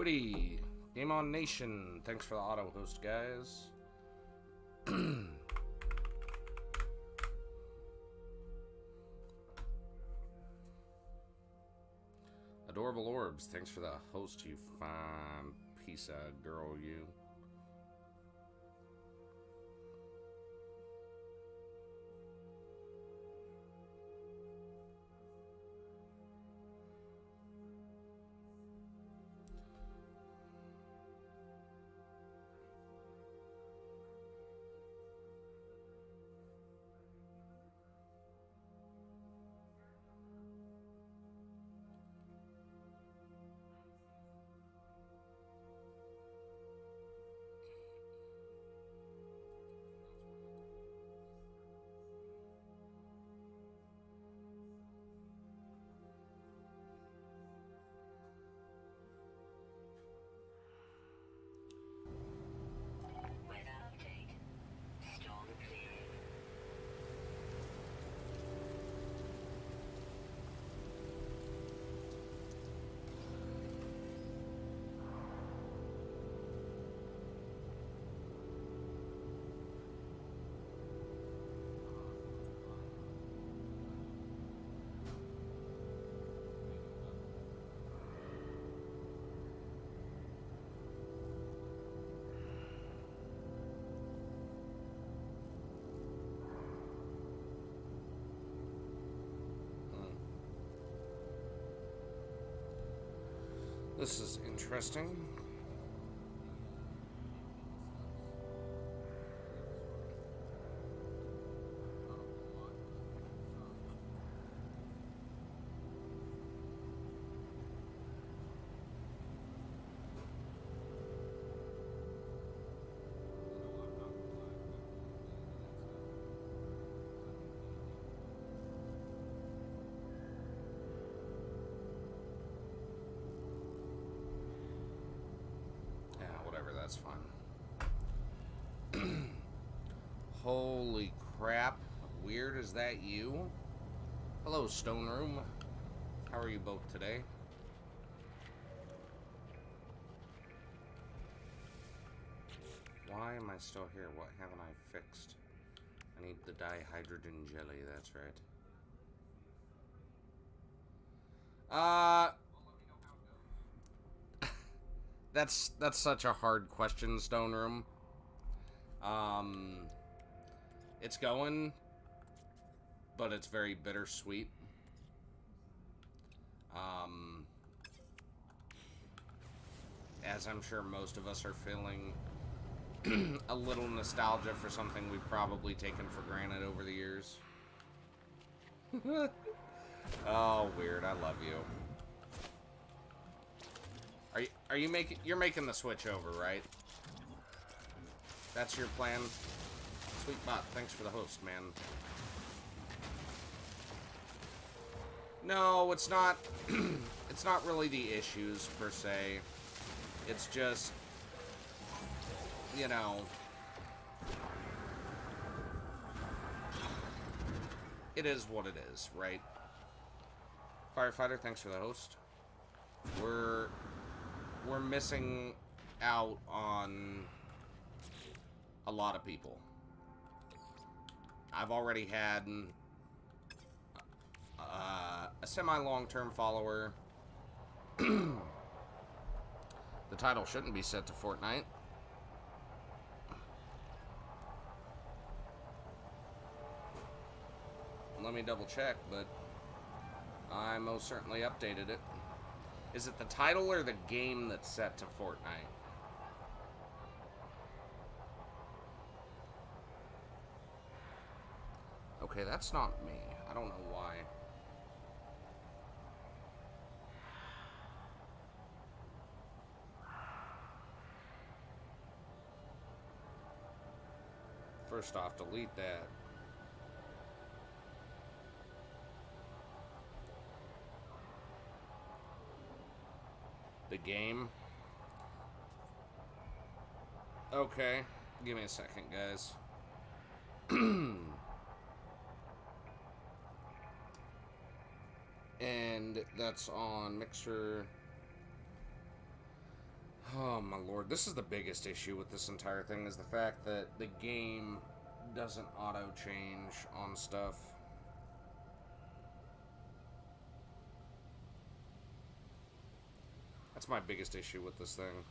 Witty, Game On Nation, thanks for the auto host, guys. Adorable Orbs, thanks for the host, you fine piece of girl, you. This is interesting. That's fun. Holy crap. Weird, is that you? Hello, Stone Room. How are you both today? Why am I still here? What haven't I fixed? I need the dihydrogen jelly, that's right. That's such a hard question, Stone Room. It's going, but it's very bittersweet. As I'm sure most of us are feeling a little nostalgia for something we've probably taken for granted over the years. Oh, weird. I love you. Are you making... You're making the switch over, right? That's your plan? Sweet bot, thanks for the host, man. No, it's not... it's not really the issues, per se. It's just... You know... It is what it is, right? Firefighter, thanks for the host. We're missing out on a lot of people. I've already had a semi-long-term follower. The title shouldn't be set to Fortnite. Let me double check, but I most certainly updated it. Is it the title or the game that's set to Fortnite? Okay, that's not me. I don't know why. First off, delete that. The game. Okay, give me a second, guys. And that's on Mixer. Oh my lord, this is the biggest issue with this entire thing, is the fact that the game doesn't auto-change on stuff. That's my biggest issue with this thing.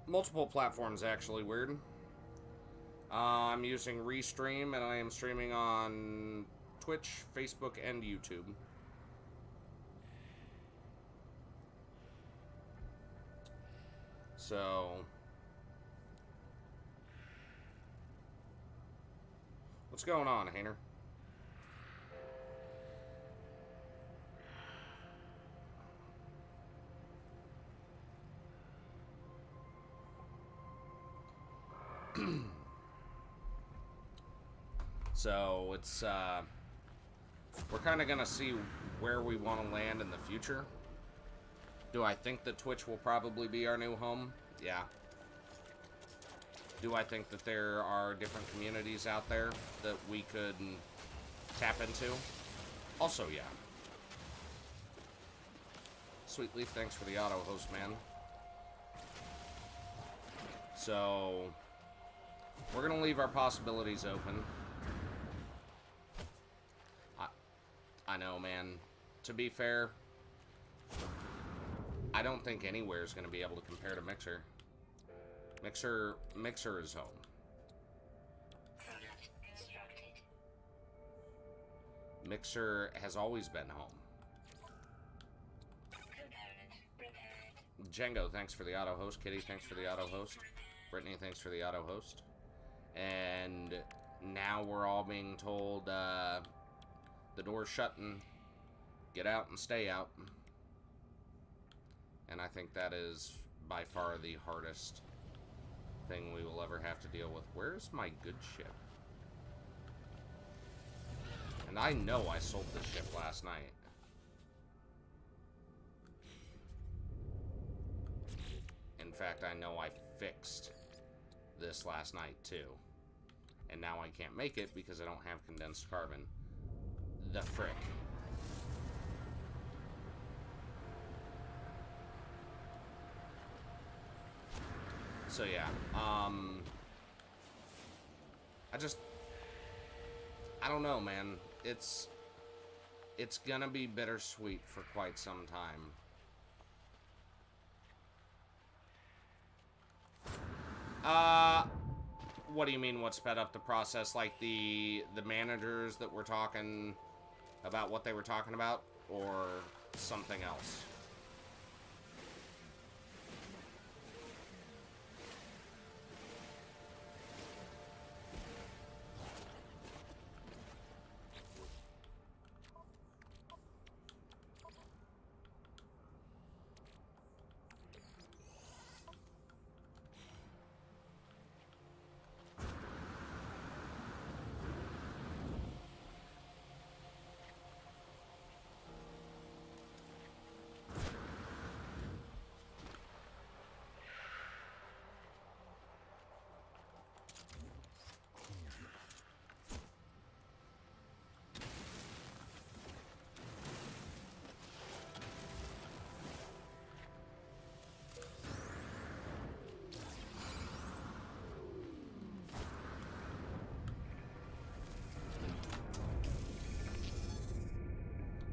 Multiple platforms, actually. Weird. I'm using Restream, and I am streaming on Twitch, Facebook, and YouTube. So, what's going on, Hainer? So it's we're kind of gonna see where we want to land in the future. Do I think that Twitch will probably be our new home? Yeah. Do I think that there are different communities out there that we could tap into? Also, yeah. Sweet Leaf, thanks for the auto host, man. So we're gonna leave our possibilities open. I know, man. To be fair, I don't think anywhere is going to be able to compare to Mixer. Mixer is home. Mixer has always been home. Django, thanks for the auto host. Kitty, thanks for the auto host. Brittany, thanks for the auto host. And now we're all being told the door's shutting. Get out and stay out. And I think that is by far the hardest thing we will ever have to deal with. Where's my good ship? And I know I sold this ship last night. In fact, I know I fixed this last night too. And now I can't make it because I don't have condensed carbon. The frick. So yeah, I don't know, man. It's gonna be bittersweet for quite some time. What do you mean what sped up the process? Like the managers that were talking about what they were talking about, or something else?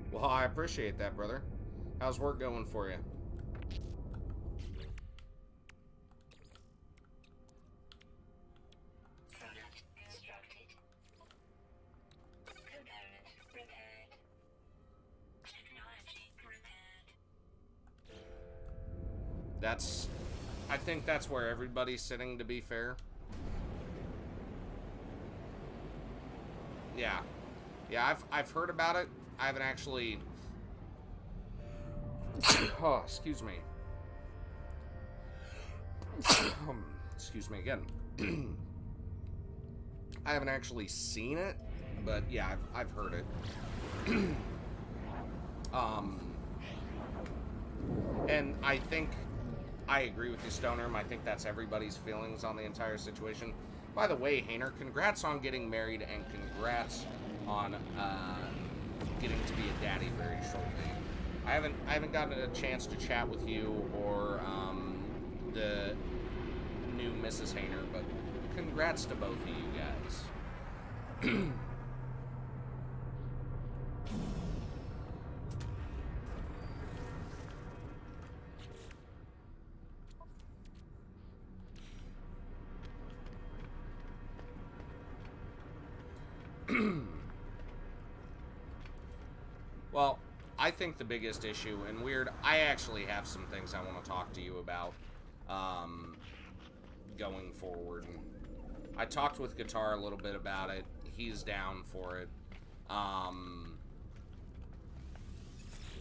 Well, I appreciate that, brother. How's work going for you? I think that's where everybody's sitting, to be fair. Yeah. Yeah, I've heard about it. I haven't actually... Oh, excuse me. Excuse me again. I haven't actually seen it, but yeah, I've heard it. um, and I think I agree with you, Stoner. I think that's everybody's feelings on the entire situation. By the way, Hainer, congrats on getting married, and congrats on getting to be a daddy very shortly. I haven't gotten a chance to chat with you or the new Mrs. Hainer, but congrats to both of you guys. Well, I think the biggest issue, and weird, I actually have some things I want to talk to you about going forward. I talked with Guitar a little bit about it. He's down for it.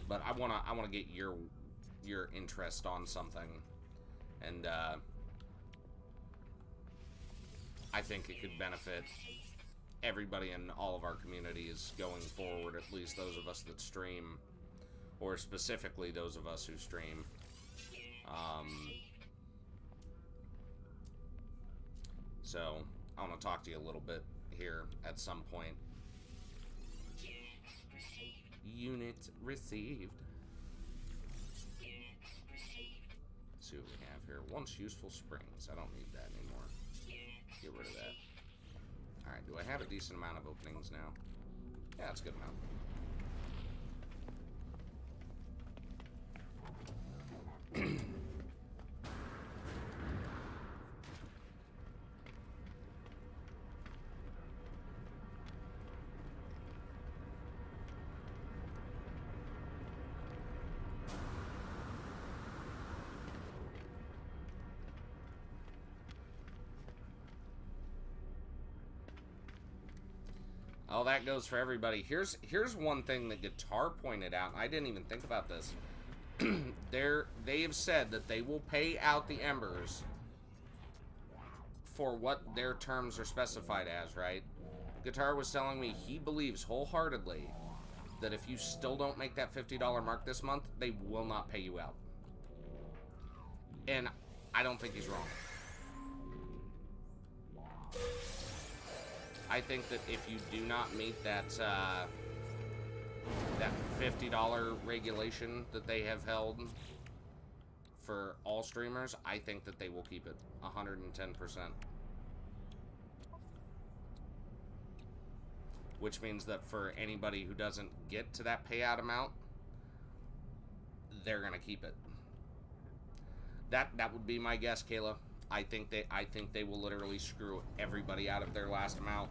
But I wanna get your interest on something, and I think it could benefit everybody in all of our communities going forward, at least those of us that stream, or specifically those of us who stream. So I want to talk to you a little bit here at some point. Unit received. Let's see what we have here. Once useful springs. I don't need that anymore. Get rid of that. Alright, do I have a decent amount of openings now? Yeah, that's a good amount. Oh, that goes for everybody. Here's one thing that Guitar pointed out. I didn't even think about this. They have said that they will pay out the embers for what their terms are specified as, right? Guitar was telling me he believes wholeheartedly that if you still don't make that $50 mark this month, they will not pay you out. And I don't think he's wrong. I think that if you do not meet that that $50 regulation that they have held for all streamers, I think that they will keep it 110%. Which means that for anybody who doesn't get to that payout amount, they're gonna keep it. That would be my guess, Kayla. I think they will literally screw everybody out of their last amount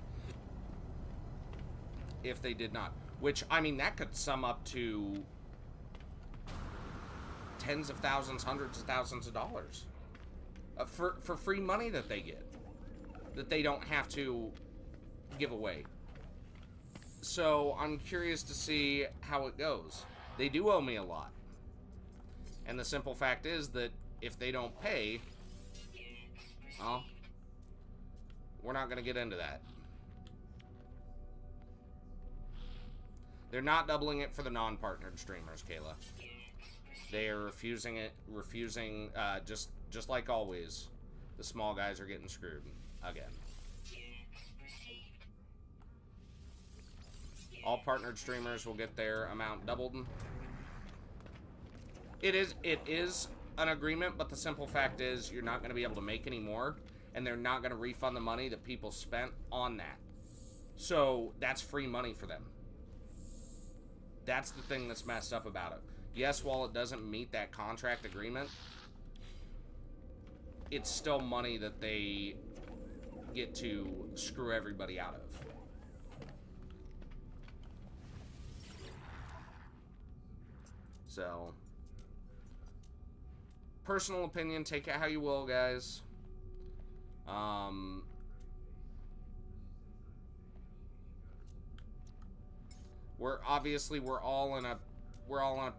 if they did not. Which, I mean, that could sum up to tens of thousands, hundreds of thousands of dollars for free money that they get, that they don't have to give away. So I'm curious to see how it goes. They do owe me a lot, and the simple fact is that if they don't pay, well, we're not going to get into that. They're not doubling it for the non-partnered streamers, Kayla. They are refusing, just like always, the small guys are getting screwed again. All partnered streamers will get their amount doubled. It is an agreement, but the simple fact is you're not going to be able to make any more, and they're not going to refund the money that people spent on that. So that's free money for them. That's the thing that's messed up about it. Yes, while it doesn't meet that contract agreement, it's still money that they get to screw everybody out of. So, personal opinion, take it how you will, guys. We're all in a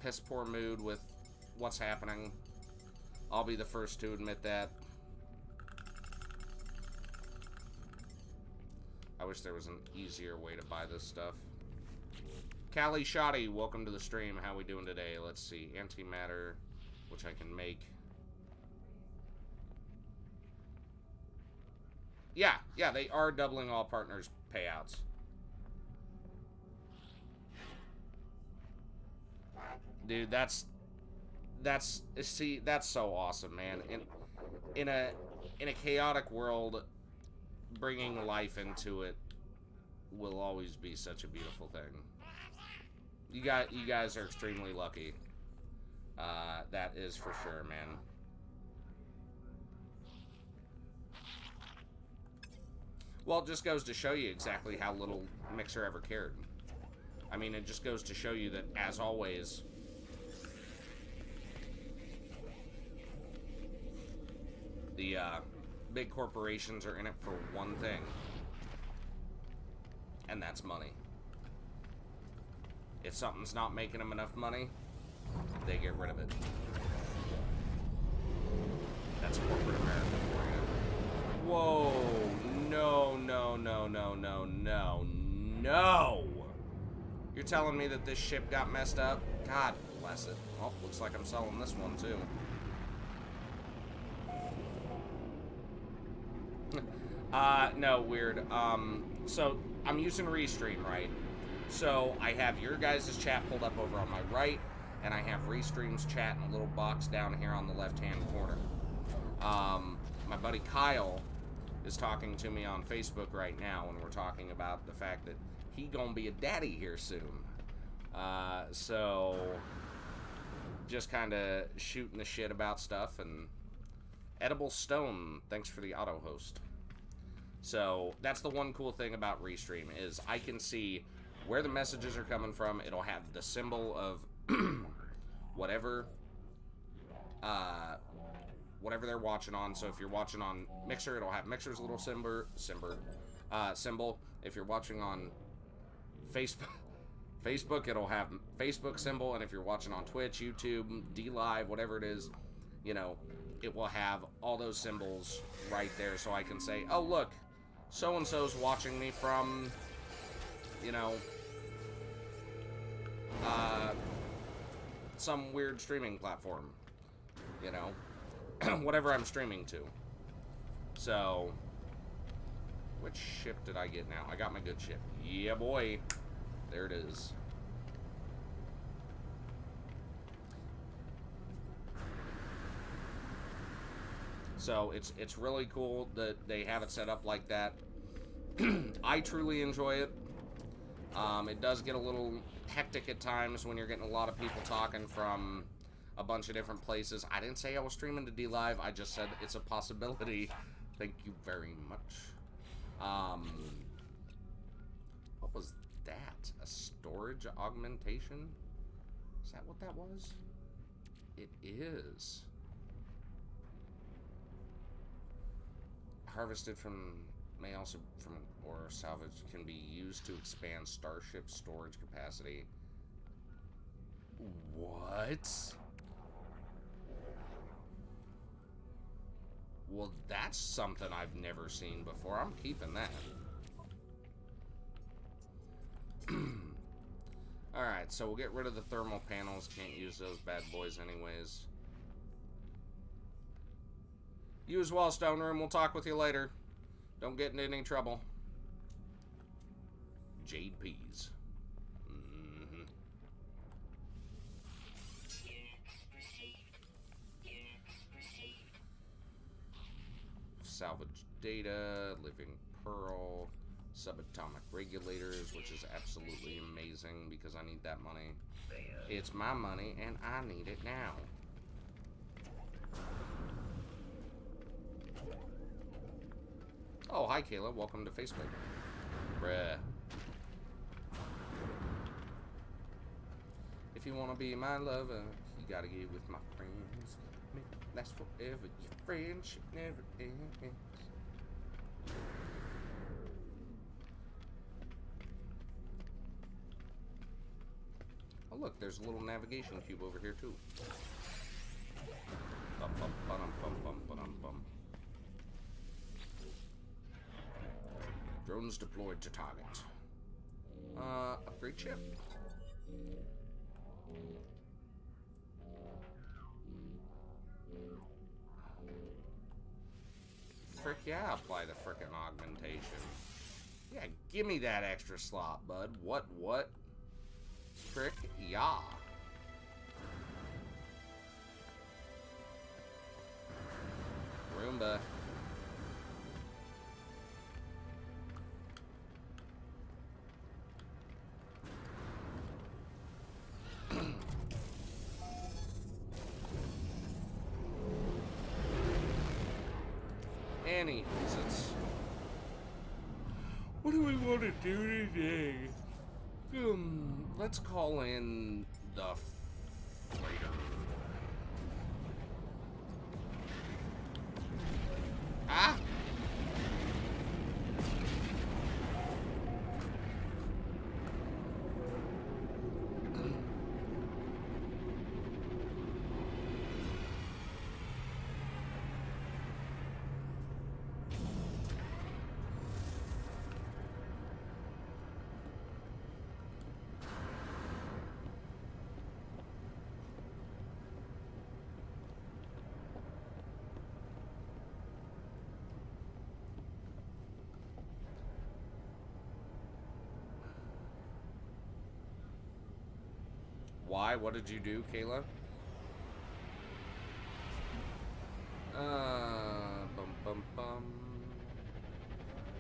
piss poor mood with what's happening. I'll be the first to admit that. I wish there was an easier way to buy this stuff. Callie Shoddy, welcome to the stream. How we doing today? Let's see. Antimatter, which I can make. Yeah, they are doubling all partners' payouts. Dude, that's so awesome, man. In a chaotic world, bringing life into it will always be such a beautiful thing. You guys are extremely lucky. That is for sure, man. Well, it just goes to show you exactly how little Mixer ever cared. I mean, it just goes to show you that, as always, the big corporations are in it for one thing, and that's money. If something's not making them enough money, they get rid of it. That's corporate America for you. Whoa, no. You're telling me that this ship got messed up? God bless it. Oh, looks like I'm selling this one too. No, weird. So I'm using Restream, right? So I have your guys' chat pulled up over on my right, and I have Restream's chat in a little box down here on the left-hand corner. My buddy Kyle is talking to me on Facebook right now, and we're talking about the fact that he gonna be a daddy here soon. So just kind of shooting the shit about stuff. And Edible Stone, thanks for the auto host. So that's the one cool thing about Restream, is I can see where the messages are coming from. It'll have the symbol of whatever they're watching on. So if you're watching on Mixer, it'll have Mixer's little symbol. If you're watching on Facebook, it'll have Facebook symbol. And if you're watching on Twitch, YouTube, DLive, whatever it is, you know, it will have all those symbols right there. So I can say, oh, look, so-and-so's watching me from, you know, some weird streaming platform, you know, whatever I'm streaming to. So, which ship did I get now? I got my good ship. Yeah, boy. There it is. So it's really cool that they have it set up like that. I truly enjoy it. It does get a little hectic at times when you're getting a lot of people talking from a bunch of different places. I didn't say I was streaming to DLive. I just said it's a possibility. Thank you very much. What was that? A storage augmentation? Is that what that was? It is. Harvested from, may also from, or salvage, can be used to expand starship storage capacity. What? Well, that's something I've never seen before. I'm keeping that. Alright, so we'll get rid of the thermal panels. Can't use those bad boys anyways. You as well, Stone Room. We'll talk with you later. Don't get into any trouble. Jade peas. Salvage data, living pearl, subatomic regulators, which is absolutely amazing because I need that money. It's my money and I need it now. Oh, hi Kayla, welcome to Facebook. Bruh. If you wanna be my lover, you gotta get with my friends. Last forever, your friendship never ends. Oh look, there's a little navigation cube over here too. Bum, bum, bum, bum, bum, bum, bum. Drones deployed to target. Upgrade ship. Frick yeah, apply the frickin' augmentation. Yeah, give me that extra slot, bud. What? Frick yeah. Roomba. Any visits. What do we want to do today? Let's call in the freighter. Ah! Why? What did you do, Kayla? Bum bum bum.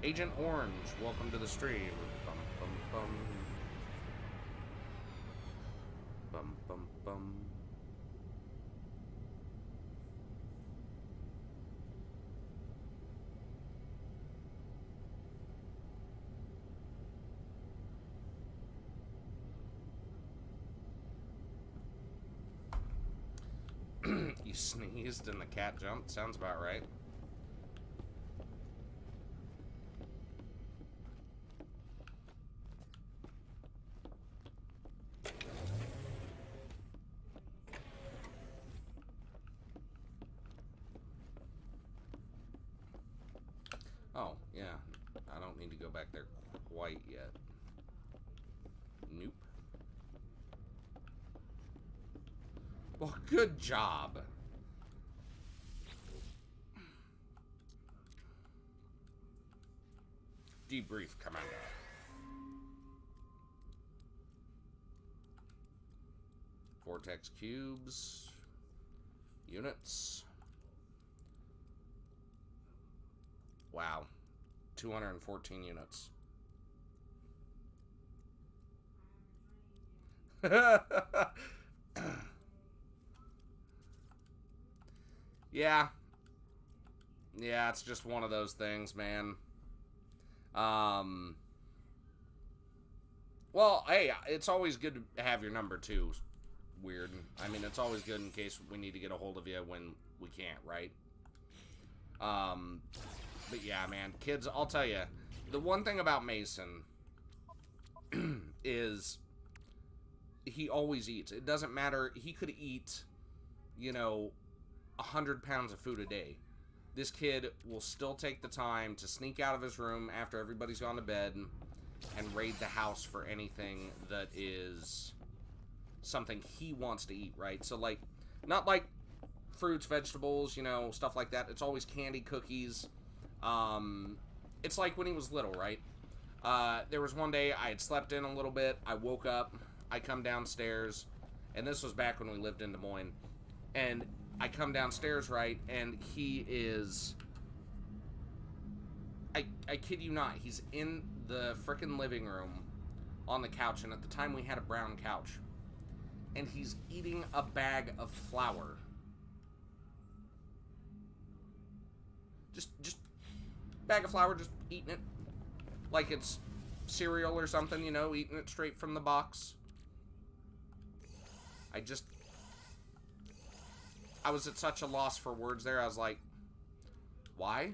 Agent Orange, welcome to the stream. Bum bum bum. Bum bum bum. You sneezed and the cat jumped? Sounds about right. Oh, yeah. I don't need to go back there quite yet. Nope. Well, good job. Debrief, Commander. Vortex cubes. Units. Wow. 214 units. Yeah. Yeah, it's just one of those things, man. Well, hey, it's always good to have your number, too. Weird. I mean, it's always good in case we need to get a hold of you when we can't, right? But yeah, man, kids, I'll tell you, the one thing about Mason is he always eats. It doesn't matter. He could eat, 100 pounds of food a day. This kid will still take the time to sneak out of his room after everybody's gone to bed and raid the house for anything that is something he wants to eat, right? So, like, not like fruits, vegetables, stuff like that. It's always candy, cookies. It's like when he was little, right? There was one day I had slept in a little bit. I woke up. I come downstairs. And this was back when we lived in Des Moines. And I come downstairs, right? And he is... I kid you not. He's in the frickin' living room on the couch. And at the time, we had a brown couch. And he's eating a bag of flour. Just bag of flour, just eating it like it's cereal or something, eating it straight from the box. I was at such a loss for words there. I was like, why?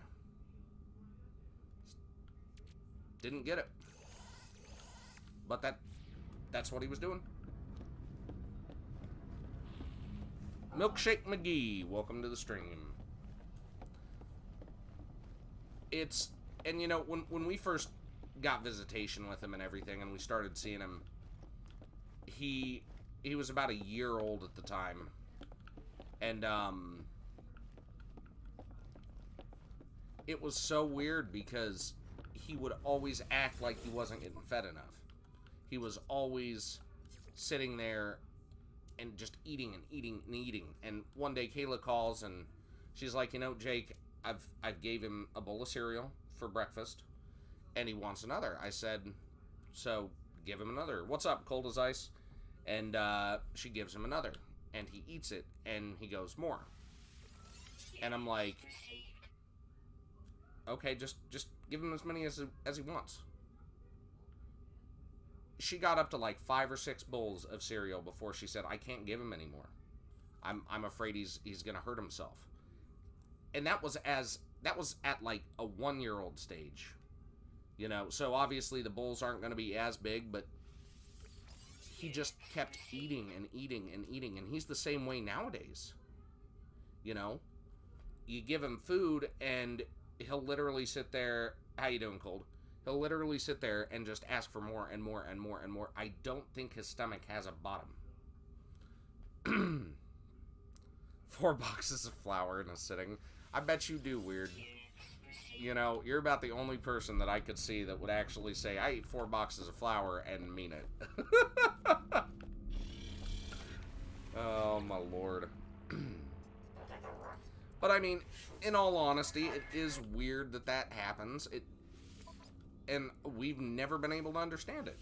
Didn't get it. But that's what he was doing. Milkshake McGee, welcome to the stream. And when we first got visitation with him and everything, and we started seeing him, he was about a year old at the time. And, it was so weird because he would always act like he wasn't getting fed enough. He was always sitting there and just eating and eating and eating. And one day Kayla calls and she's like, you know, Jake, I've gave him a bowl of cereal for breakfast and he wants another. I said, so give him another. What's up, cold as ice? And she gives him another and he eats it and he goes, more. And I'm like, okay, just give him as many as he wants. She got up to like 5 or 6 bowls of cereal before she said, I can't give him anymore. I'm afraid he's gonna hurt himself. And that was at like a 1-year-old stage. You know, so obviously the bowls aren't gonna be as big, but he just kept eating and eating and eating, and he's the same way nowadays. You know? You give him food and he'll literally sit there. How you doing, Cold? He'll literally sit there and just ask for more and more and more and more. I don't think his stomach has a bottom. 4 boxes of flour in a sitting. I bet you do, Weird. You know, you're about the only person that I could see that would actually say, I ate 4 boxes of flour and mean it. Oh, my lord. But I mean, in all honesty, it is weird that that happens. And we've never been able to understand it.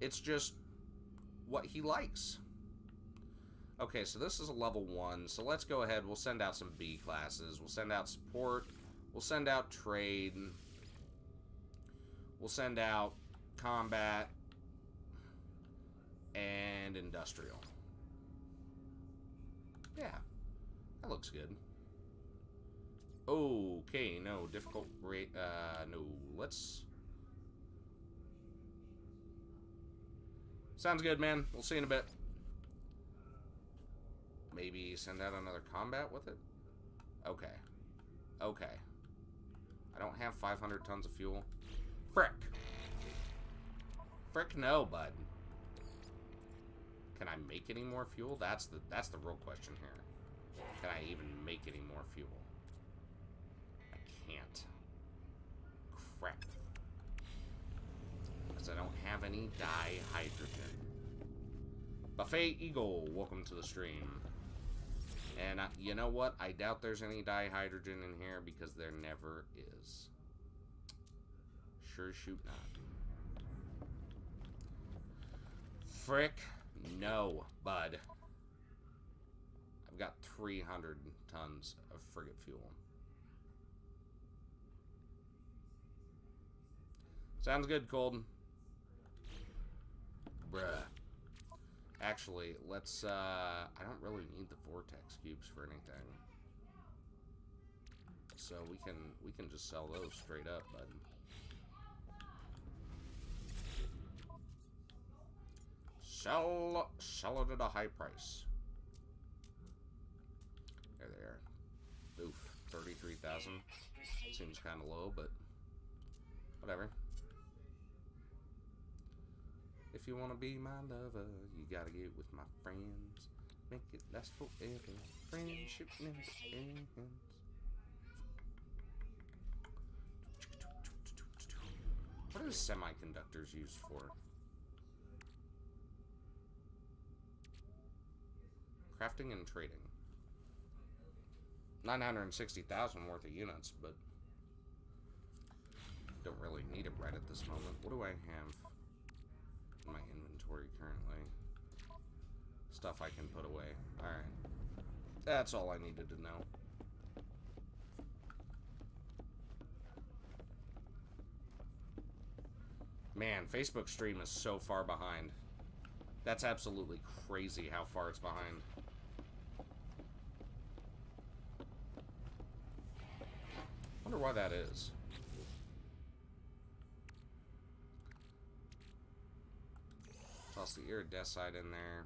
It's just what he likes. Okay, so this is a level 1. So let's go ahead. We'll send out some B classes. We'll send out support. We'll send out trade. We'll send out combat and industrial. Yeah, that looks good. Okay, no, difficult rate, no, let's... Sounds good, man. We'll see you in a bit. Maybe send out another combat with it? Okay. Okay. I don't have 500 tons of fuel. Frick. Frick no, bud. Can I make any more fuel? That's the real question here. Can I even make any more fuel? Can't. Crap. Because I don't have any dihydrogen. Buffet Eagle, welcome to the stream. And you know what? I doubt there's any dihydrogen in here because there never is. Sure shoot not. Frick no, bud. I've got 300 tons of frigate fuel. Sounds good, Colden. Bruh. Actually, let's, I don't really need the vortex cubes for anything. So we can just sell those straight up, bud. Sell it at a high price. There they are. Oof, 33,000. Seems kind of low, but whatever. If you want to be my lover, you gotta get with my friends. Make it last forever. Friendship never ends. What are the semiconductors used for? Crafting and trading. 960,000 worth of units, but don't really need it right at this moment. What do I have in my inventory currently? Stuff I can put away. Alright. That's all I needed to know. Man, Facebook stream is so far behind. That's absolutely crazy how far it's behind. Wonder why that is. Toss the iridescite in there.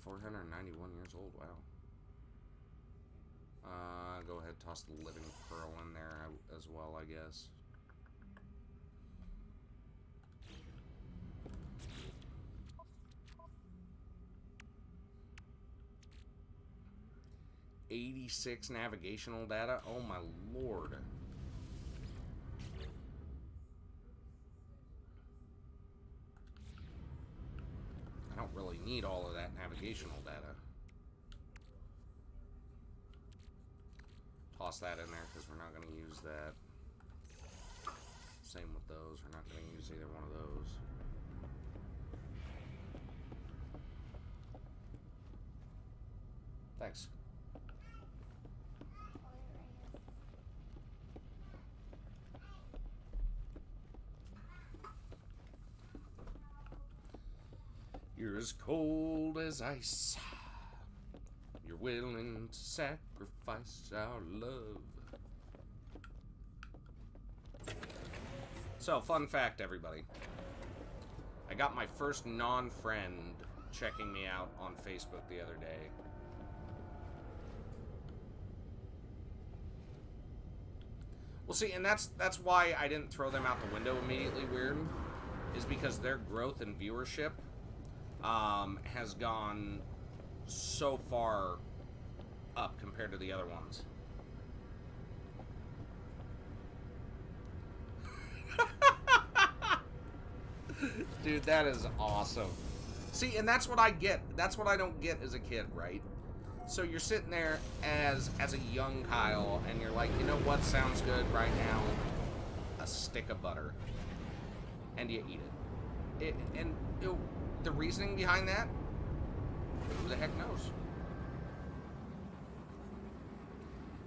$491 years old, wow. Go ahead, toss the living pearl in there as well, I guess. 86 navigational data? Oh my lord. I don't really need all of that navigational data. Toss that in there because we're not going to use that. Same with those. We're not going to use either one of those. Thanks. You're as cold as ice. You're willing to sacrifice our love. So, fun fact, everybody. I got my first non-friend checking me out on Facebook the other day. Well, see, and that's why I didn't throw them out the window immediately, weird, is because their growth in viewership has gone so far up compared to the other ones. Dude, that is awesome. See, and that's what I get. That's what I don't get as a kid, right? So you're sitting there as a young Kyle, and you're like, you know what sounds good right now? A stick of butter. And you eat it. The reasoning behind that, who the heck knows?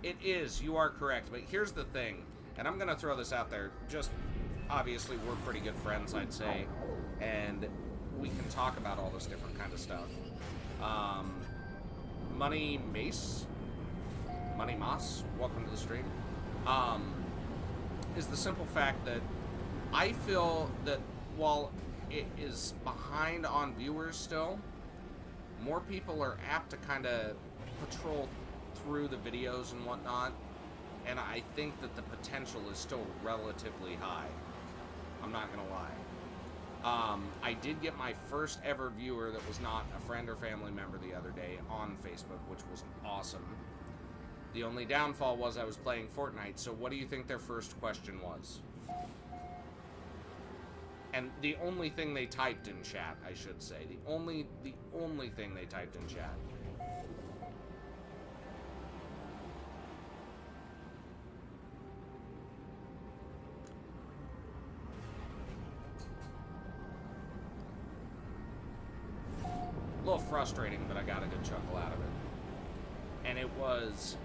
It is, you are correct, but here's the thing, and I'm going to throw this out there, just, obviously, we're pretty good friends, I'd say, and we can talk about all this different kind of stuff. Money Mace, Money Moss, welcome to the stream, is the simple fact that I feel that while it is behind on viewers still, more people are apt to kind of patrol through the videos and whatnot, and I think that the potential is still relatively high. I'm not gonna lie. I did get my first ever viewer that was not a friend or family member the other day on Facebook, which was awesome. The only downfall was I was playing Fortnite, so what do you think their first question was? And the only thing they typed in chat, I should say, the only thing they typed in chat. A little frustrating, but I got a good chuckle out of it. And it was,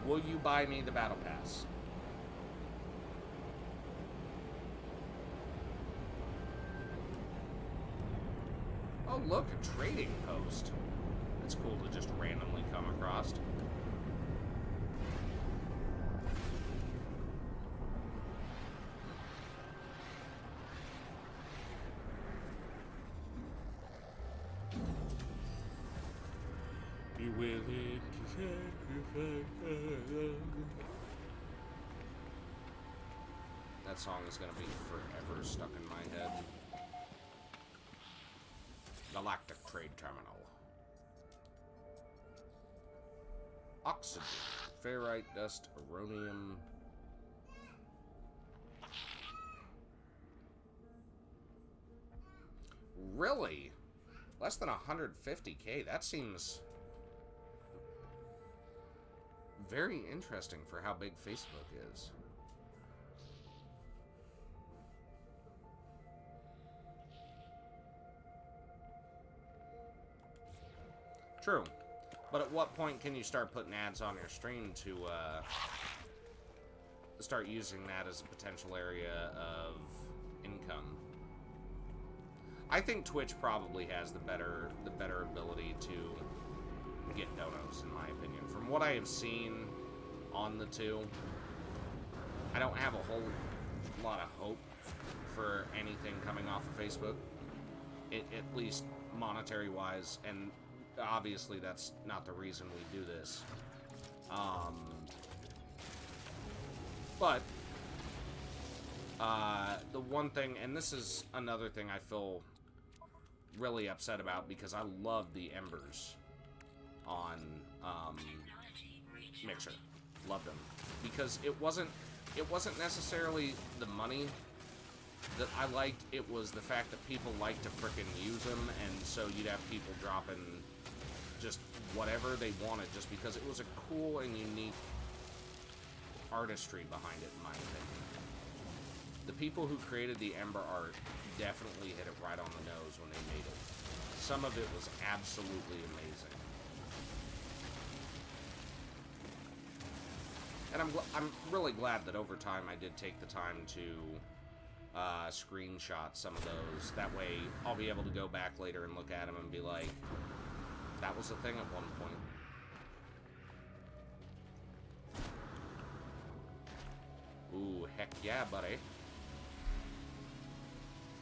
will you buy me the Battle Pass? Oh, look, a trading post. That's cool to just randomly come across. Be willing to sacrifice. That song is going to be forever stuck in my head. Galactic Trade Terminal. Oxygen, ferrite dust, uranium. Really? Less than 150k? That seems very interesting for how big Facebook is. True. But at what point can you start putting ads on your stream to start using that as a potential area of income? I think Twitch probably has the better ability to get donos, in my opinion. From what I have seen on the two, I don't have a whole lot of hope for anything coming off of Facebook, at least monetary-wise, and obviously that's not the reason we do this. But the one thing, and this is another thing I feel really upset about, because I love the embers on mixer. Loved them. Because it wasn't necessarily the money that I liked, it was the fact that people like to frickin' use them, and so you'd have people dropping just whatever they wanted just because it was a cool and unique artistry behind it, in my opinion. The people who created the Ember art definitely hit it right on the nose when they made it. Some of it was absolutely amazing. And I'm really glad that over time I did take the time to screenshot some of those. That way I'll be able to go back later and look at them and be like, that was the thing at one point. Ooh, heck yeah, buddy.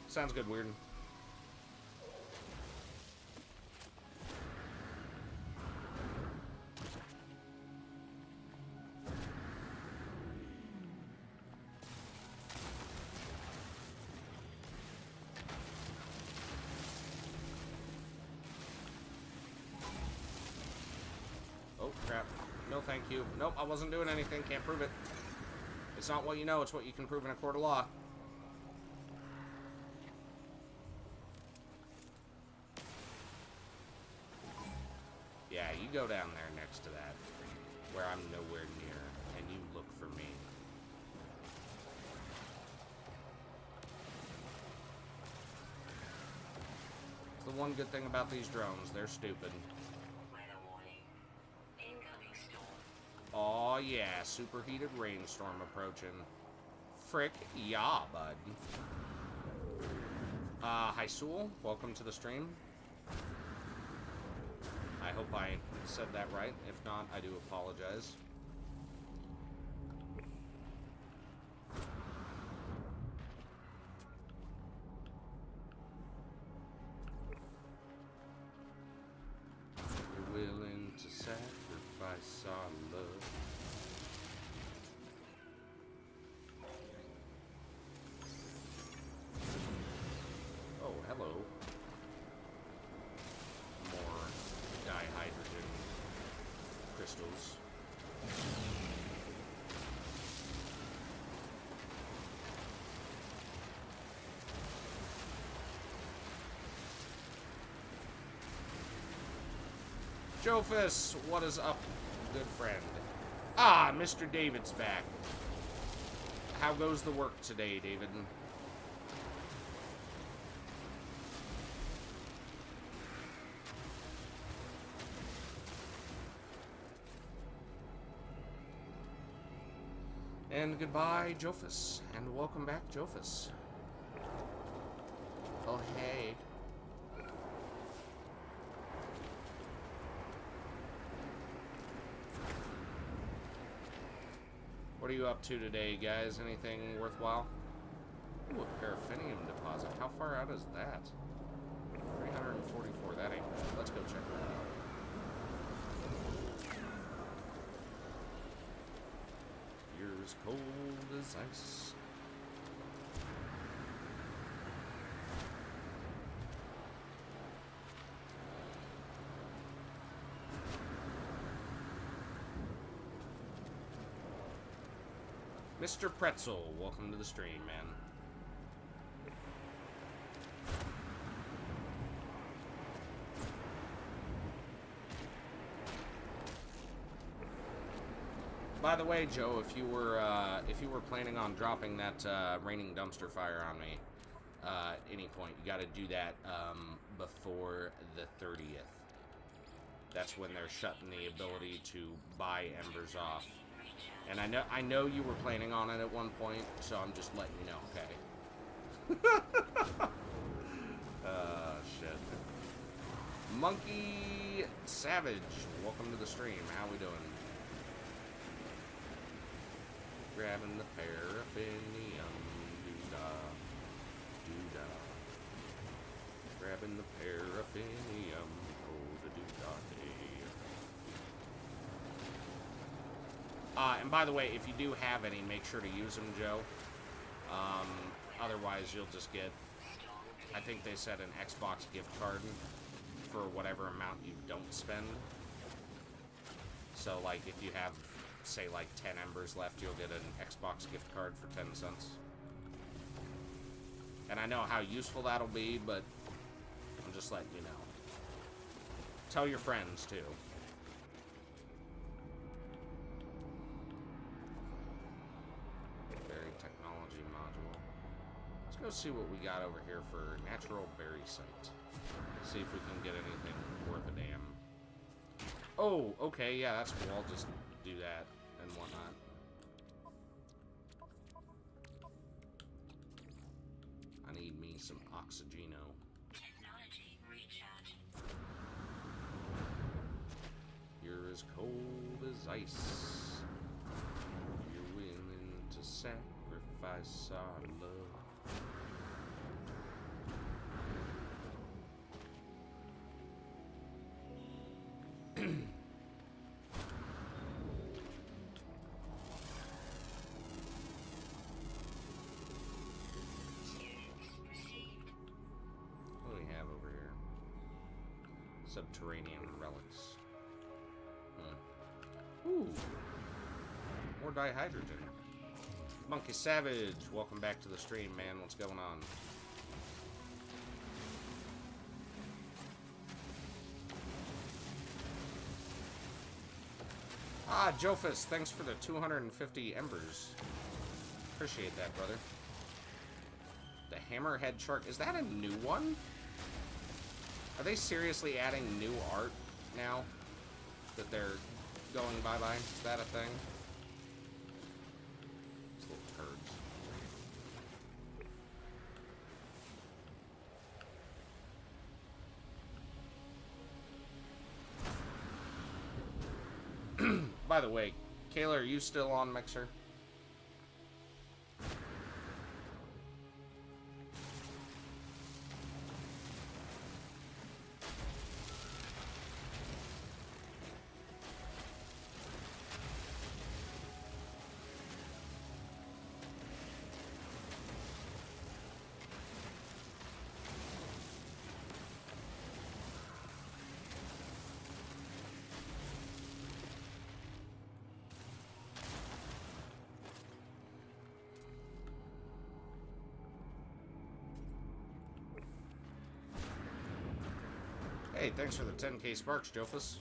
Sounds good, Weird. Oh, crap. No, thank you. Nope, I wasn't doing anything. Can't prove it. It's not what you know, it's what you can prove in a court of law. Yeah, you go down there next to that, where I'm nowhere near, and you look for me. It's the one good thing about these drones, they're stupid. Aw, yeah, superheated rainstorm approaching. Frick, yeah, bud. Hi, Sewell. Welcome to the stream. I hope I said that right. If not, I do apologize. We're willing to sacrifice our love. Oh, hello. More dihydrogen crystals. Jofus, what is up, good friend? Ah, Mr. David's back. How goes the work today, David? And goodbye, Jofus. And welcome back, Jofus. Oh, hey. What are you up to today, guys? Anything worthwhile? Ooh, a paraffinium deposit. How far out is that? 344. That ain't bad. Let's go check that out. You're as cold as ice. Mr. Pretzel, welcome to the stream, man. By the way, Joe, if you were planning on dropping that raining dumpster fire on me, any point, you got to do that before the 30th. That's when they're shutting the ability to buy embers off. And I know you were planning on it at one point, so I'm just letting you know, okay? Shit. Monkey Savage, welcome to the stream. How we doing? Grabbing the paraffinium, doo-dah, doo-dah. Grabbing the paraffinium, oh, the doo-dah, hey. And by the way, if you do have any, make sure to use them, Joe. Otherwise, you'll just get, I think they said, an Xbox gift card for whatever amount you don't spend. So, like, if you have, say, like 10 embers left, you'll get an Xbox gift card for 10 cents. And I know how useful that'll be, but I'm just letting you know. Tell your friends, too. Berry technology module. Let's go see what we got over here for natural berry site. See if we can get anything worth a damn. Oh, okay, yeah, that's cool. I'll just do that and whatnot. I need me some oxygeno. Technology recharge. You're as cold as ice. You're willing to sacrifice our love. What do we have over here? Subterranean relics. Ooh. More dihydrogen. Monkey Savage, welcome back to the stream, man. What's going on? Ah, Jofus, thanks for the 250 embers. Appreciate that, brother. The Hammerhead Shark. Is that a new one? Are they seriously adding new art now that they're going bye-bye? Is that a thing? These little turds. By the way, Kayla, are you still on Mixer? Hey, thanks for the 10k sparks, Jofus.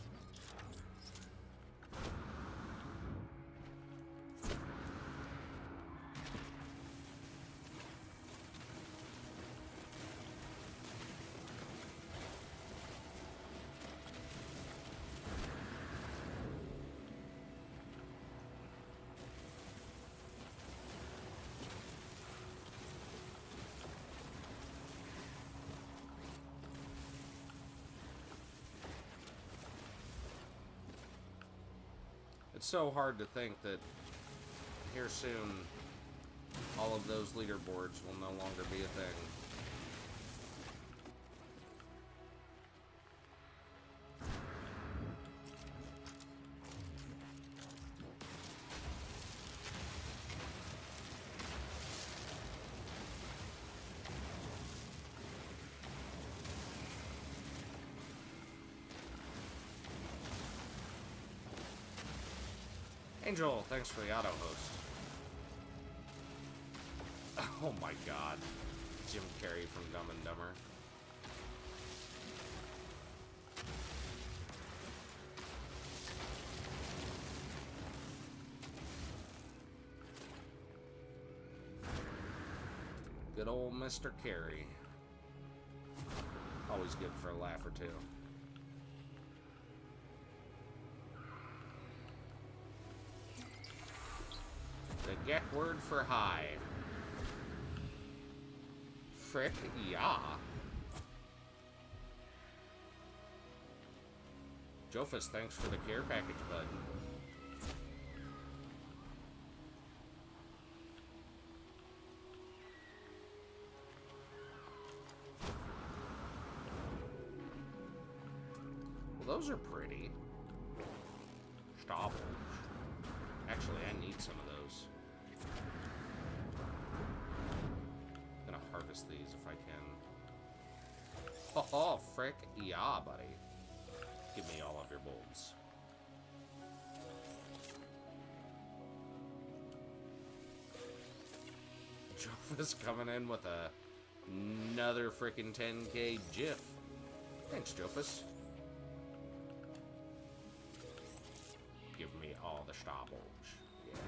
It's so hard to think that here soon all of those leaderboards will no longer be a thing. Angel, thanks for the auto host. Oh my god. Jim Carrey from Dumb and Dumber. Good old Mr. Carrey. Always good for a laugh or two. The Gek word for high. Frick, yeah. Jofus, thanks for the care package, bud. Well, those are pretty. Stop. Actually, I need some of those. I'm gonna harvest these if I can. Oh, frick, yeah, buddy. Give me all of your bulbs. Jofa's coming in with another freaking 10K GIF. Thanks, Jofus. Give me all the Star Wars. Yes.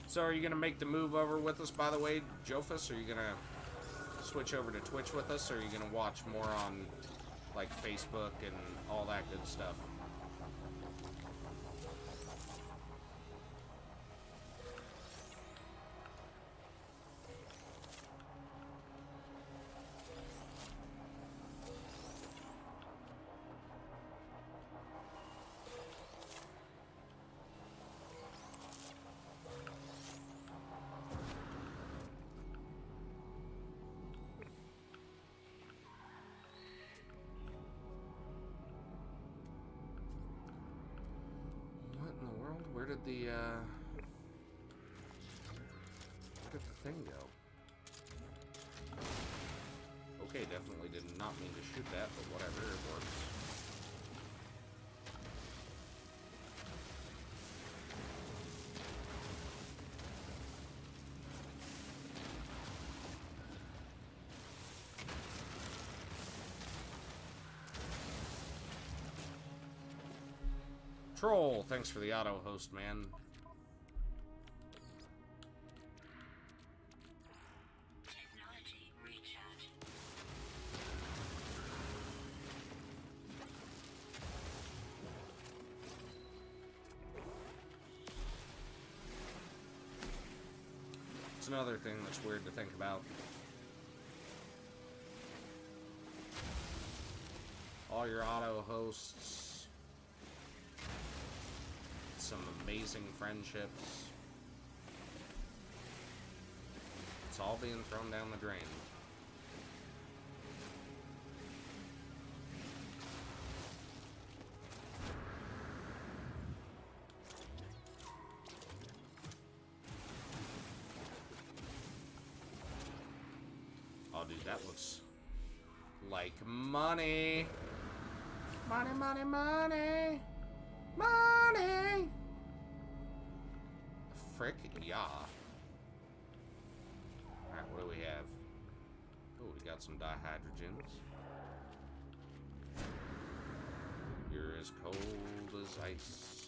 So are you going to make the move over with us, by the way, Jofus? Are you going to switch over to Twitch with us? Or are you going to watch more on, like, Facebook and all that good stuff? Where did the thing go? Okay, definitely did not mean to shoot that, but whatever, it works. Troll, thanks for the auto host, man. Technology recharge. It's another thing that's weird to think about. All your auto hosts. Some amazing friendships. It's all being thrown down the drain. Oh, dude, that looks like money. Money, money, money. Money! Frick, yeah. Alright, what do we have? Oh, we got some dihydrogens. You're as cold as ice.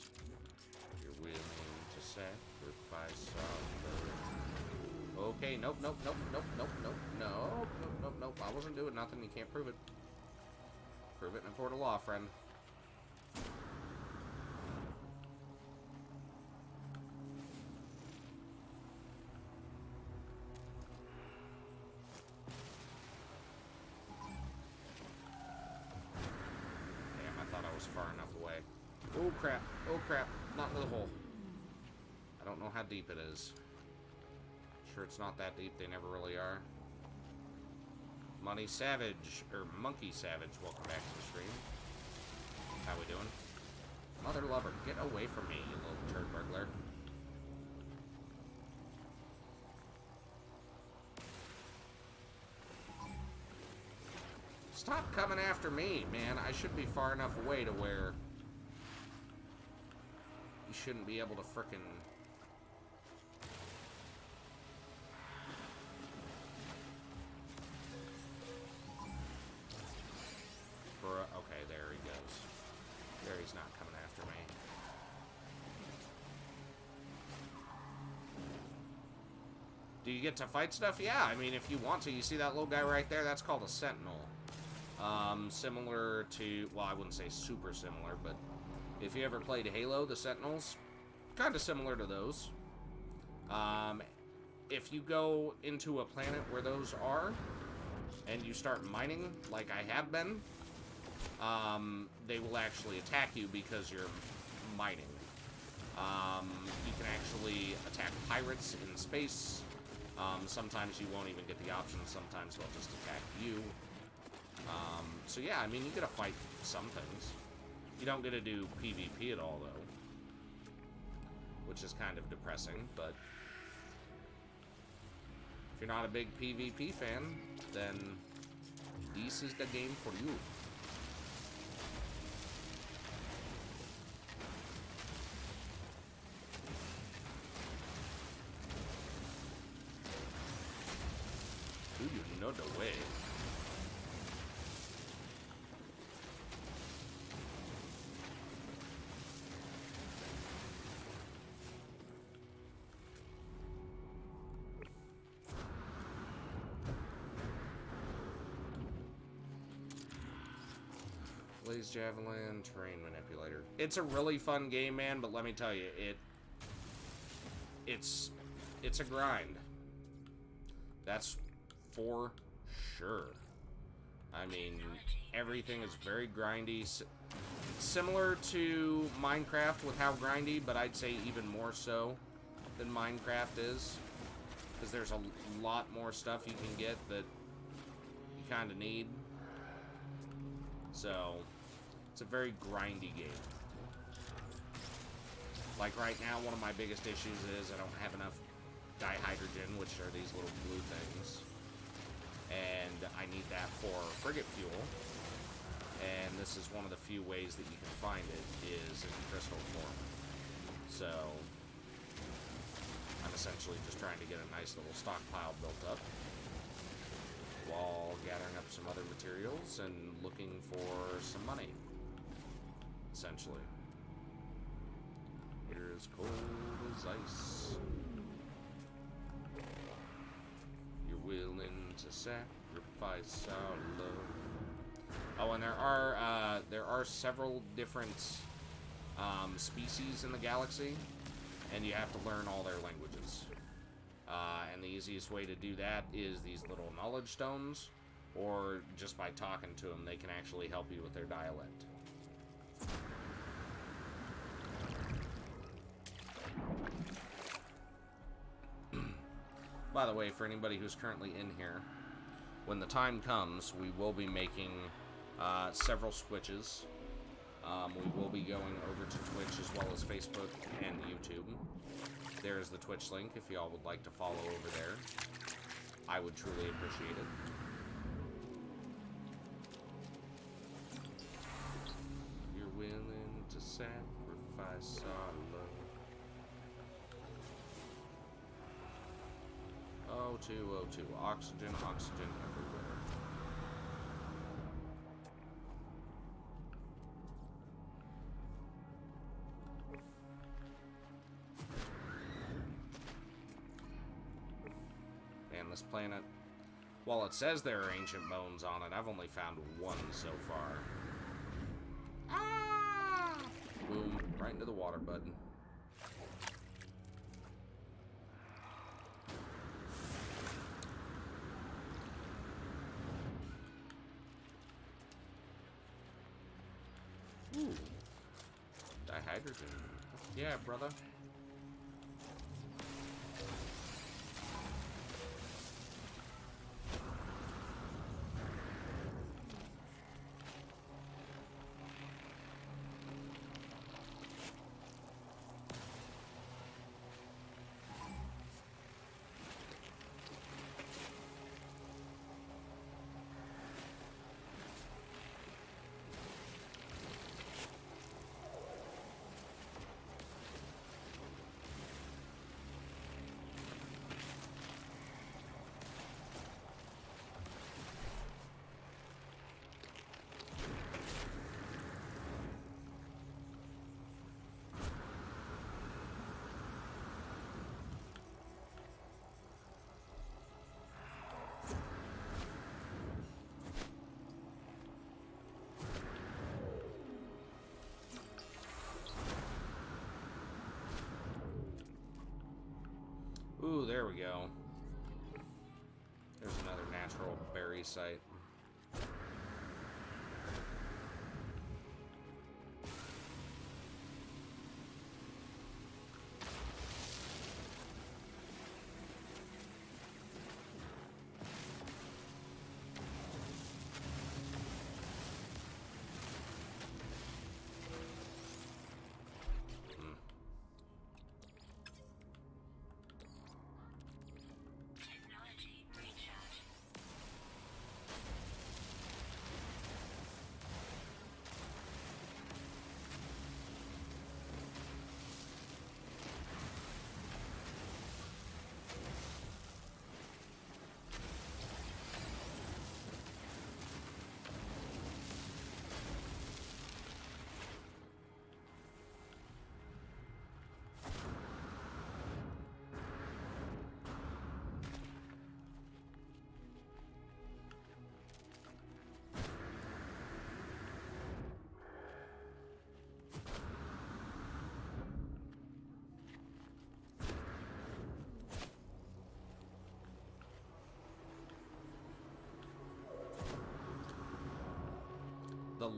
You're willing to sacrifice our love. Okay, nope, nope, nope, nope, nope, nope, nope, nope, nope, nope. I wasn't doing nothing. You can't prove it. Prove it in a court of law, friend. Far enough away. Oh crap, oh crap, not into the hole. I don't know how deep it is. Sure it's not that deep, they never really are. Money Savage, or Monkey Savage, welcome back to the stream. How we doing? Mother lover, get away from me, you little turd burglar. Stop coming after me, man. I should be far enough away to where you shouldn't be able to frickin'... Okay, there he goes. There he's not coming after me. Do you get to fight stuff? Yeah, I mean, if you want to. You see that little guy right there? That's called a Sentinel. Similar to, well, I wouldn't say super similar, but if you ever played Halo, the Sentinels, kind of similar to those. If you go into a planet where those are, and you start mining, like I have been, they will actually attack you because you're mining. You can actually attack pirates in space. Sometimes you won't even get the option. Sometimes they'll just attack you. So yeah, I mean, you get to fight some things. You don't get to do PvP at all, though, which is kind of depressing, but if you're not a big PvP fan, then this is the game for you. Do you know the way? Blaze Javelin, Terrain Manipulator. It's a really fun game, man, but let me tell you, it's a grind. That's for sure. I mean, everything is very grindy. Similar to Minecraft with how grindy, but I'd say even more so than Minecraft is. Because there's a lot more stuff you can get that you kind of need. So, it's a very grindy game. Like right now, one of my biggest issues is I don't have enough dihydrogen, which are these little blue things. And I need that for frigate fuel. And this is one of the few ways that you can find it, is in crystal form. So, I'm essentially just trying to get a nice little stockpile built up, while gathering up some other materials and looking for some money, essentially. We're as cold as ice. You're willing to sacrifice our love. Oh, and there are several different species in the galaxy, and you have to learn all their languages. And the easiest way to do that is these little knowledge stones, or just by talking to them, they can actually help you with their dialect. By the way, for anybody who's currently in here, when the time comes, we will be making several switches. We will be going over to Twitch as well as Facebook and YouTube. There's the Twitch link if y'all would like to follow over there. I would truly appreciate it. You're willing to sacrifice our love. O2, O2. Oxygen, oxygen everywhere. This planet, while it says there are ancient bones on it, I've only found one so far. Ah! Boom, right into the water, bud. Ooh. Dihydrogen. Yeah, brother. Ooh, there we go. There's another natural berry site.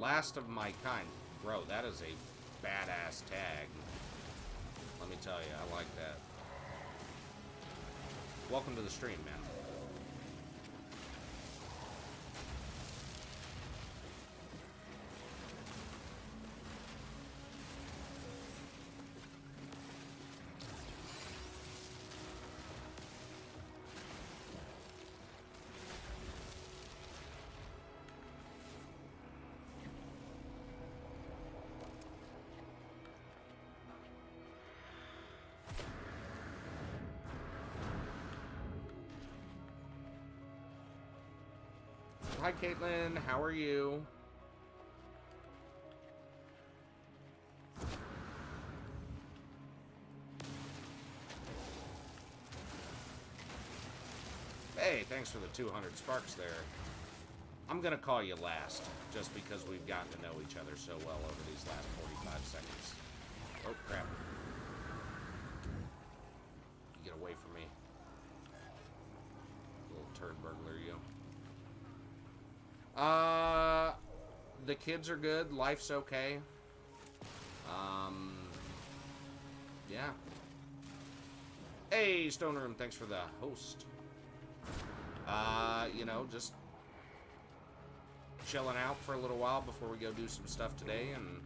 Last of my kind. Bro, that is a badass tag. Let me tell you, I like that. Welcome to the stream, man. Hi, Caitlin. How are you? Hey, thanks for the 200 sparks there. I'm gonna call you last, just because we've gotten to know each other so well over these last 45 seconds. Oh, crap. You get away from me. Little turd burglar, you. The kids are good. Life's okay. Yeah. Hey, Stone Room, thanks for the host. You know, just chilling out for a little while before we go do some stuff today and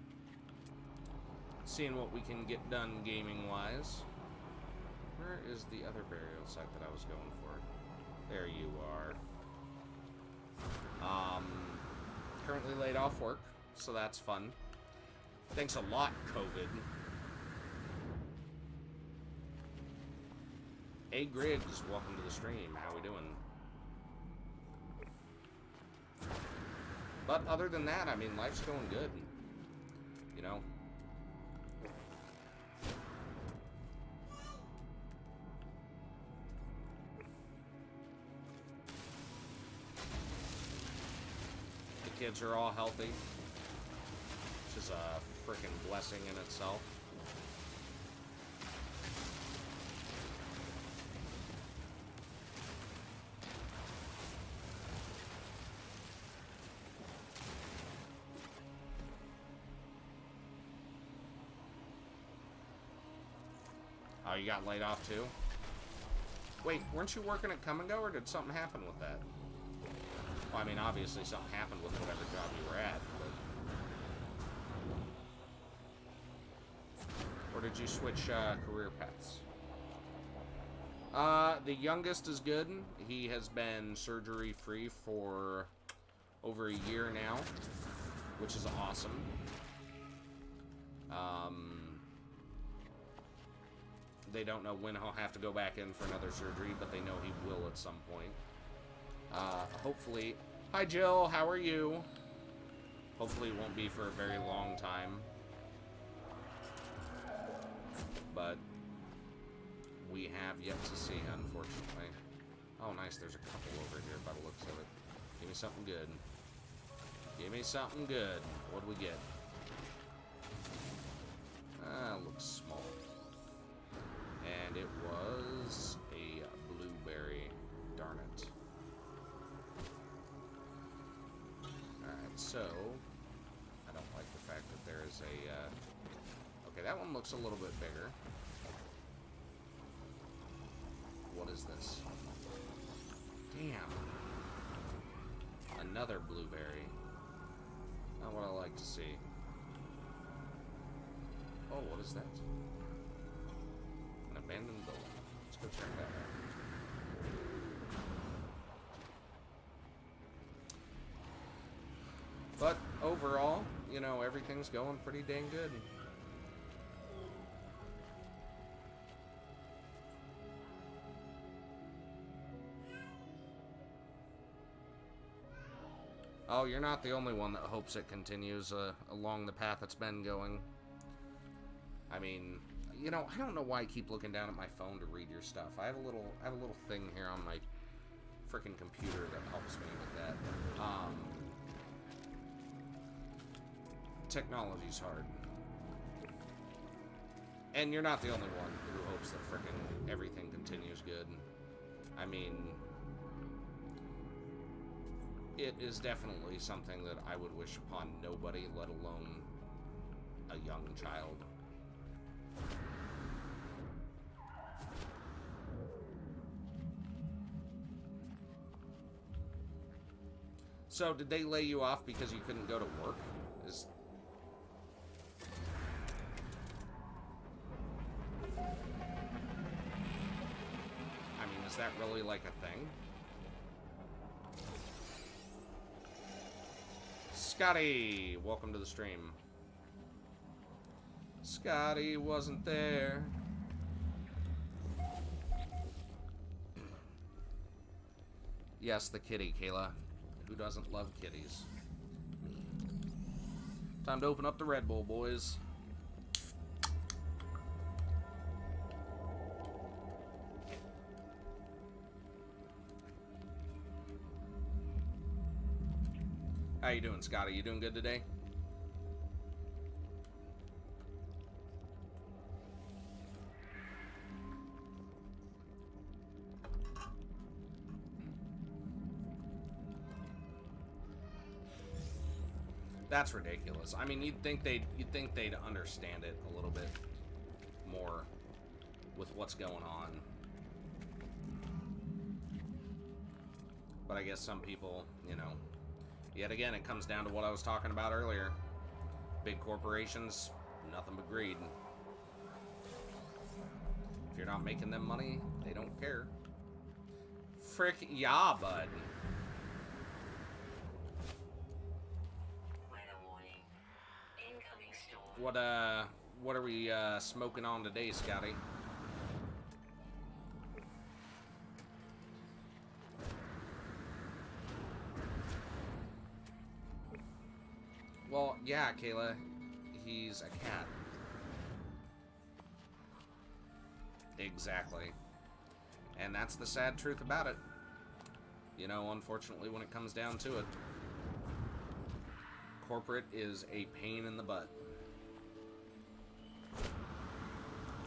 seeing what we can get done gaming-wise. Where is the other burial site that I was going for? There you are. Currently laid off work, so that's fun. Thanks a lot, COVID. Hey, Griggs, welcome to the stream. How we doing? But other than that, I mean, life's going good. You know? Kids are all healthy, which is a freaking blessing in itself. Oh, you got laid off too? Wait, weren't you working at Come and Go, or did something happen with that? Well, I mean, obviously something happened with whatever job you were at, but... Or did you switch career paths? The youngest is good. He has been surgery-free for over a year now, which is awesome. They don't know when he'll have to go back in for another surgery, but they know he will at some point. Hopefully... Hi, Jill. How are you? Hopefully it won't be for a very long time. But we have yet to see, unfortunately. Oh, nice. There's a couple over here by the looks of it. Give me something good. Give me something good. What do we get? Looks small. And it was a blueberry. Darn it. Alright, so I don't like the fact that there is a okay, that one looks a little bit bigger. What is this? Damn. Another blueberry. Not what I like to see. Oh, what is that? An abandoned building. Let's go check that out. But overall, you know, everything's going pretty dang good. Oh, you're not the only one that hopes it continues along the path it's been going. I mean, you know, I don't know why I keep looking down at my phone to read your stuff. I have a little thing here on my freaking computer that helps me with that. Technology's hard. And you're not the only one who hopes that freaking everything continues good. I mean, it is definitely something that I would wish upon nobody, let alone a young child. So, did they lay you off because you couldn't go to work? I mean, is that really like a thing? Scotty, welcome to the stream. Scotty wasn't there. Yes, the kitty, Kayla. Who doesn't love kitties? Time to open up the Red Bull, boys. How you doing, Scotty? You doing good today? That's ridiculous. I mean, you'd think they'd understand it a little bit more with what's going on. But I guess some people, you know, yet again, it comes down to what I was talking about earlier. Big corporations, nothing but greed. If you're not making them money, they don't care. Frick yeah, bud. What are we smoking on today, Scotty? Well, yeah, Kayla, he's a cat. Exactly. And that's the sad truth about it. You know, unfortunately, when it comes down to it, corporate is a pain in the butt.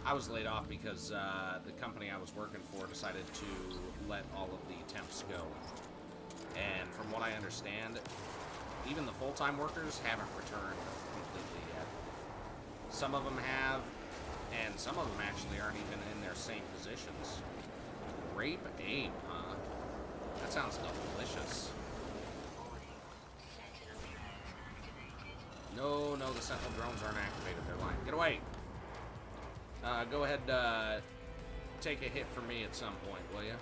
I was laid off because the company I was working for decided to let all of the temps go. And from what I understand, even the full-time workers haven't returned completely yet. Some of them have, and some of them actually aren't even in their same positions. Rape aim, huh? That sounds delicious. No, the Sentinel drones aren't activated. They're lying. Get away! Go ahead, take a hit for me at some point, will you?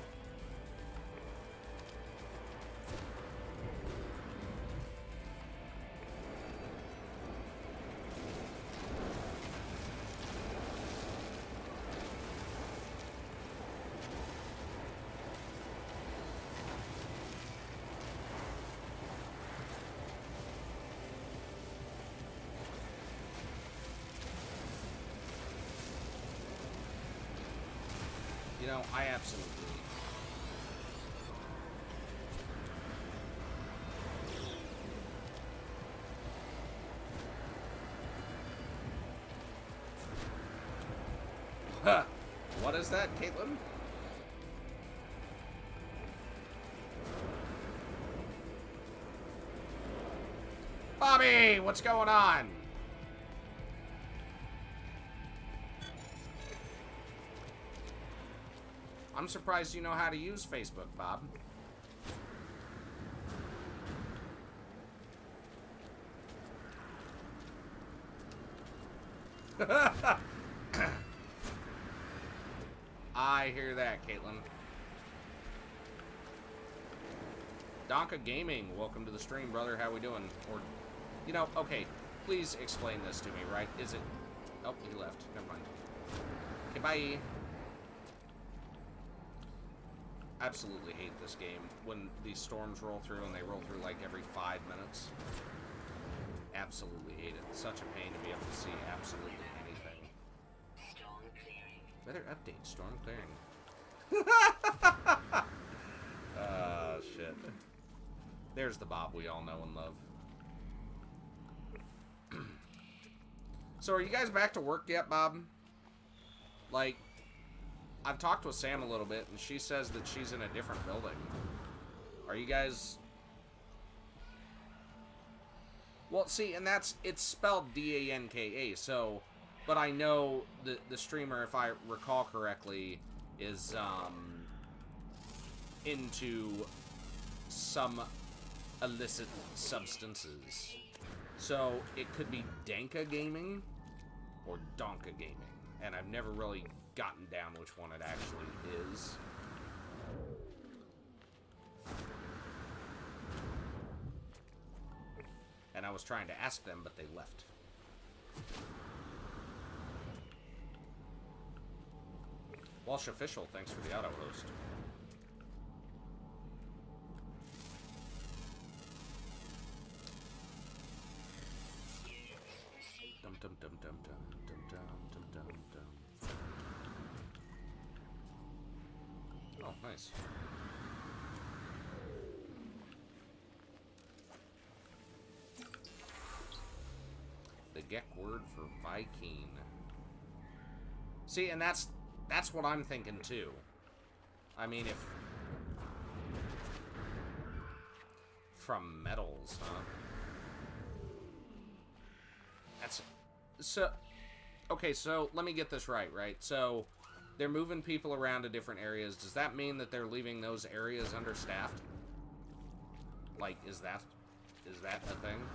You know, I absolutely... What is that, Caitlin? Bobby, what's going on? I'm surprised you know how to use Facebook, Bob. I hear that, Caitlin. Donka Gaming, welcome to the stream, brother. How we doing? Or, you know, okay, please explain this to me, right? Is it... Oh, he left. Never mind. Okay, bye. Absolutely hate this game when these storms roll through and they roll through like every 5 minutes. Absolutely hate it. Such a pain to be able to see absolutely anything. Storm clearing. Weather update, storm clearing. Oh, shit. There's the Bob we all know and love. So are you guys back to work yet, Bob? Like, I've talked with Sam a little bit, and she says that she's in a different building. Are you guys Well, see, and it's spelled Danka, so, but I know the streamer, if I recall correctly, is, into some illicit substances. So, it could be Danka Gaming or Donka Gaming, and I've never really gotten down which one it actually is. And I was trying to ask them, but they left. Walsh Official, thanks for the auto host. Dum dum dum dum dum dum dum dum dum. Oh, nice. The Gek word for Viking. See, and that's what I'm thinking too. I mean, if from metals, huh? That's so. Okay, so let me get this right. So they're moving people around to different areas. Does that mean that they're leaving those areas understaffed? Like, is that a thing?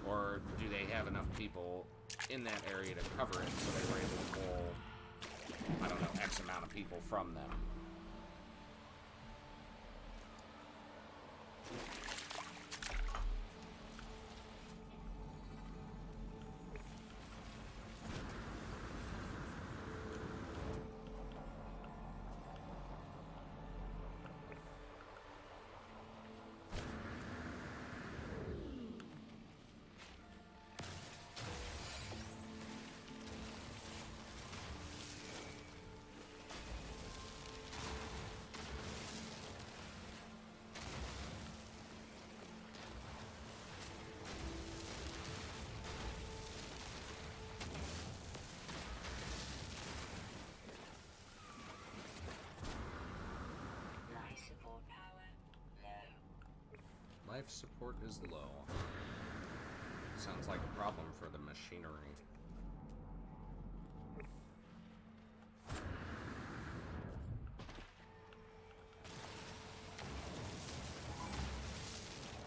Or do they have enough people in that area to cover it, so they were able to pull, I don't know, X amount of people from them? Life support power low. Life support is low. Sounds like a problem for the machinery.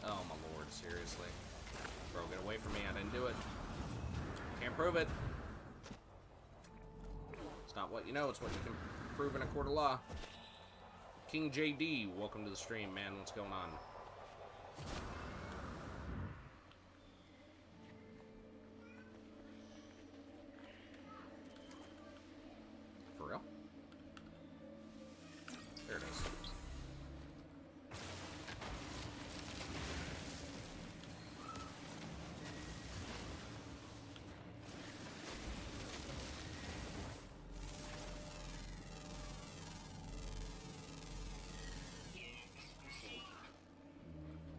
Oh my lord, seriously. Bro, get away from me, I didn't do it. Can't prove it. It's not what you know, it's what you can prove in a court of law. King JD, welcome to the stream, man. What's going on? For real? There it is.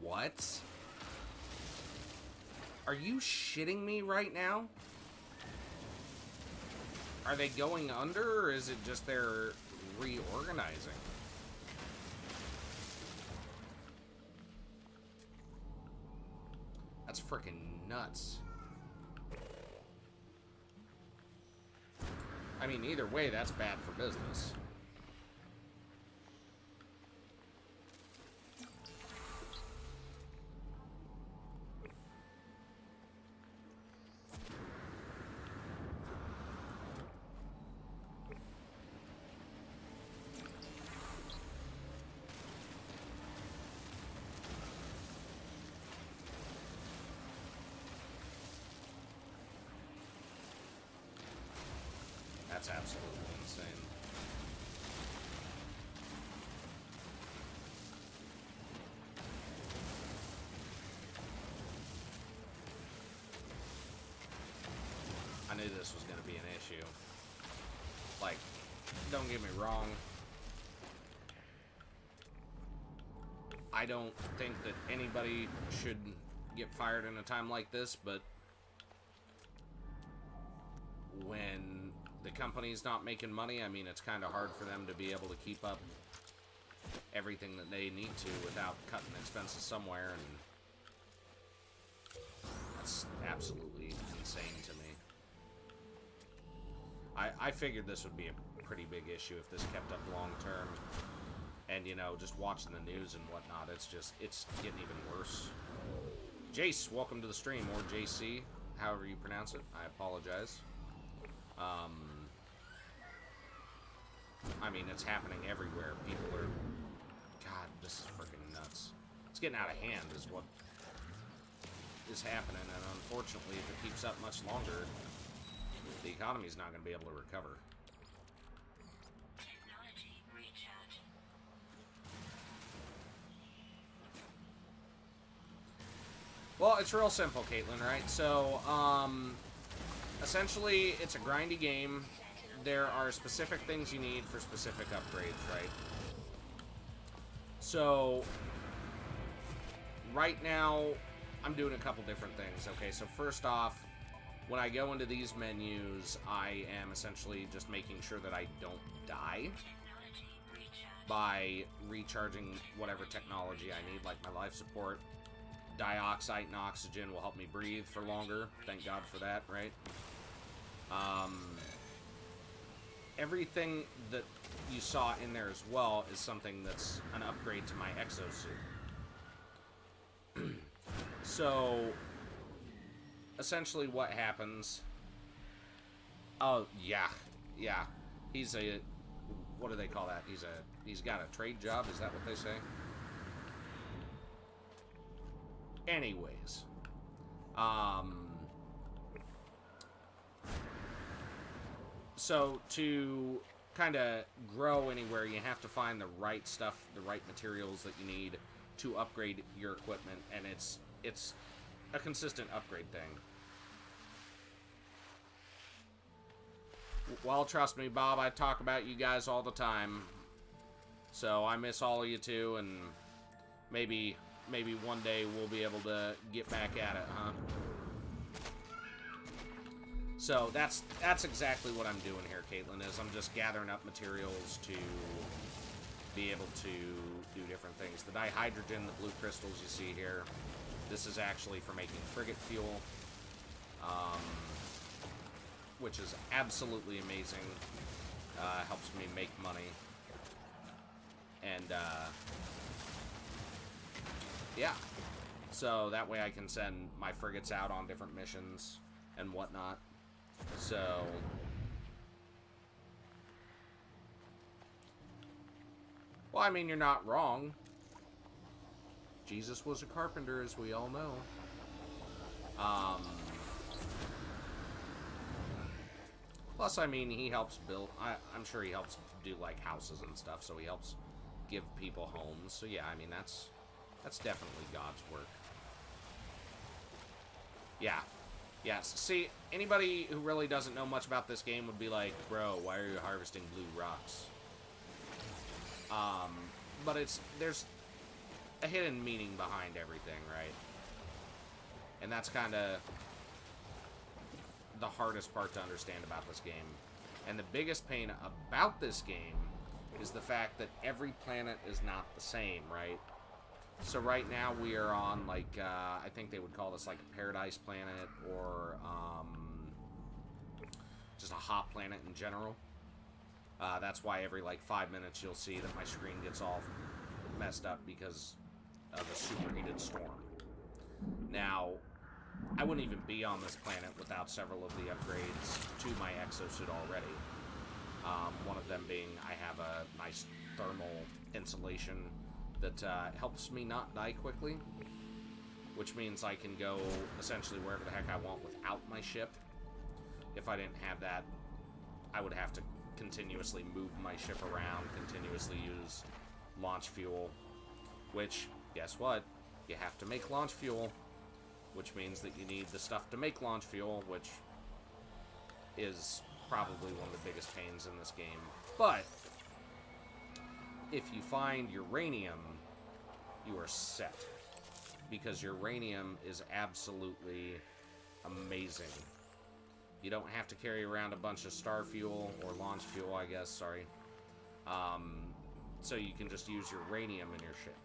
What? Are you shitting me right now? Are they going under, or is it just they're reorganizing? That's freaking nuts. I mean, either way, that's bad for business. That's absolutely insane. I knew this was going to be an issue. Like, don't get me wrong. I don't think that anybody should get fired in a time like this, but when the company's not making money, I mean, it's kind of hard for them to be able to keep up everything that they need to without cutting expenses somewhere, and That's absolutely insane to me. I figured this would be a pretty big issue if this kept up long term. And, you know, just watching the news and whatnot, it's getting even worse. Jace, welcome to the stream, or JC, however you pronounce it. I apologize. I mean, it's happening everywhere. People are... God, this is freaking nuts. It's getting out of hand is what is happening, and unfortunately, if it keeps up much longer, the economy's not going to be able to recover. Technology recharge. Well, it's real simple, Caitlin, right? So, essentially, it's a grindy game. There are specific things you need for specific upgrades, right? So, right now, I'm doing a couple different things. Okay, so first off, when I go into these menus, I am essentially just making sure that I don't die by recharging whatever technology I need, like my life support. Dioxide and oxygen will help me breathe for longer. Thank God for that, right? Everything that you saw in there as well is something that's an upgrade to my exosuit. So, essentially what happens... Oh, yeah. Yeah. He's a... What do they call that? He's got a trade job? Is that what they say? Anyways. So, to kind of grow anywhere, you have to find the right stuff, the right materials that you need to upgrade your equipment, and it's a consistent upgrade thing. Well, trust me, Bob, I talk about you guys all the time, so I miss all of you too, and maybe one day we'll be able to get back at it, huh? So that's exactly what I'm doing here, Caitlin, is I'm just gathering up materials to be able to do different things. The dihydrogen, the blue crystals you see here, this is actually for making frigate fuel, which is absolutely amazing. Helps me make money. And, yeah. So that way I can send my frigates out on different missions and whatnot. So... Well, I mean, you're not wrong. Jesus was a carpenter, as we all know. Plus, I mean, he helps build... I'm sure he helps do, like, houses and stuff, so he helps give people homes. So, yeah, I mean, that's definitely God's work. Yeah. Yes. See, anybody who really doesn't know much about this game would be like, bro, why are you harvesting blue rocks? But there's a hidden meaning behind everything, right? And that's kind of the hardest part to understand about this game. And the biggest pain about this game is the fact that every planet is not the same, right? So right now we are on, like, I think they would call this, like, a paradise planet, or, just a hot planet in general. That's why every, like, 5 minutes you'll see that my screen gets all messed up because of a superheated storm. Now, I wouldn't even be on this planet without several of the upgrades to my exosuit already. One of them being I have a nice thermal insulation that helps me not die quickly, which means I can go essentially wherever the heck I want without my ship. If I didn't have that, I would have to continuously move my ship around, continuously use launch fuel, which, guess what? You have to make launch fuel, which means that you need the stuff to make launch fuel, which is probably one of the biggest pains in this game. But if you find uranium, you are set, because uranium is absolutely amazing. You don't have to carry around a bunch of star fuel, or launch fuel, I guess, sorry. So you can just use uranium in your ship.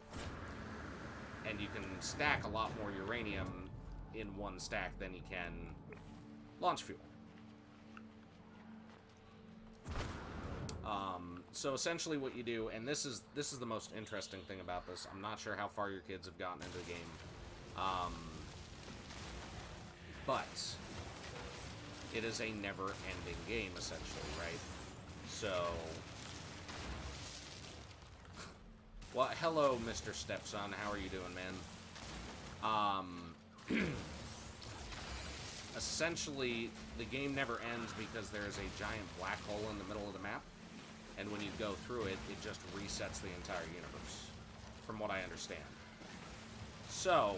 And you can stack a lot more uranium in one stack than you can launch fuel. So essentially what you do, and this is the most interesting thing about this. I'm not sure how far your kids have gotten into the game. But it is a never-ending game, essentially, right? So, well, hello, Mr. Stepson. How are you doing, man? Essentially, the game never ends because there is a giant black hole in the middle of the map. And when you go through it, it just resets the entire universe, from what I understand. So,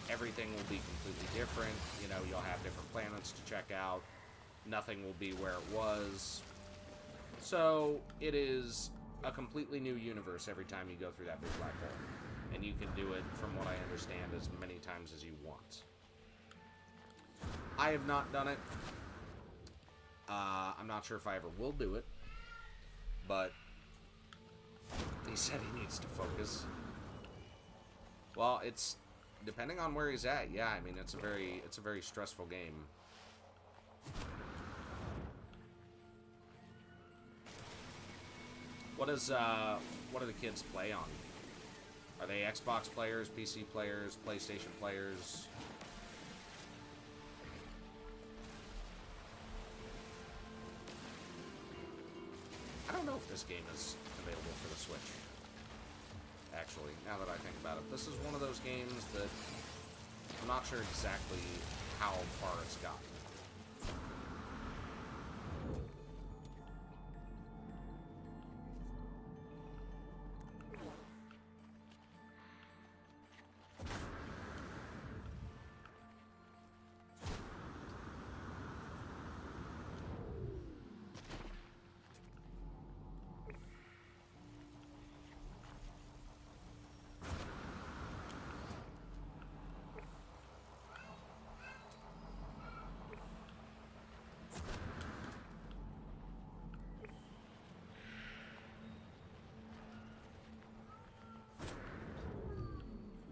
everything will be completely different. You know, you'll have different planets to check out. Nothing will be where it was. So, it is a completely new universe every time you go through that big black hole. And you can do it, from what I understand, as many times as you want. I have not done it. I'm not sure if I ever will do it. But he said he needs to focus. Well, it's depending on where he's at. Yeah, I mean it's a very stressful game. What do the kids play on? Are they Xbox players, PC players, PlayStation players? I don't know if this game is available for the Switch. Actually, now that I think about it. This is one of those games that I'm not sure exactly how far it's gotten.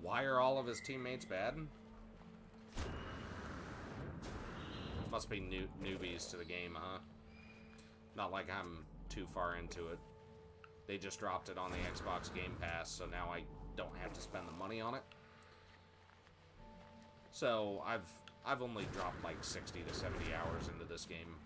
Why are all of his teammates bad? Must be newbies to the game, huh? Not like I'm too far into it. They just dropped it on the Xbox Game Pass, so now I don't have to spend the money on it. So I've only dropped like 60 to 70 hours into this game.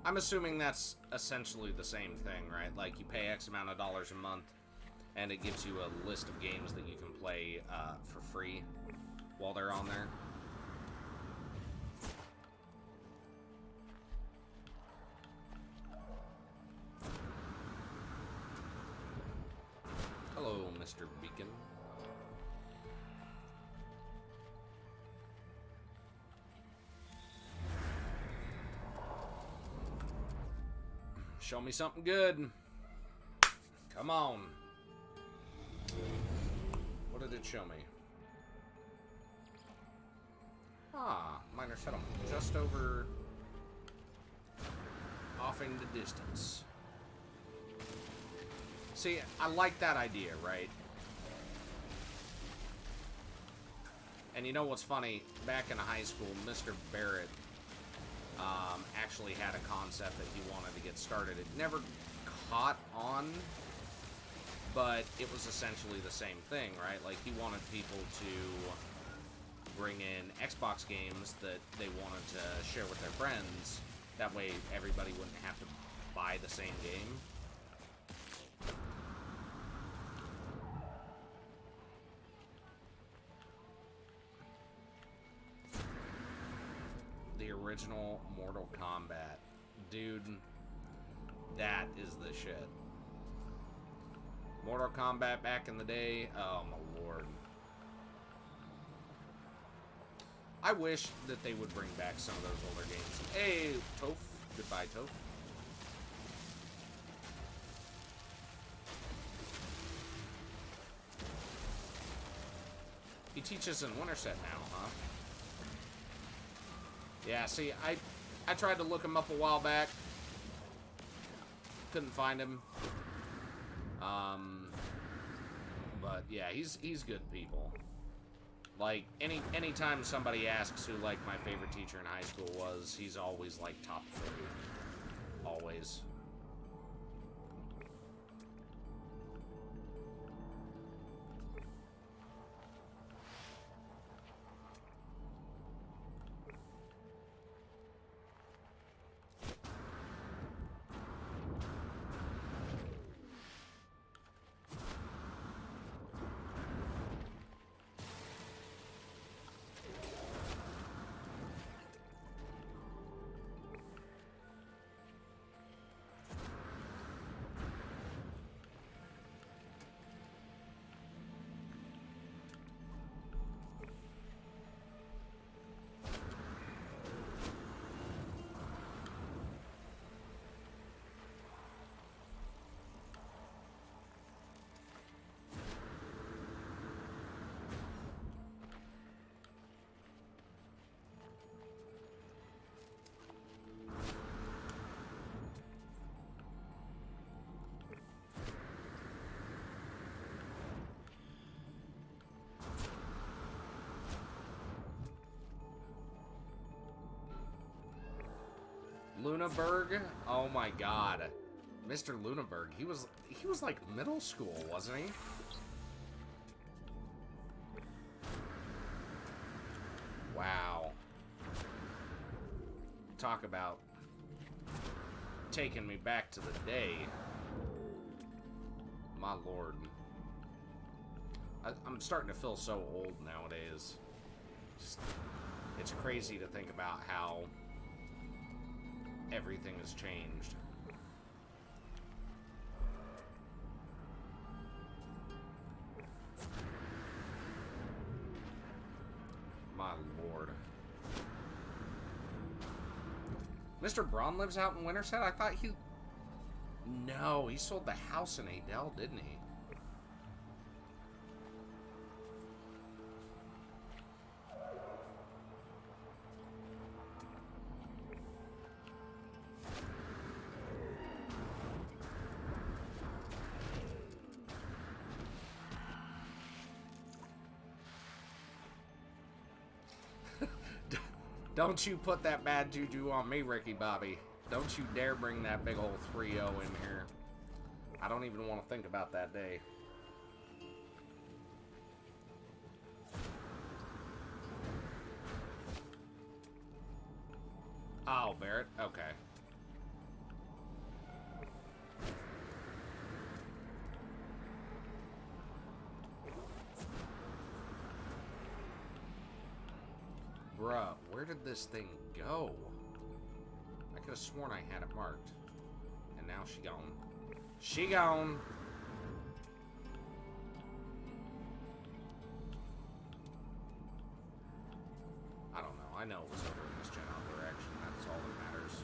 I'm assuming that's essentially the same thing, right? Like, you pay X amount of dollars a month, and it gives you a list of games that you can play for free while they're on there. Hello, Mr. Beacon. Show me something good. Come on. What did it show me? Ah, minor settlement. Just over... off in the distance. See, I like that idea, right? And you know what's funny? Back in high school, Mr. Barrett actually had a concept that he wanted to get started. It never caught on, but it was essentially the same thing, right? Like, he wanted people to bring in Xbox games that they wanted to share with their friends. That way, everybody wouldn't have to buy the same game. The original Mortal Kombat. Dude, that is the shit. Mortal Kombat back in the day, oh my lord. I wish that they would bring back some of those older games. Hey, Toph. Goodbye, Toph. He teaches in Winterset now, huh? Yeah, see, I tried to look him up a while back. Couldn't find him. But yeah, he's good people. Like, anytime somebody asks who, like, my favorite teacher in high school was, he's always, like, top 3. Always. Lunaburg? Oh my god. Mr. Lunaburg. He was like middle school, wasn't he? Wow. Talk about taking me back to the day. My lord. I'm starting to feel so old nowadays. It's crazy to think about how everything has changed. My lord. Mr. Braun lives out in Winterset? I thought he... No, he sold the house in Adele, didn't he? Don't you put that bad juju on me, Ricky Bobby. Don't you dare bring that big old 3-0 in here. I don't even want to think about that day. Oh, Barrett? Okay. Bruh, where did this thing go? I could have sworn I had it marked. And now she gone. She gone! I don't know. I know it was over in this general direction. That's all that matters.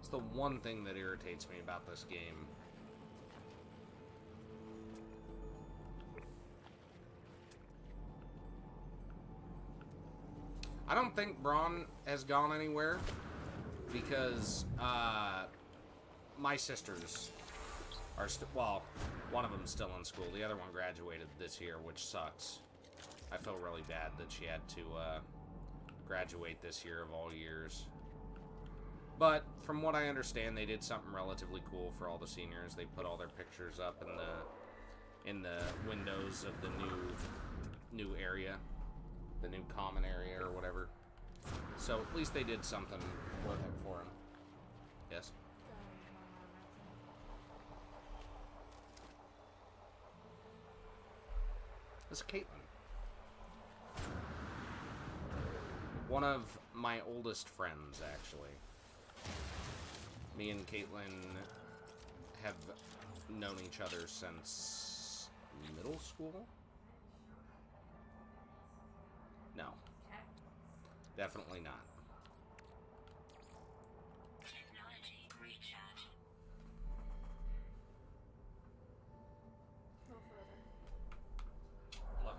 It's the one thing that irritates me about this game. I don't think Braun has gone anywhere because my sisters are well, one of them's still in school. The other one graduated this year, which sucks. I feel really bad that she had to graduate this year of all years. But from what I understand, they did something relatively cool for all the seniors. They put all their pictures up in in the windows of the new area, the new common area or whatever. So at least they did something worth it for him. Yes. This is Caitlin. One of my oldest friends, actually. Me and Caitlin have known each other since middle school? No. Definitely not. Technology recharge. No further. Love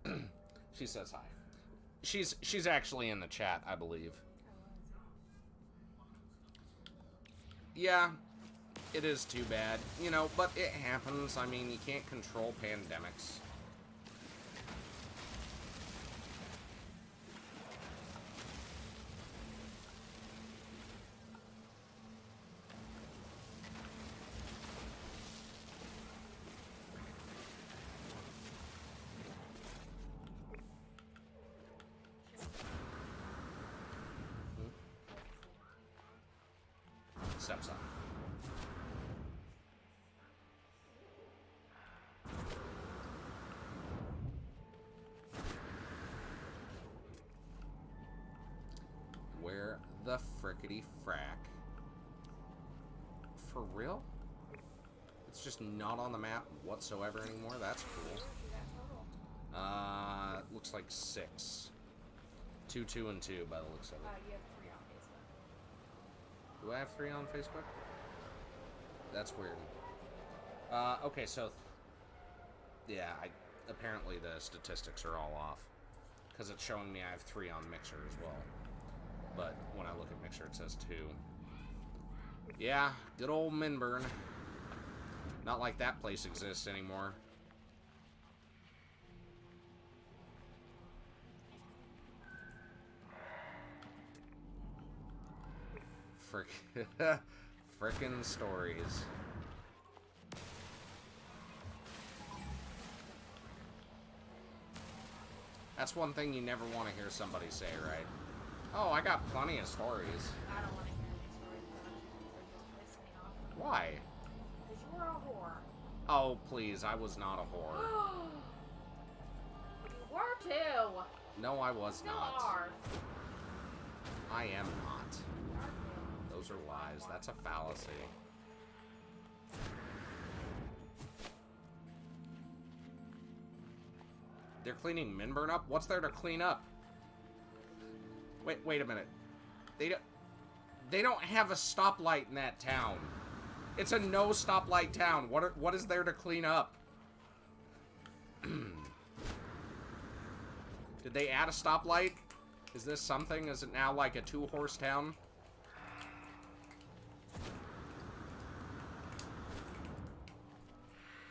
you. She says hi. She's actually in the chat, I believe. Yeah, it is too bad. You know, but it happens. I mean, you can't control pandemics. Stepson. Where the frickety frack? For real? It's just not on the map whatsoever anymore? That's cool. Looks like 6. 2, 2, and 2 by the looks of it. You have 3 on Facebook. Do I have 3 on Facebook? That's weird. Okay, so... yeah, apparently the statistics are all off. Because it's showing me I have 3 on Mixer as well. But when I look at Mixer, it says 2. Yeah, good old Minburn. Not like that place exists anymore. Frickin' stories. That's one thing you never want to hear somebody say, right? Oh, I got plenty of stories. I don't want to hear any stories because just piss me off. Why? Because you were a whore. Oh, please, I was not a whore. You were too. No, I was Still not. are. I am not. Those are lies. That's a fallacy. They're cleaning Minburn up? What's there to clean up? Wait a minute. They don't have a stoplight in that town. It's a no stoplight town. What is there to clean up? Did they add a stoplight? Is this something? Is it now like a 2-horse town?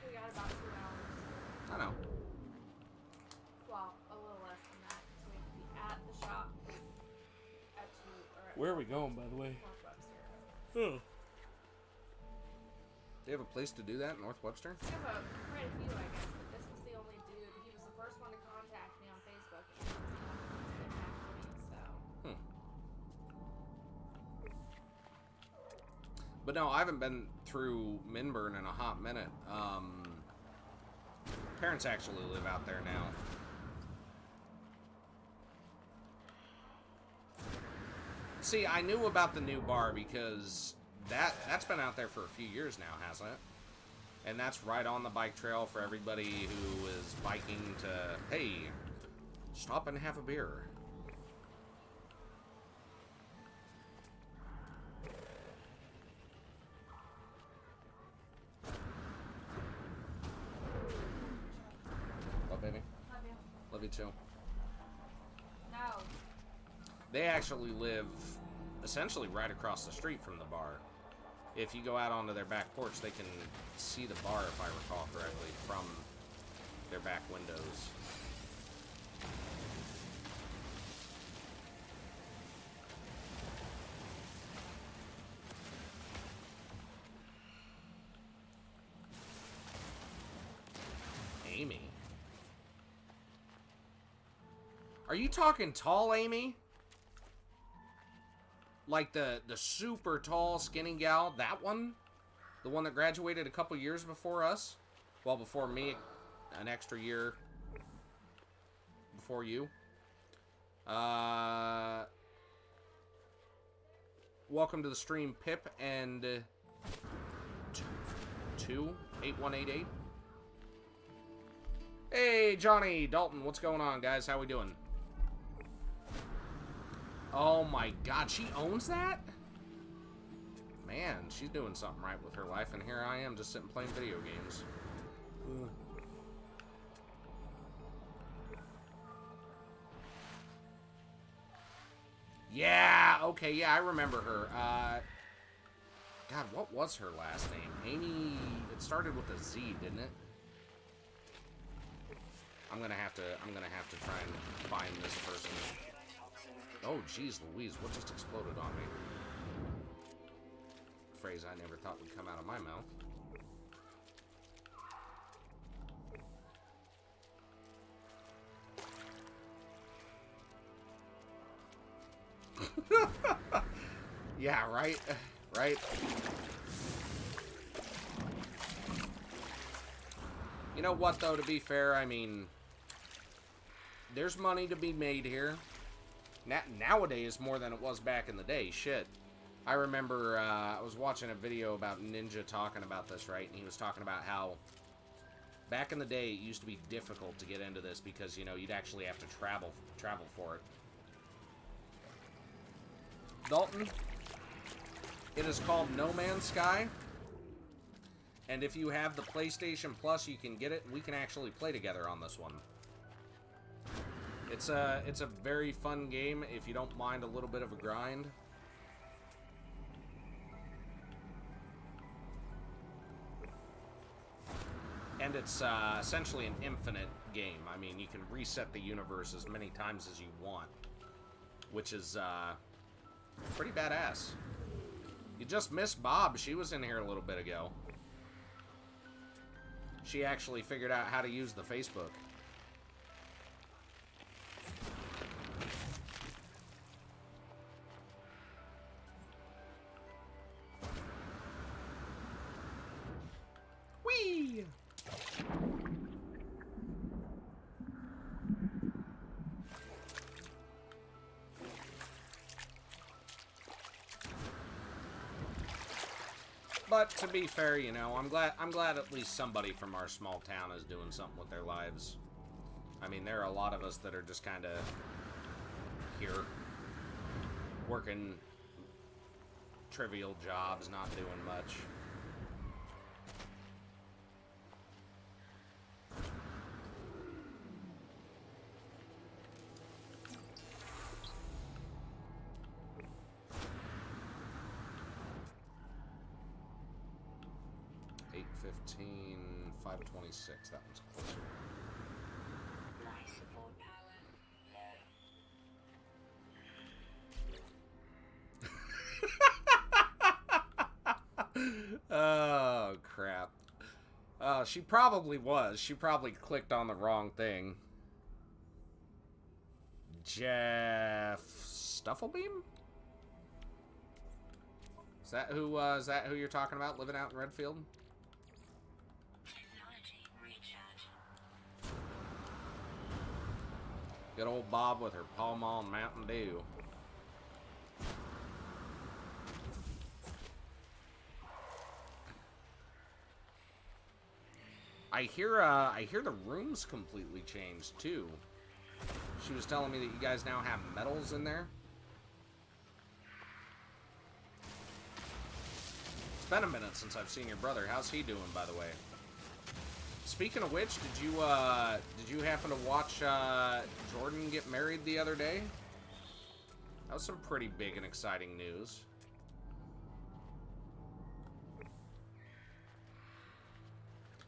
We got about 2 hours. I know. Well, a little less than that. So we have to be at the shop at 2 or at Where are we going, by the way? North Webster. Oh. They have a place to do that in North Webster? I have quite a few, I guess, but this was the only dude. He was the first one to contact me on Facebook, and he was the only one to get back to me, so. But no, I haven't been through Minburn in a hot minute. Parents actually live out there now. See, I knew about the new bar because that's been out there for a few years now, hasn't it? And that's right on the bike trail for everybody who is biking to, hey, stop and have a beer. Love, baby. Love you. Love you too. No. They actually live essentially right across the street from the bar. If you go out onto their back porch, they can see the bar, if I recall correctly, from their back windows. Are you talking tall, Amy? Like the super tall, skinny gal? That one? The one that graduated a couple years before us? Well, before me. An extra year before you. Welcome to the stream, Pip and 8188. Hey, Johnny Dalton, what's going on, guys? How we doing? Oh my God, she owns that? Man, she's doing something right with her life, and here I am just sitting playing video games. Ugh. Yeah, okay, yeah, I remember her. God, what was her last name? Amy, it started with a Z, didn't it? I'm gonna have to try and find this person. Oh, jeez Louise, what just exploded on me? Phrase I never thought would come out of my mouth. Yeah, right? Right? You know what, though, to be fair, I mean, there's money to be made here. Nowadays, more than it was back in the day. Shit. I remember, I was watching a video about Ninja talking about this, right? And he was talking about how back in the day, it used to be difficult to get into this because, you know, you'd actually have to travel for it. Dalton, it is called No Man's Sky. And if you have the PlayStation Plus, you can get it, and we can actually play together on this one. It's a very fun game if you don't mind a little bit of a grind. And it's essentially an infinite game. I mean, you can reset the universe as many times as you want, which is pretty badass. You just missed Bob. She was in here a little bit ago. She actually figured out how to use the Facebook. Whee! But to be fair, you know, I'm glad at least somebody from our small town is doing something with their lives. I mean, there are a lot of us that are just kind of here working trivial jobs, not doing much. $8.15, $5.26. That one's closer. Life support power low. Oh, crap. Oh, she probably was. She probably clicked on the wrong thing. Jeff Stufflebeam? Is that who you're talking about, living out in Redfield? Technology recharge. Good old Bob with her Pall Mall Mountain Dew. I hear the rooms completely changed too. She was telling me that you guys now have medals in there. It's been a minute since I've seen your brother. How's he doing, by the way? Speaking of which, did you happen to watch Jordan get married the other day? That was some pretty big and exciting news.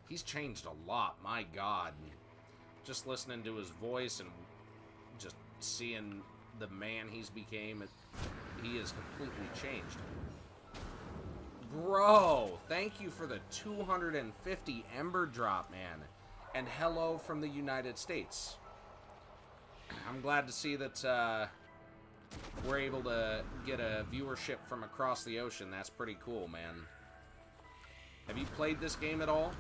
He's changed a lot, my God. Just listening to his voice and just seeing the man he's became, he is completely changed. Bro, thank you for the 250 Ember drop, man. And hello from the United States. I'm glad to see that we're able to get a viewership from across the ocean. That's pretty cool, man. Have you played this game at all?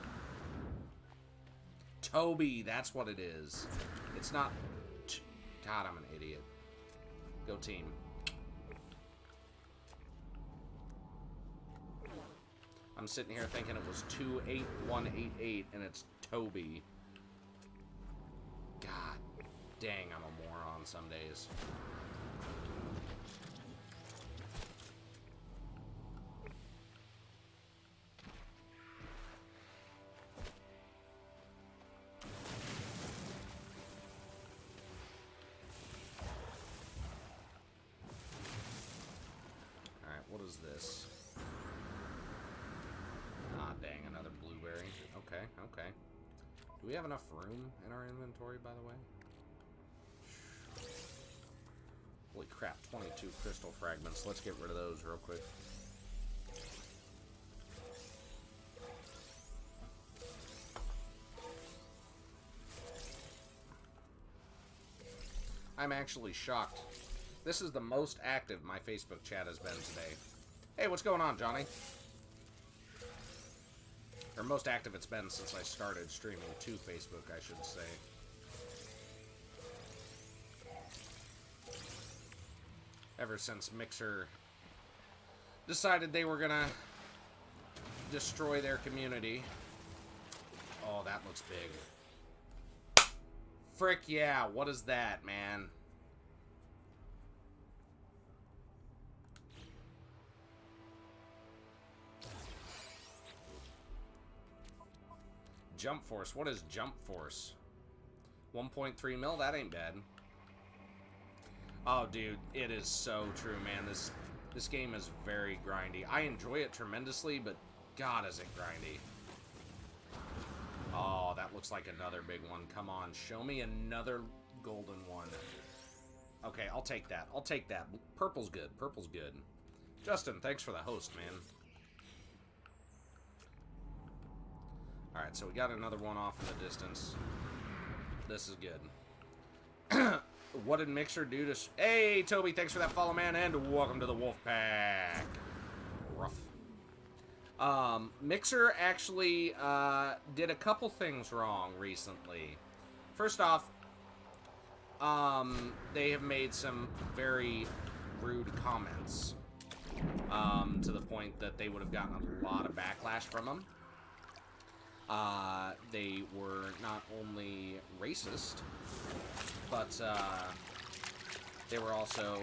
Toby, that's what it is. It's not... God, I'm an idiot. Go team. I'm sitting here thinking it was 28188 and it's Toby. God dang, I'm a moron some days. Alright, what is this? Ah, dang, another blueberry. Okay, okay. Do we have enough room in our inventory, by the way? Holy crap, 22 crystal fragments. Let's get rid of those real quick. I'm actually shocked. This is the most active my Facebook chat has been today. Hey, what's going on, Johnny? Or most active it's been since I started streaming to Facebook, I should say. Ever since Mixer decided they were gonna destroy their community. Oh, that looks big. Frick yeah, what is that, man? Jump Force, what is Jump Force? 1.3 mil, that ain't bad. Oh, dude, it is so true, man. This game is very grindy. I enjoy it tremendously, but God, is it grindy. Oh, that looks like another big one. Come on, show me another golden one. Okay, I'll take that. I'll take that. Purple's good. Purple's good. Justin, thanks for the host, man. Alright, so we got another one off in the distance. This is good. What did Mixer do to... Hey, Toby, thanks for that follow, man, and welcome to the Wolf Pack. Rough. Mixer actually did a couple things wrong recently. First off, they have made some very rude comments to the point that they would have gotten a lot of backlash from them. They were not only racist, but they were also,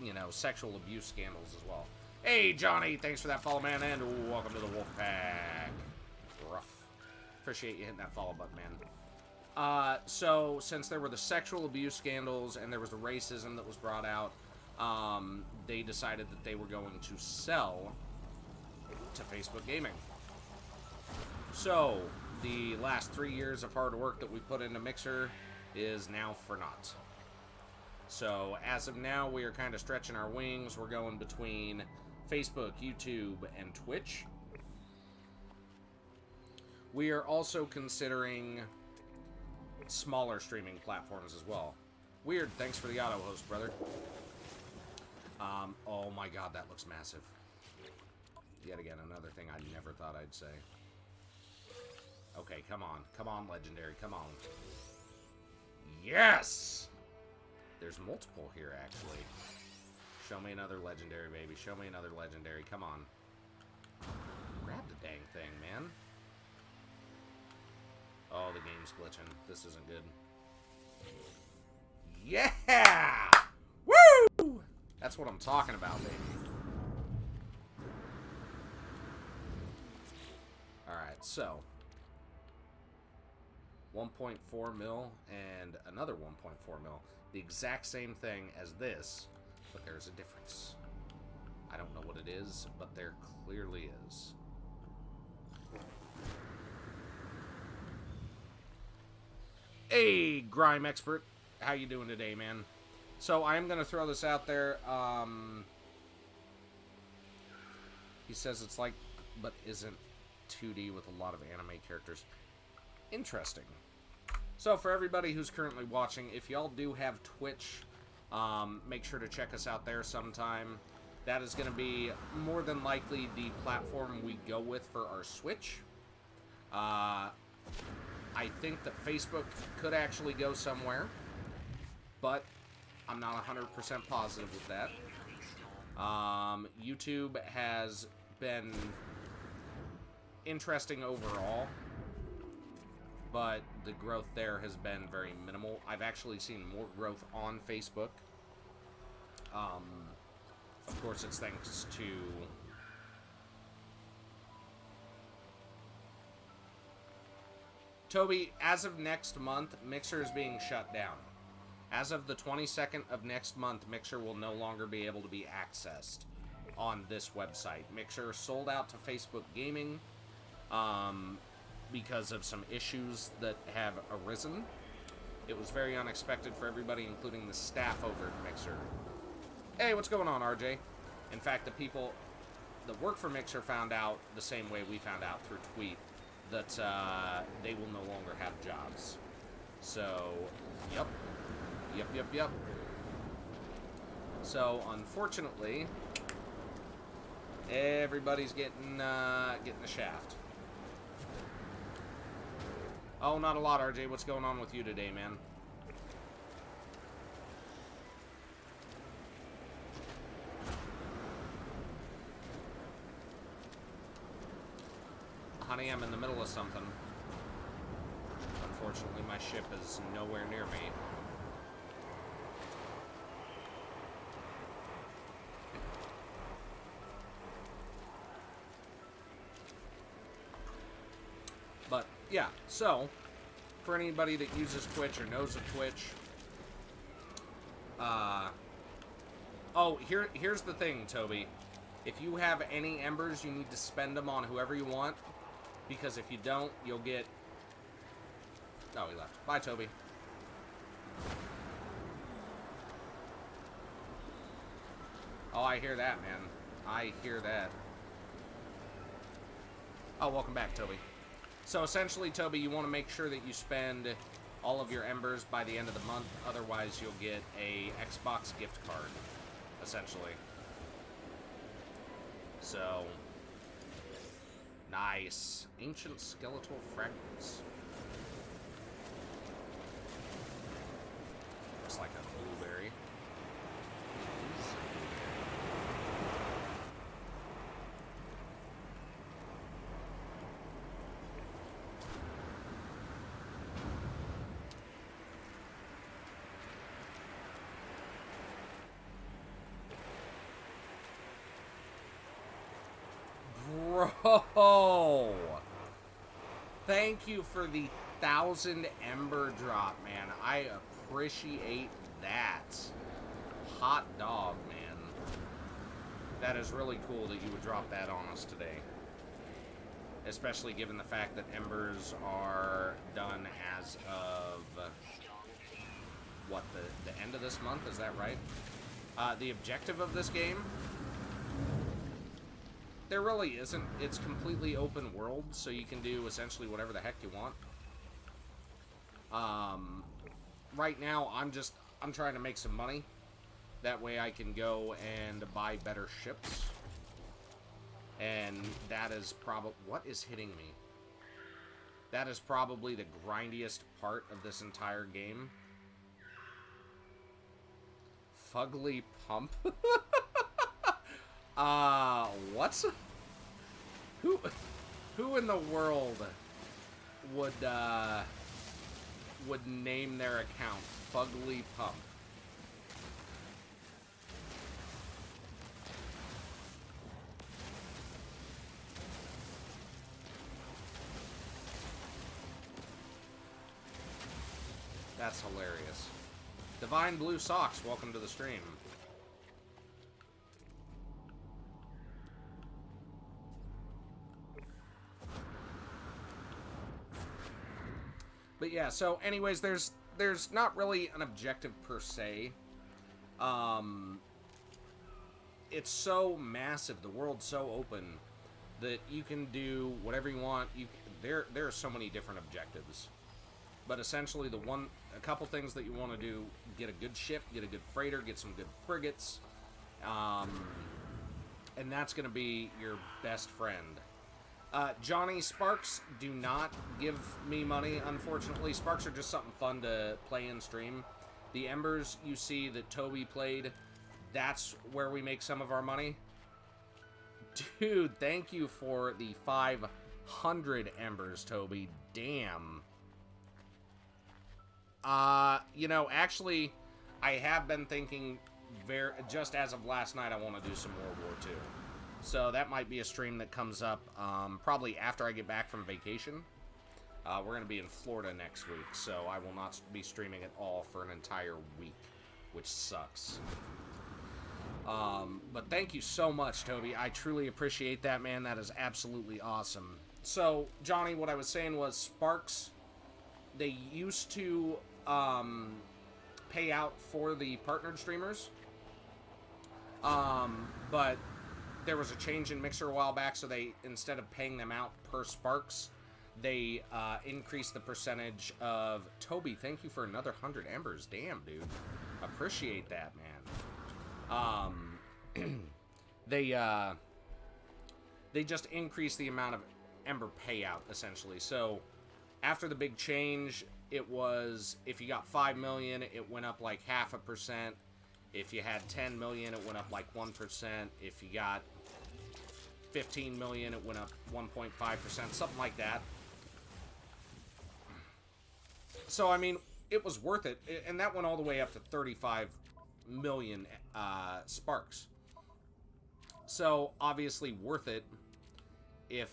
you know, sexual abuse scandals as well. Hey, Johnny, thanks for that follow, man, and welcome to the Wolf Pack. Rough. Appreciate you hitting that follow button, man. So, since there were the sexual abuse scandals and there was the racism that was brought out, they decided that they were going to sell to Facebook Gaming. So, the last 3 years of hard work that we put into Mixer is now for naught. So, as of now, we are kind of stretching our wings. We're going between Facebook, YouTube, and Twitch. We are also considering smaller streaming platforms as well. Weird, thanks for the auto host, brother. Oh my god, that looks massive. Yet again, another thing I never thought I'd say. Okay, come on. Come on, Legendary. Come on. Yes! There's multiple here, actually. Show me another Legendary, baby. Show me another Legendary. Come on. Grab the dang thing, man. Oh, the game's glitching. This isn't good. Yeah! Woo! That's what I'm talking about, baby. Alright, so... 1.4 mil and another 1.4 mil. The exact same thing as this, but there's a difference. I don't know what it is, but there clearly is. Hey, Grime Expert. How you doing today, man? So I'm going to throw this out there. He says it's like, but isn't 2D with a lot of anime characters. Interesting. So for everybody who's currently watching, if y'all do have Twitch, make sure to check us out there sometime. That is going to be more than likely the platform we go with for our Switch. I think that Facebook could actually go somewhere, but I'm not 100% positive with that. YouTube has been interesting overall, but the growth there has been very minimal. I've actually seen more growth on Facebook. Of course, it's thanks to Toby. As of next month, Mixer is being shut down. As of the 22nd of next month, Mixer will no longer be able to be accessed on this website. Mixer sold out to Facebook Gaming because of some issues that have arisen. It was very unexpected for everybody, including the staff over at Mixer. Hey, what's going on, RJ? In fact, the people that work for Mixer found out the same way we found out through tweet, that they will no longer have jobs. So, yep. So, unfortunately, everybody's getting the shaft. Oh, not a lot, RJ. What's going on with you today, man? Honey, I'm in the middle of something. Unfortunately, my ship is nowhere near me. But, yeah, so, for anybody that uses Twitch or knows of Twitch, oh, here's the thing, Toby. If you have any embers, you need to spend them on whoever you want, because if you don't, you'll get... Oh, he left. Bye, Toby. Oh, I hear that, man. I hear that. Oh, welcome back, Toby. So, essentially, Toby, you want to make sure that you spend all of your embers by the end of the month. Otherwise, you'll get a Xbox gift card, essentially. So, nice. Ancient skeletal fragments. Looks like a blueberry. Bro, thank you for the 1,000 ember drop, man. I appreciate that. Hot dog, man. That is really cool that you would drop that on us today. Especially given the fact that embers are done as of, what, the end of this month? Is that right? The objective of this game... There really isn't. It's completely open world, so you can do essentially whatever the heck you want. Right now, I'm trying to make some money. That way I can go and buy better ships. And that is probably... What is hitting me? That is probably the grindiest part of this entire game. Fugly Pump? What's... Who in the world would name their account Fugly Pump? That's hilarious. Divine Blue Socks, welcome to the stream. But yeah, so anyways, there's not really an objective per se. It's so massive, the world's so open that you can do whatever you want. There are so many different objectives. But essentially, a couple things that you want to do: get a good ship, get a good freighter, get some good frigates, and that's going to be your best friend. Johnny, Sparks do not give me money, unfortunately. Sparks are just something fun to play and stream. The Embers you see that Toby played, that's where we make some of our money. Dude, thank you for the 500 Embers, Toby. Damn. You know, actually, I have been thinking, just as of last night, I want to do some World War II. So that might be a stream that comes up probably after I get back from vacation. We're going to be in Florida next week, so I will not be streaming at all for an entire week, which sucks. But thank you so much, Toby. I truly appreciate that, man. That is absolutely awesome. So, Johnny, what I was saying was Sparks, they used to pay out for the partnered streamers, but there was a change in Mixer a while back, so they, instead of paying them out per Sparks, they increased the percentage of... Toby, thank you for another 100 Embers. Damn, dude. Appreciate that, man. They just increased the amount of Ember payout, essentially. So, after the big change, it was, if you got 5 million, it went up like 0.5%. If you had 10 million, it went up like 1%. If you got 15 million, it went up 1.5%, something like that. So, I mean, it was worth it. And that went all the way up to 35 million Sparks. So, obviously worth it if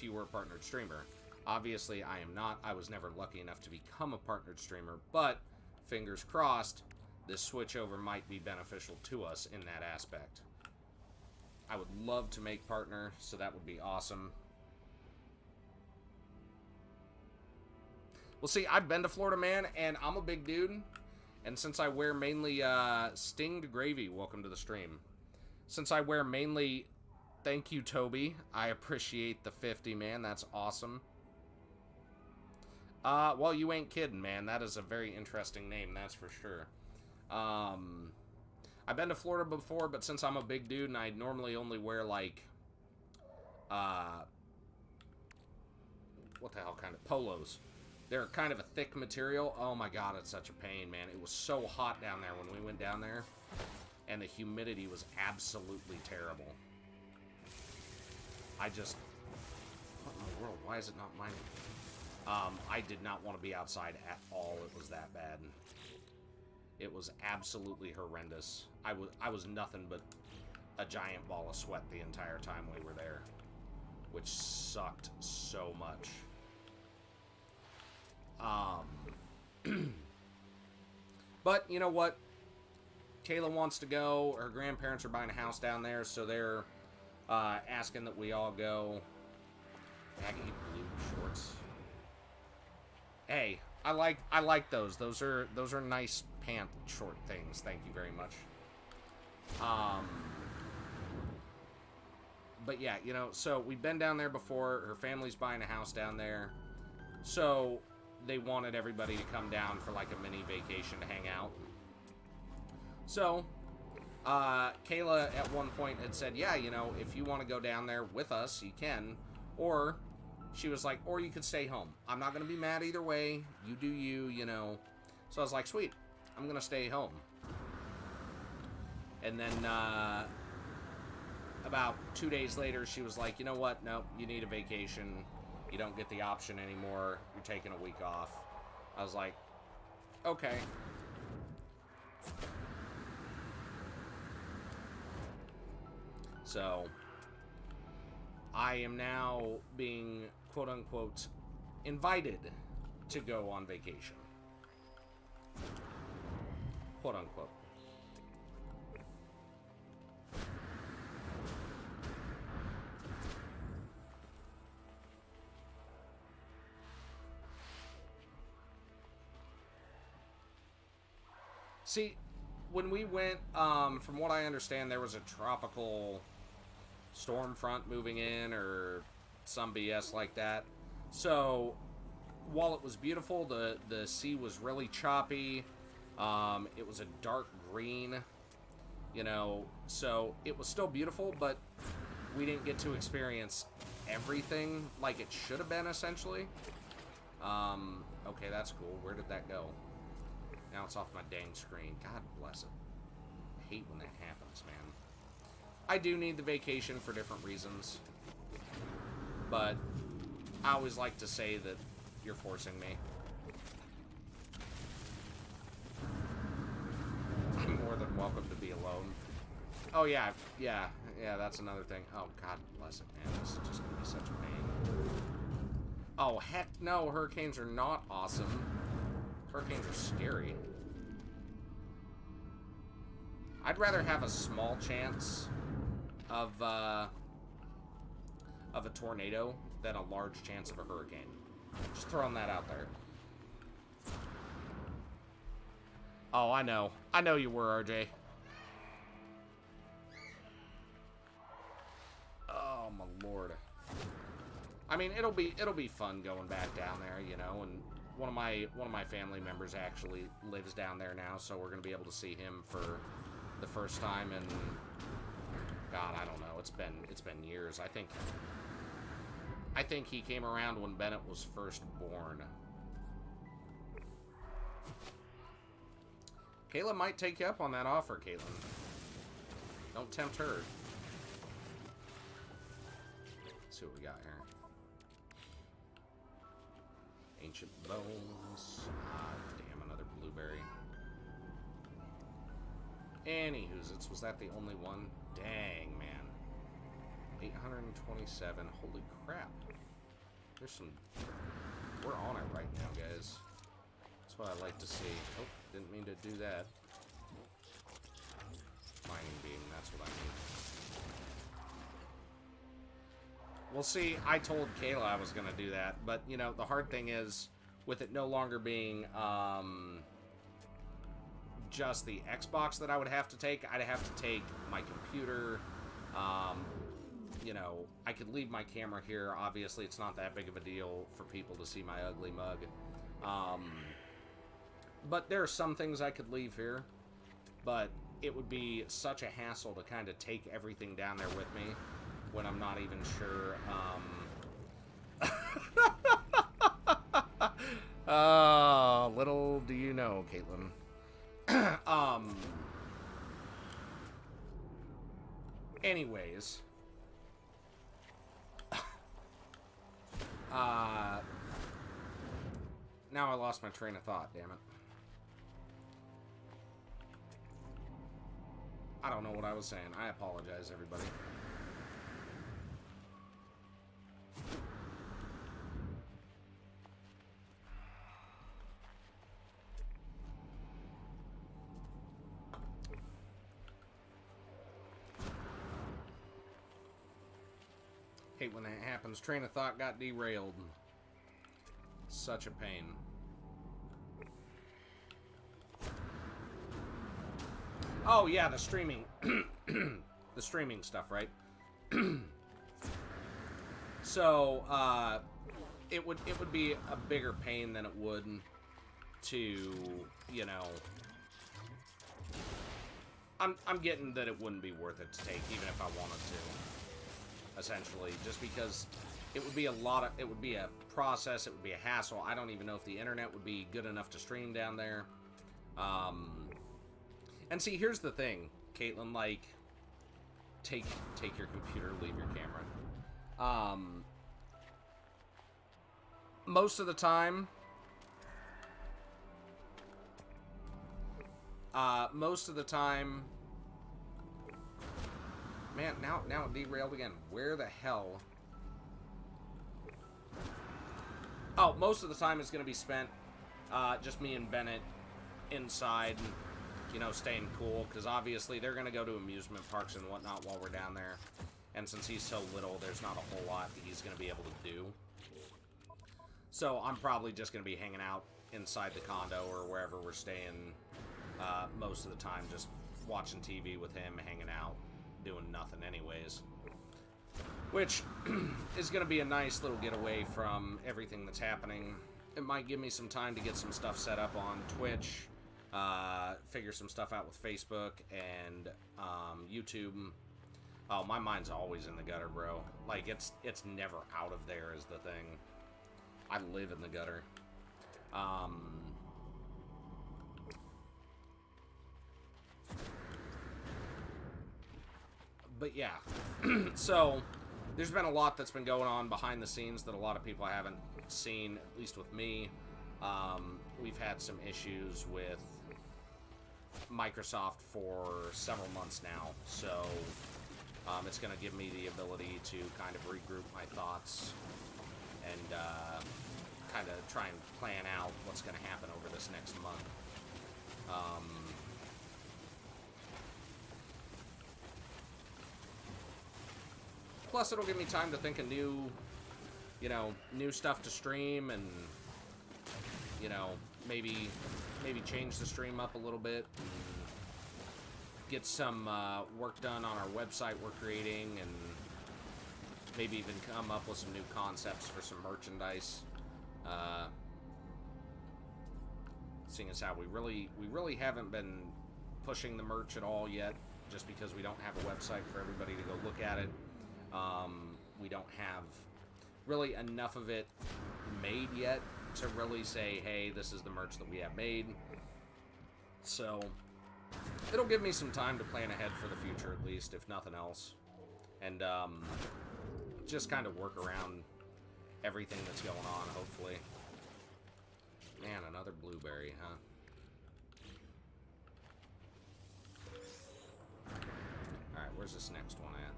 you were a partnered streamer. Obviously, I am not. I was never lucky enough to become a partnered streamer, but fingers crossed, this switchover might be beneficial to us in that aspect. I would love to make partner, so that would be awesome. Well, see, I've been to Florida, man, and I'm a big dude. And since I wear mainly Stinged Gravy, welcome to the stream. Since I wear mainly... Thank you, Toby. I appreciate the 50, man. That's awesome. Well, you ain't kidding, man. That is a very interesting name, that's for sure. I've been to Florida before, but since I'm a big dude and I normally only wear, like, what the hell kind of polos. They're kind of a thick material. Oh my god, it's such a pain, man. It was so hot down there when we went down there, and the humidity was absolutely terrible. I just... What in the world? Why is it not mining? I did not want to be outside at all. It was that bad. It was absolutely horrendous. I was nothing but a giant ball of sweat the entire time we were there, which sucked so much. But you know what? Kayla wants to go. Her grandparents are buying a house down there, so they're asking that we all go. Baggy blue shorts. Hey, I like those. Those are nice pant short things. Thank you very much. But yeah, you know, so we've been down there before. Her family's buying a house down there, so they wanted everybody to come down for like a mini vacation to hang out. So Kayla at one point had said, yeah, you know, if you want to go down there with us, you can. Or she was like, or you could stay home. I'm not going to be mad either way. You do you, you know. So I was like, sweet, I'm going to stay home. And then about 2 days later, she was like, you know what? Nope, you need a vacation. You don't get the option anymore. You're taking a week off. I was like, okay. So I am now being, quote-unquote, invited to go on vacation. Quote-unquote. See, when we went, from what I understand, there was a tropical storm front moving in or some BS like that. So while it was beautiful, the sea was really choppy. It was a dark green, you know, so it was still beautiful, but we didn't get to experience everything like it should have been, essentially. Okay, that's cool. Where did that go? Now it's off my dang screen. God bless it. I hate when that happens, man. I do need the vacation for different reasons, but I always like to say that you're forcing me. I'm more than welcome to be alone. Oh, yeah, that's another thing. Oh, God bless it, man. This is just gonna be such a pain. Oh, heck no, hurricanes are not awesome. Hurricanes are scary. I'd rather have a small chance of a tornado than a large chance of a hurricane. Just throwing that out there. Oh, I know. I know you were, RJ. Oh, my lord. I mean, it'll be fun going back down there, you know, and one of my family members actually lives down there now, so we're gonna be able to see him for the first time in, God, I don't know, it's been years. I think he came around when Bennett was first born. Kayla might take you up on that offer, Caitlin. Don't tempt her. Let's see what we got here. Ancient bones. Ah, damn, another blueberry. Anywho's, was that the only one? Dang, man. 827. Holy crap. There's some... We're on it right now, guys. That's what I like to see. Oh, didn't mean to do that. Mining beam, that's what I mean. Well, see, I told Kayla I was going to do that, but, you know, the hard thing is, with it no longer being, just the Xbox that I would have to take, I'd have to take my computer, you know, I could leave my camera here. Obviously, it's not that big of a deal for people to see my ugly mug. But there are some things I could leave here, but it would be such a hassle to kind of take everything down there with me when I'm not even sure, oh, little do you know, Caitlin. Anyways. Now I lost my train of thought, damn it. I don't know what I was saying. I apologize, everybody. Hate when that happens. Train of thought got derailed. Such a pain. Oh yeah, the streaming, the streaming stuff, right? So it would be a bigger pain than it would to, you know. I'm getting that it wouldn't be worth it to take, even if I wanted to. Essentially, just because it would be a lot of, it would be a process, it would be a hassle. I don't even know if the internet would be good enough to stream down there. And see, here's the thing, Caitlin, like, take your computer, leave your camera. Most of the time, man, now it derailed again. Where the hell? Oh, most of the time it's going to be spent just me and Bennett inside, you know, staying cool, because obviously they're going to go to amusement parks and whatnot while we're down there. And since he's so little, there's not a whole lot that he's going to be able to do. So I'm probably just going to be hanging out inside the condo or wherever we're staying most of the time, just watching TV with him, hanging out, doing nothing anyways. Which is going to be a nice little getaway from everything that's happening it might give me some time to get some stuff set up on Twitch, figure some stuff out with Facebook and YouTube. Oh, my mind's always in the gutter, bro. Like, it's never out of there is the thing. I live in the gutter. But yeah, so there's been a lot that's been going on behind the scenes that a lot of people haven't seen, at least with me. We've had some issues with Microsoft for several months now, so it's going to give me the ability to kind of regroup my thoughts and kind of try and plan out what's going to happen over this next month. Plus, it'll give me time to think of new, new stuff to stream and, maybe change the stream up a little bit and get some work done on our website we're creating and maybe even come up with some new concepts for some merchandise. Seeing as how we really haven't been pushing the merch at all yet, just because we don't have a website for everybody to go look at it. We don't have really enough of it made yet to really say, hey, this is the merch that we have made. So it'll give me some time to plan ahead for the future, at least, if nothing else. And just kind of work around everything that's going on, hopefully. Man, another blueberry, huh? Alright, where's this next one at?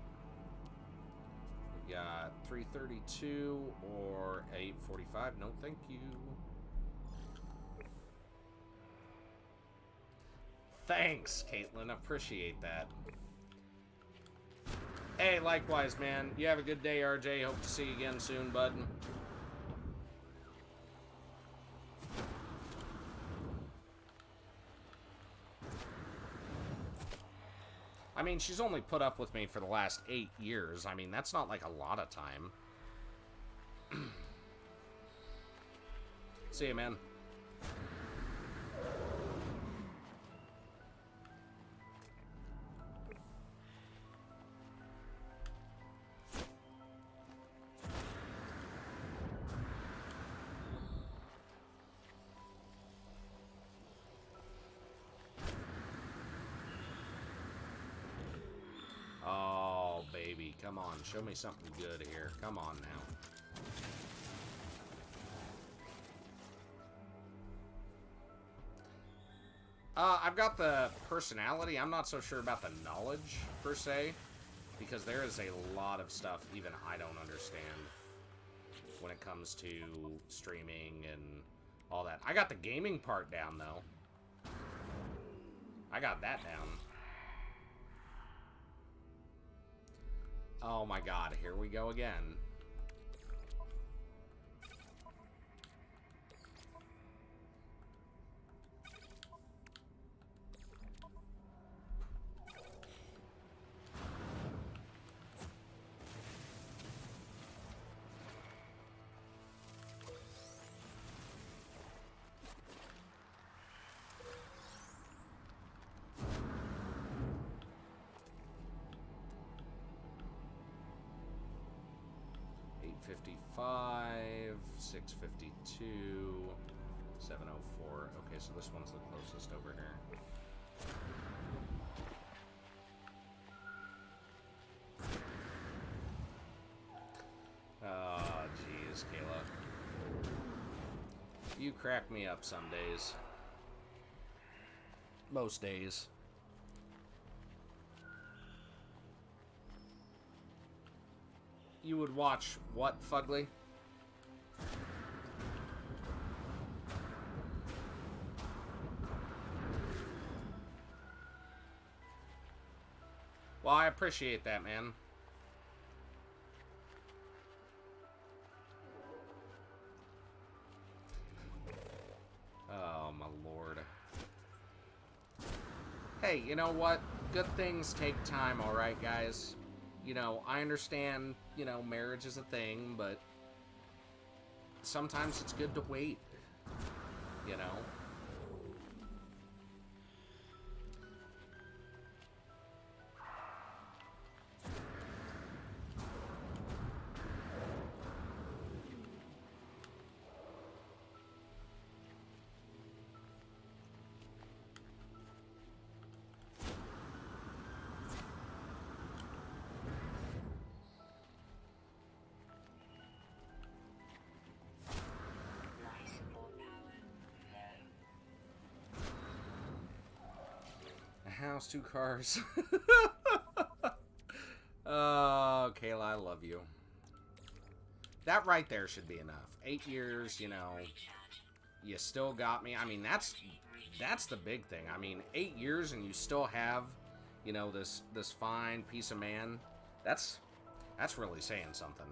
We got 332 or 845. No, thank you. Thanks, Caitlin. Appreciate that. Hey, likewise, man. You have a good day, RJ. Hope to see you again soon, bud. I mean, she's only put up with me for the last 8 years. I mean, that's not like a lot of time. See you, man. Oh, baby. Come on. Show me something good here. Come on now. I've got the personality. I'm not so sure about the knowledge, per se, because there is a lot of stuff even I don't understand when it comes to streaming and all that. I got the gaming part down, though. I got that down. Oh my god, here we go again. $5, $6.52, $7.04. Okay, so this one's the closest over here. Oh, jeez, Kayla. You crack me up some days. Most days. You would watch what, Fugly? Well, I appreciate that, man. Oh, my lord. Hey, you know what? Good things take time, alright, guys? You know, I understand, you know, marriage is a thing, but sometimes it's good to wait. you know? Life support power low. A house, 2 cars. Oh, Kayla, I love you. That right there should be enough. 8 years, you know, you still got me. I mean, that's the big thing. I mean, 8 years and you still have, you know, this fine piece of man. That's really saying something.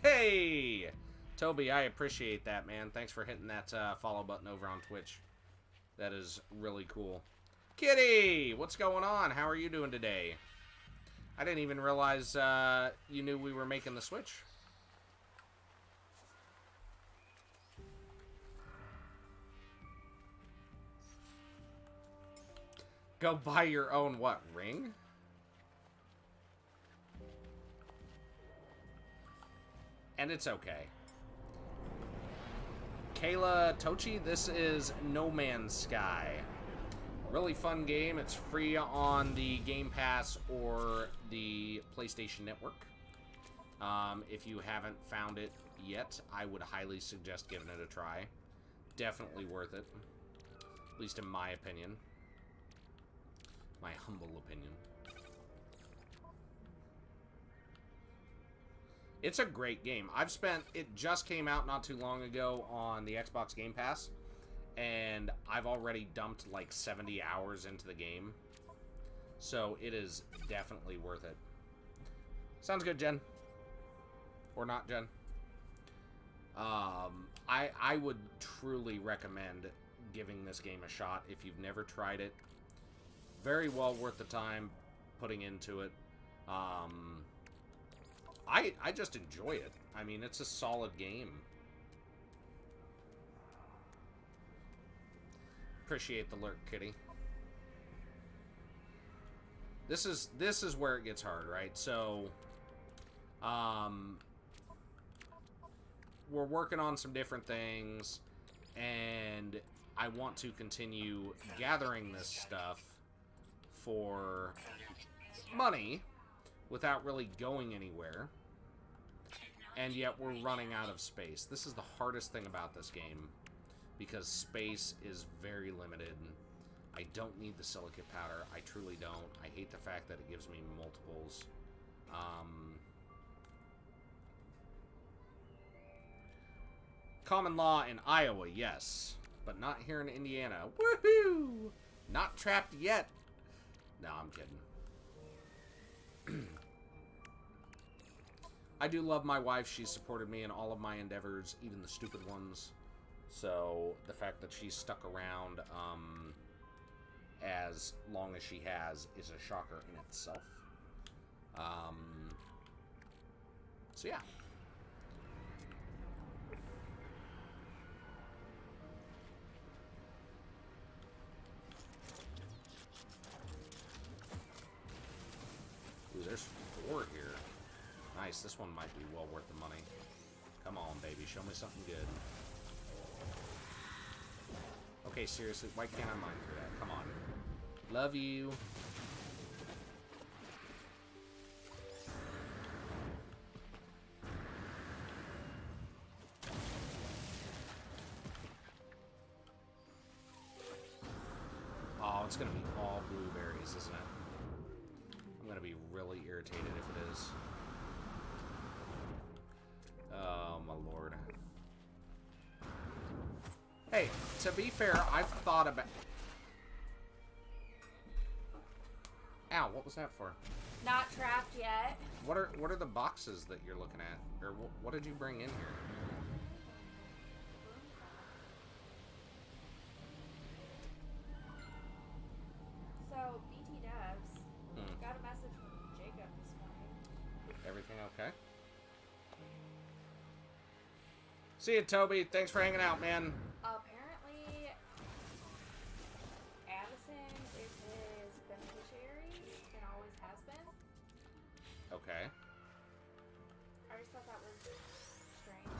Hey, Toby, I appreciate that, man. Thanks for hitting that follow button over on Twitch. That is really cool. Kitty, what's going on? How are you doing today? I didn't even realize you knew we were making the switch. Go buy your own, what, ring? And it's okay. Kayla Tochi, this is No Man's Sky. Really fun game. It's free on the Game Pass or the PlayStation Network. If you haven't found it yet, I would highly suggest giving it a try. Definitely worth it. At least in my opinion. My humble opinion. It's a great game. It just came out not too long ago on the Xbox Game Pass, and I've already dumped like 70 hours into the game. So it is definitely worth it. Sounds good, Jen. Or not, Jen. I would truly recommend giving this game a shot if you've never tried it. Very well worth the time putting into it. I just enjoy it. I mean, it's a solid game. Appreciate the lurk, Kitty. This is where it gets hard, right? So, we're working on some different things, and I want to continue gathering this stuff for money without really going anywhere. And yet we're running out of space. This is the hardest thing about this game, because space is very limited. I don't need the silicate powder. I truly don't. I hate the fact that it gives me multiples. Common law in Iowa, yes. But not here in Indiana. Woohoo! Not trapped yet. No, I'm kidding. I do love my wife. She's supported me in all of my endeavors, even the stupid ones. So the fact that she's stuck around as long as she has is a shocker in itself. So yeah. Ooh, there's 4 here. Nice, this one might be well worth the money. Come on, baby, show me something good. Okay, seriously, why can't I mine through that? Come on. Love you. Oh, it's gonna be all blueberries, isn't it? I'm gonna be really irritated if it is. Oh, my lord. Hey, to be fair, I've thought about... Ow, what was that for? Not trapped yet. What are the boxes that you're looking at? Or what did you bring in here? So, BT Devs got a message from Jacob this morning. Everything okay? See you, Toby. Thanks for hanging out, man. Apparently, Addison is his beneficiary and always has been. Okay. I just thought that was strange.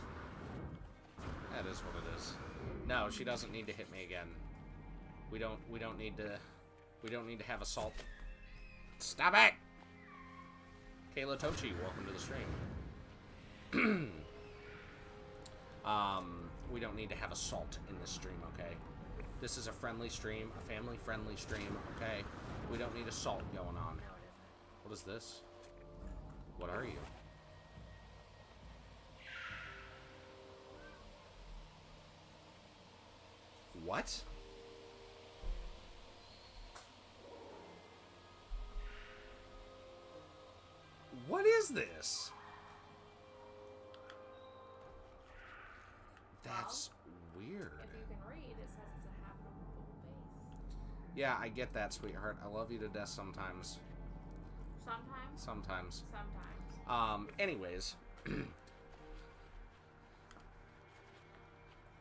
That is what it is. No, she doesn't need to hit me again. We don't need to have assault. Stop it! Kayla Tochi, welcome to the stream. We don't need to have assault in this stream, okay? This is a friendly stream, a family-friendly stream, okay? We don't need assault going on. No, it isn't. What is this? What are you? What? What is this? That's weird. If you can read, it says it's a habitable base. Yeah, I get that, sweetheart. I love you to death sometimes. Sometimes. Sometimes. Sometimes. Anyways.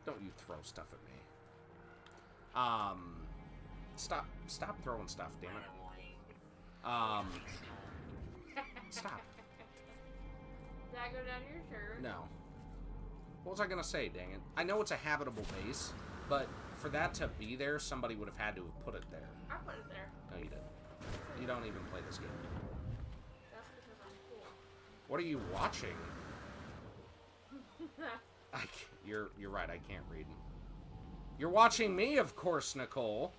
Don't you throw stuff at me. Stop throwing stuff, damn it. Stop. Did that go down your shirt? No. What was I gonna say, dang it? I know it's a habitable base, but for that to be there, somebody would have had to have put it there. I put it there. No, you didn't. You don't even play this game. That's because I'm cool. What are you watching? You're right, I can't read. You're watching me, of course, Nicole.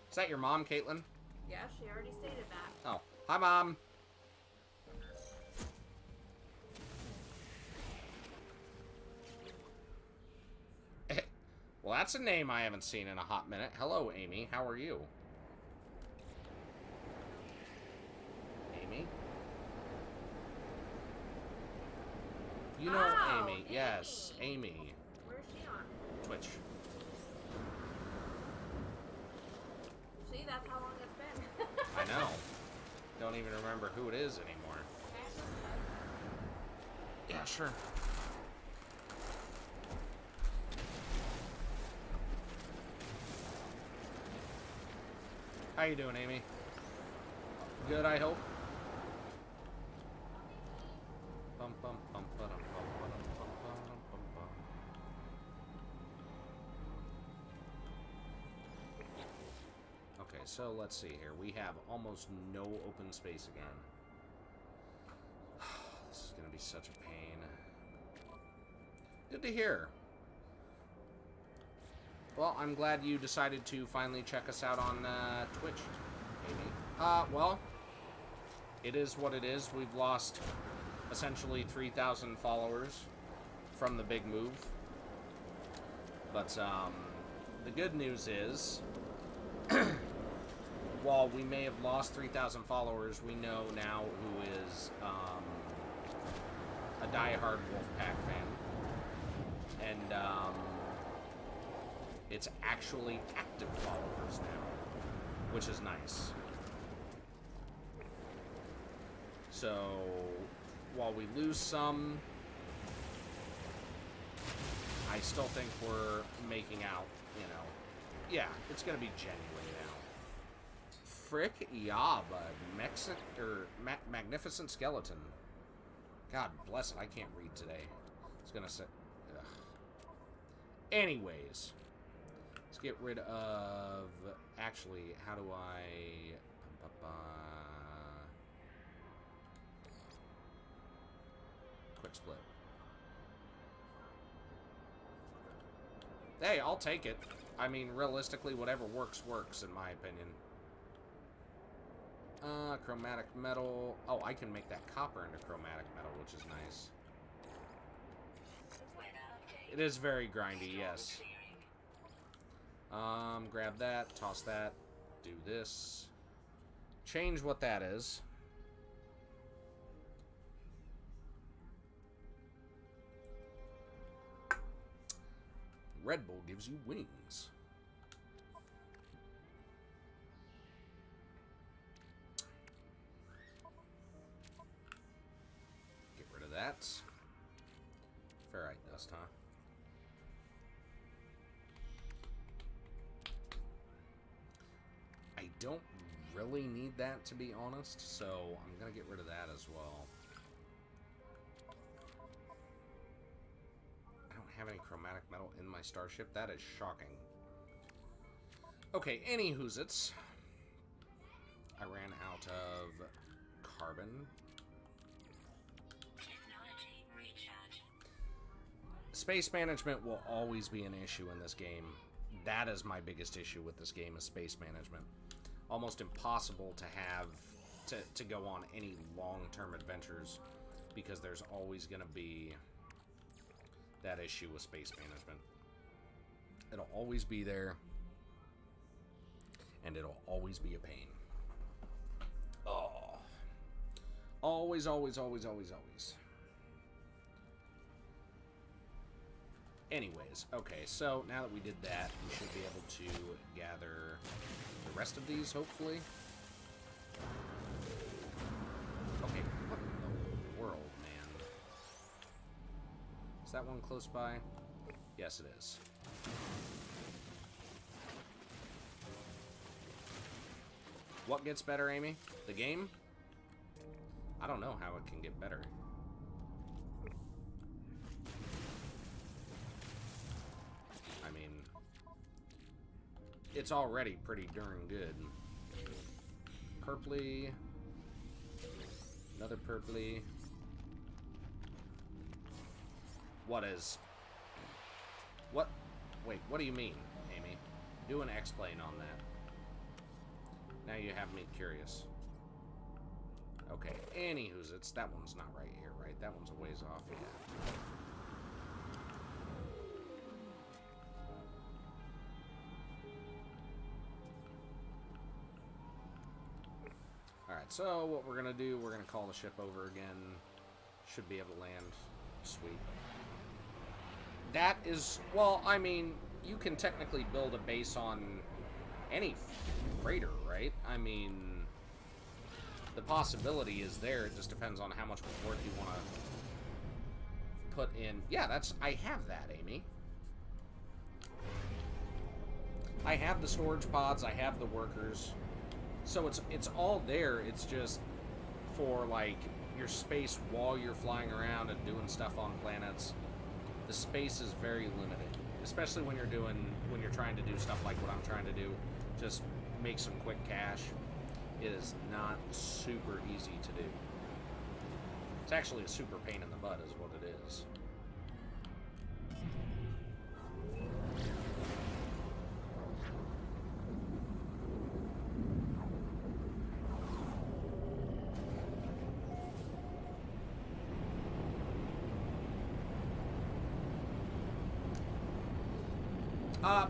Is that your mom, Caitlin? Yeah, she already stated that. Oh. Hi, Mom. Well, that's a name I haven't seen in a hot minute. Hello, Amy. How are you? Amy? You know Oh, Amy. Yes, Amy. Where's she on? Twitch. See, that's how long it's been. I know. Don't even remember who it is anymore. Yeah, sure. How you doing, Amy? Good, I hope. Bum, bum, bum, ba-dum, bum, ba-dum, bum, ba-dum, bum, bum. Okay, so let's see here. We have almost no open space again. This is gonna be such a pain. Good to hear. Well, I'm glad you decided to finally check us out on Twitch, Amy. Well, it is what it is. We've lost essentially 3,000 followers from the big move. But the good news is, while we may have lost 3,000 followers, we know now who is a diehard Wolfpack fan. And it's actually active followers now, which is nice. So, while we lose some, I still think we're making out, you know. Yeah, it's gonna be genuine now. Frick, yeah, bud. Magnificent skeleton. God bless it, I can't read today. It's gonna say... Ugh. Anyways. Let's get rid of... Actually, how do I... Quick split. Hey, I'll take it. I mean, realistically, whatever works, works, in my opinion. Chromatic metal. Oh, I can make that copper into chromatic metal, which is nice. It is very grindy, yes. Grab that, toss that, do this. Change what that is. Red Bull gives you wings. Get rid of that. Ferrite dust, huh? don't really need that, to be honest, so I'm gonna get rid of that as well. I don't have any chromatic metal in my starship. That is shocking. Okay, anywhoozits. I ran out of carbon. Technology recharge. Space management will always be an issue in this game. That is my biggest issue with this game, is space management. Almost impossible to have to go on any long-term adventures because there's always going to be that issue with space management. It'll always be there, and it'll always be a pain. Oh. Always, always, always, always, always. Anyways, okay, so now that we did that, we should be able to gather the rest of these, hopefully. Okay, what in the world, man? Is that one close by? Yes, it is. What gets better, Amy? The game? I don't know how it can get better. I mean, it's already pretty darn good. Purpley. Another purpley. What is... What? Wait, what do you mean, Amy? Do an explain on that. Now you have me curious. Okay, anywhoozits, that one's not right here, right? That one's a ways off, yeah. Alright, so what we're gonna do, we're gonna call the ship over again. Should be able to land. Sweet. That is, well, I mean, you can technically build a base on any freighter, right? I mean, the possibility is there. It just depends on how much work you want to put in. Yeah, that's, I have that, Amy. I have the storage pods, I have the workers. So it's all there. It's just for, like, your space while you're flying around and doing stuff on planets. The space is very limited, especially when you're trying to do stuff like what I'm trying to do. Just make some quick cash. It is not super easy to do. It's actually a super pain in the butt is what it is.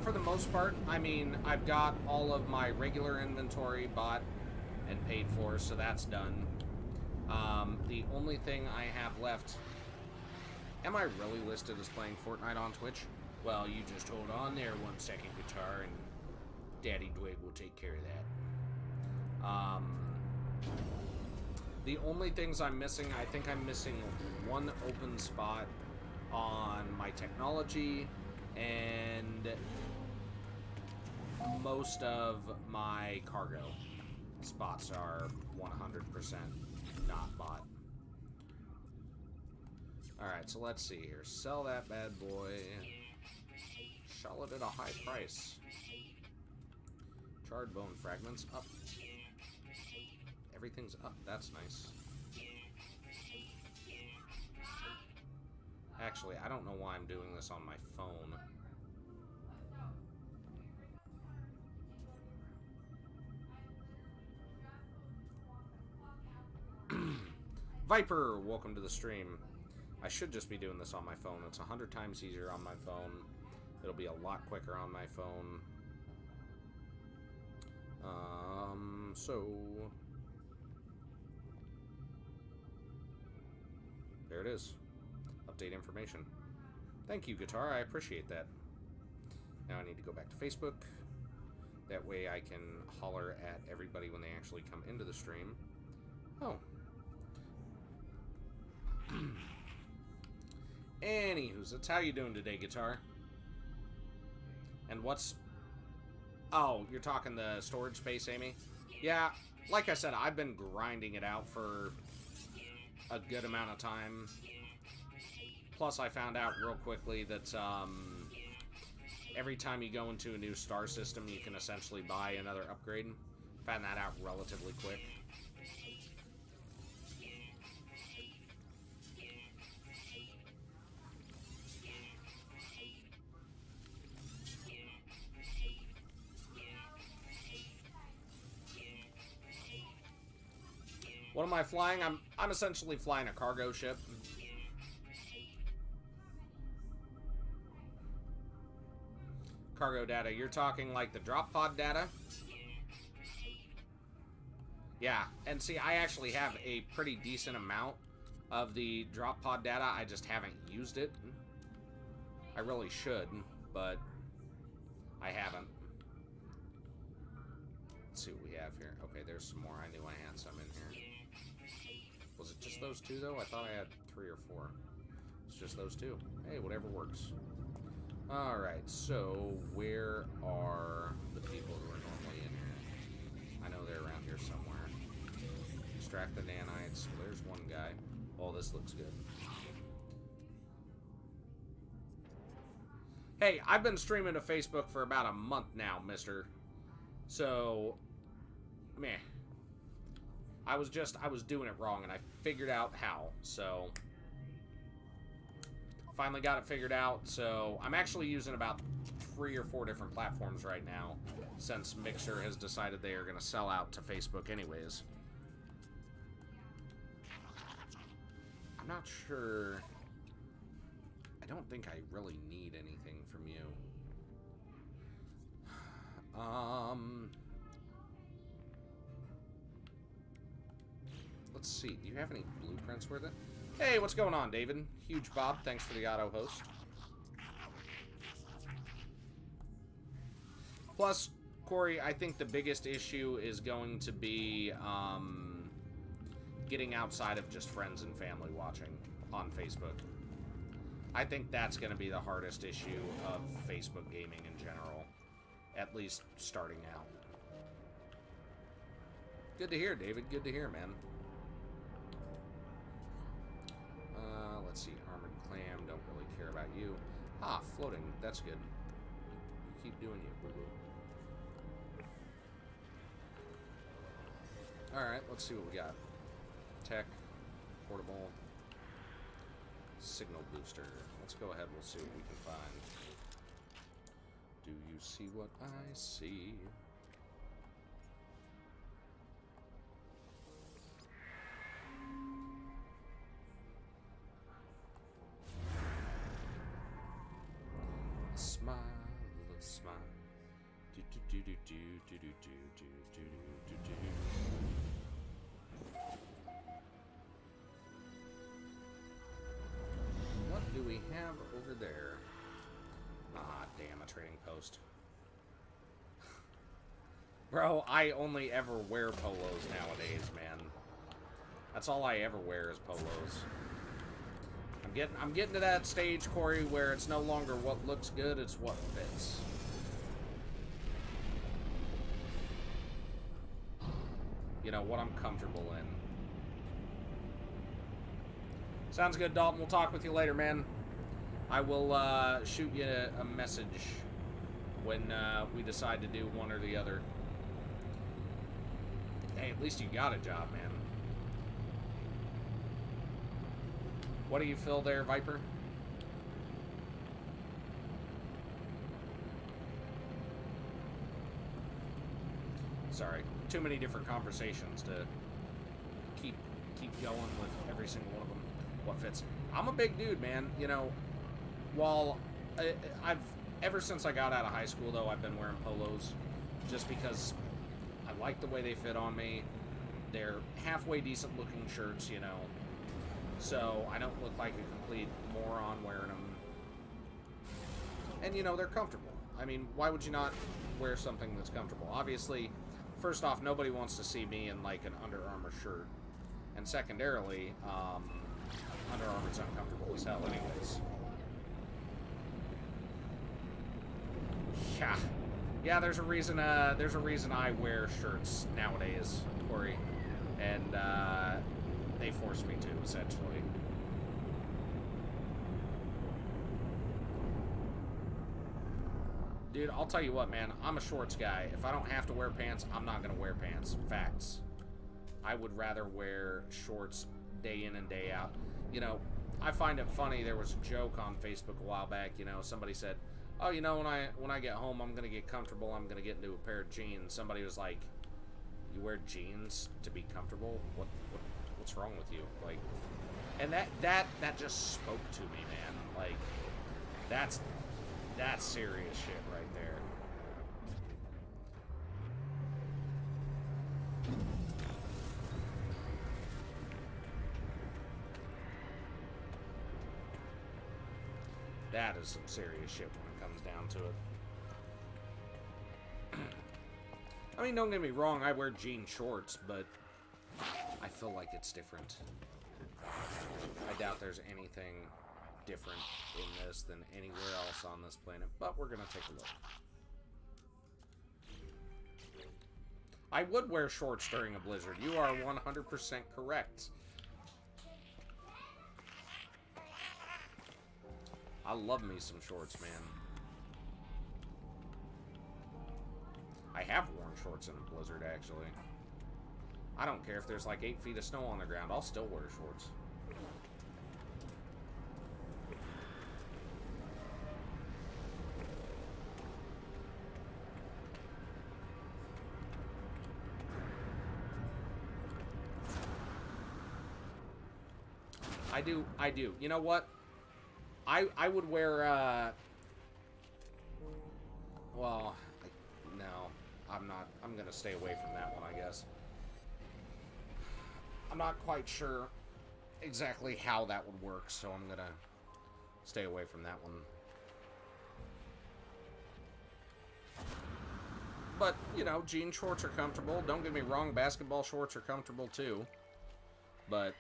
For the most part, I mean, I've got all of my regular inventory bought and paid for, so that's done. The only thing I have left... Am I really listed as playing Fortnite on Twitch? Well, you just hold on there 1 second, Guitar, and Daddy Dwig will take care of that. The only things I'm missing, I think I'm missing one open spot on my technology, and most of my cargo spots are 100% not bought. Alright, so let's see here. Sell that bad boy. Sell it at a high price. Charred bone fragments up. Everything's up. That's nice. Actually, I don't know why I'm doing this on my phone. Viper, welcome to the stream. I should just be doing this on my phone. It's 100 times easier on my phone. It'll be a lot quicker on my phone. So... there it is. Update information. Thank you, Guitar. I appreciate that. Now I need to go back to Facebook. That way I can holler at everybody when they actually come into the stream. Oh. Anywho's, it's how you doing today, Guitar? And what's Oh, you're talking the storage space, Amy? Yeah, like I said, I've been grinding it out for a good amount of time. Plus, I found out real quickly that every time you go into a new star system, you can essentially buy another upgrade. Found that out relatively quick. What am I flying? I'm essentially flying a cargo ship. Cargo data. You're talking like the drop pod data? Yeah, and see, I actually have a pretty decent amount of the drop pod data. I just haven't used it. I really should, but I haven't. Let's see what we have here. Okay, there's some more. I knew I had some in here. Was it just those two, though? I thought I had 3 or 4. It's just those two. Hey, whatever works. Alright, so where are the people who are normally in here? I know they're around here somewhere. Extract the nanites. Well, there's one guy. Oh, this looks good. Hey, I've been streaming to Facebook for about a month now, mister. So, meh. I was doing it wrong, and I figured out how, so... Finally got it figured out, so I'm actually using about 3 or 4 different platforms right now, since Mixer has decided they are going to sell out to Facebook anyways. I'm not sure... I don't think I really need anything from you. Let's see. Do you have any blueprints with it? Hey, what's going on, David? Huge Bob, thanks for the auto host. Plus, Corey, I think the biggest issue is going to be getting outside of just friends and family watching on Facebook. I think that's going to be the hardest issue of Facebook gaming in general, at least starting out. Good to hear, David. Good to hear, man. Let's see. Armored Clam. Don't really care about you. Ah, floating. That's good. You keep doing you, boo-boo. Alright, let's see what we got. Tech. Portable. Signal booster. Let's go ahead. We'll see what we can find. Do you see what I see? Smile, a smile. Do do do do do do do do do do do do. What do we have over there? Ah, damn, a trading post. Bro, I only ever wear polos nowadays, man. That's all I ever wear is polos. I'm getting to that stage, Corey, where it's no longer what looks good, it's what fits. You know, what I'm comfortable in. Sounds good, Dalton. We'll talk with you later, man. I will shoot you a message when we decide to do one or the other. Hey, at least you got a job, man. What do you feel there, Viper? Sorry, too many different conversations to keep going with every single one of them. What fits? I'm a big dude, man. You know, while I've ever since I got out of high school, though, I've been wearing polos just because I like the way they fit on me. They're halfway decent looking shirts, you know. So I don't look like a complete moron wearing them. And, you know, they're comfortable. I mean, why would you not wear something that's comfortable? Obviously, first off, nobody wants to see me in, like, an Under Armour shirt. And secondarily, Under Armour's uncomfortable as hell anyways. Yeah. Yeah, there's a reason I wear shirts nowadays, Corey. And they force me to, essentially. Dude, I'll tell you what, man. I'm a shorts guy. If I don't have to wear pants, I'm not going to wear pants. Facts. I would rather wear shorts day in and day out. You know, I find it funny. There was a joke on Facebook a while back. You know, somebody said, oh, you know, when I get home, I'm going to get comfortable. I'm going to get into a pair of jeans. Somebody was like, you wear jeans to be comfortable? What's wrong with you? Like, and that just spoke to me, man. Like, that's serious shit right there. That is some serious shit when it comes down to it. I mean, don't get me wrong, I wear jean shorts, but I feel like it's different. I doubt there's anything different in this than anywhere else on this planet, but we're gonna take a look. I would wear shorts during a blizzard. You are 100% correct. I love me some shorts, man. I have worn shorts in a blizzard, actually. I don't care if there's like 8 feet of snow on the ground. I'll still wear shorts. I do. You know what? I would wear, well, no, I'm not. I'm gonna stay away from that one, I guess. I'm not quite sure exactly how that would work, so I'm gonna stay away from that one. But, you know, jean shorts are comfortable. Don't get me wrong, basketball shorts are comfortable too. But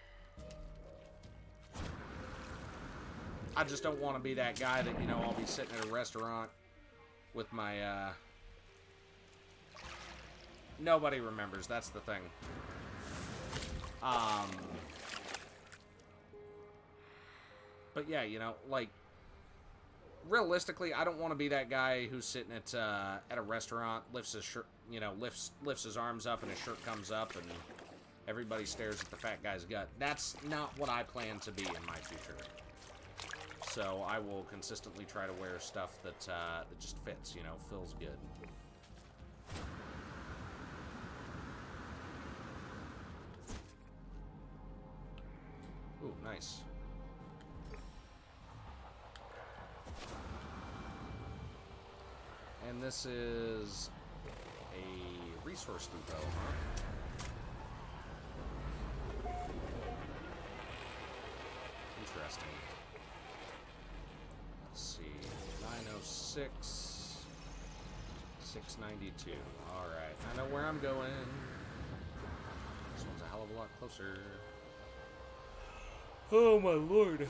I just don't want to be that guy that, you know, I'll be sitting at a restaurant with my, nobody remembers, that's the thing. But yeah, you know, like, realistically, I don't want to be that guy who's sitting at a restaurant, lifts his shirt, you know, lifts his arms up and his shirt comes up and everybody stares at the fat guy's gut. That's not what I plan to be in my future. So I will consistently try to wear stuff that just fits, you know, feels good. Ooh, nice. And this is a resource depot, huh? Interesting. Let's see. 906. 692. Alright. I know where I'm going. This one's a hell of a lot closer. Oh my lord.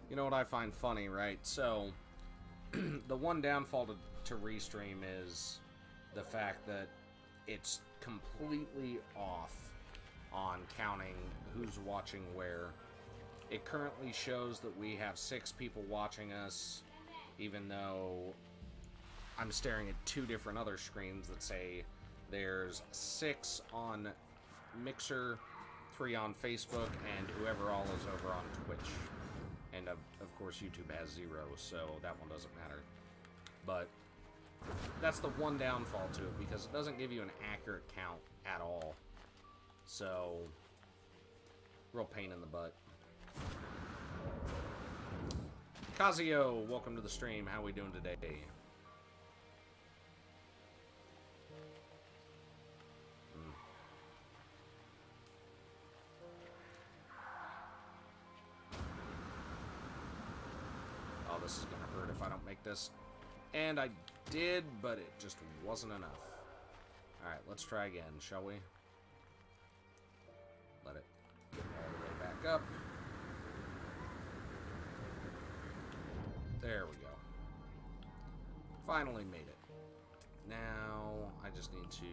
You know what I find funny, right? So, the one downfall to Restream is the fact that it's completely off on counting who's watching where. It currently shows that we have 6 people watching us, even though I'm staring at 2 different other screens that say there's 6 on Mixer, 3 on Facebook, and whoever all is over on Twitch. And of course YouTube has 0, so that one doesn't matter. But that's the one downfall to it, because it doesn't give you an accurate count at all. So, real pain in the butt. Kazio, welcome to the stream. How we doing today? Oh, this is gonna hurt if I don't make this. And I did, but it just wasn't enough. Alright, let's try again, shall we? Let it get all the way back up. There we go. Finally made it. Now, I just need to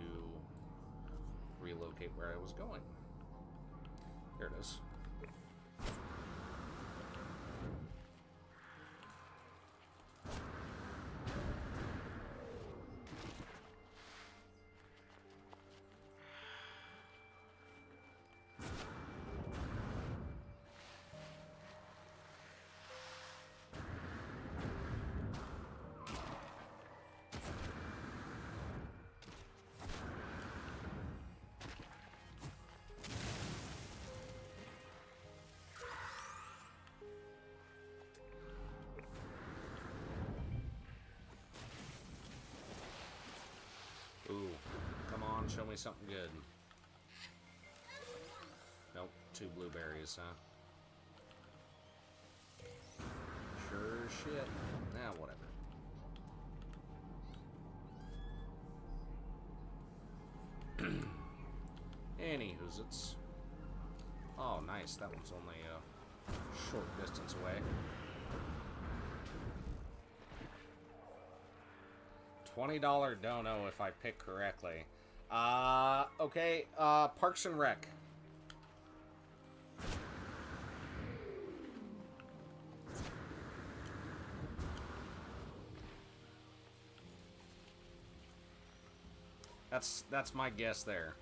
relocate where I was going. Here it is. Ooh, come on, show me something good. Nope, 2 blueberries, huh? Sure as shit. Nah, whatever. Anywho's it's. Oh, nice. That one's only a short distance away. $20 dono if I pick correctly. Okay, Parks and Rec. That's my guess there.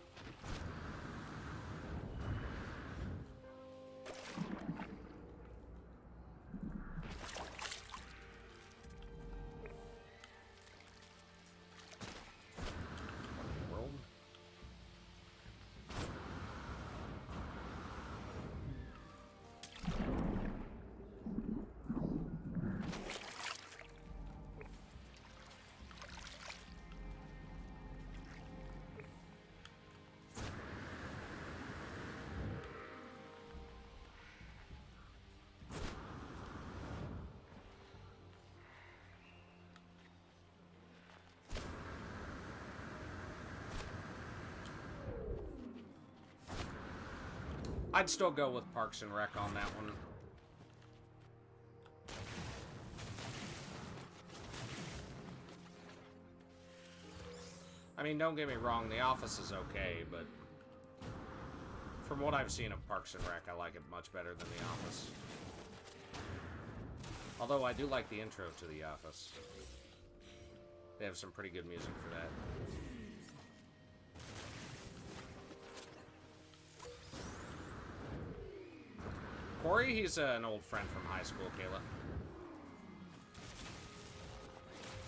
I'd still go with Parks and Rec on that one. I mean, don't get me wrong, The Office is okay, but from what I've seen of Parks and Rec, I like it much better than The Office. Although I do like the intro to The Office. They have some pretty good music for that. Corey, he's an old friend from high school, Kayla.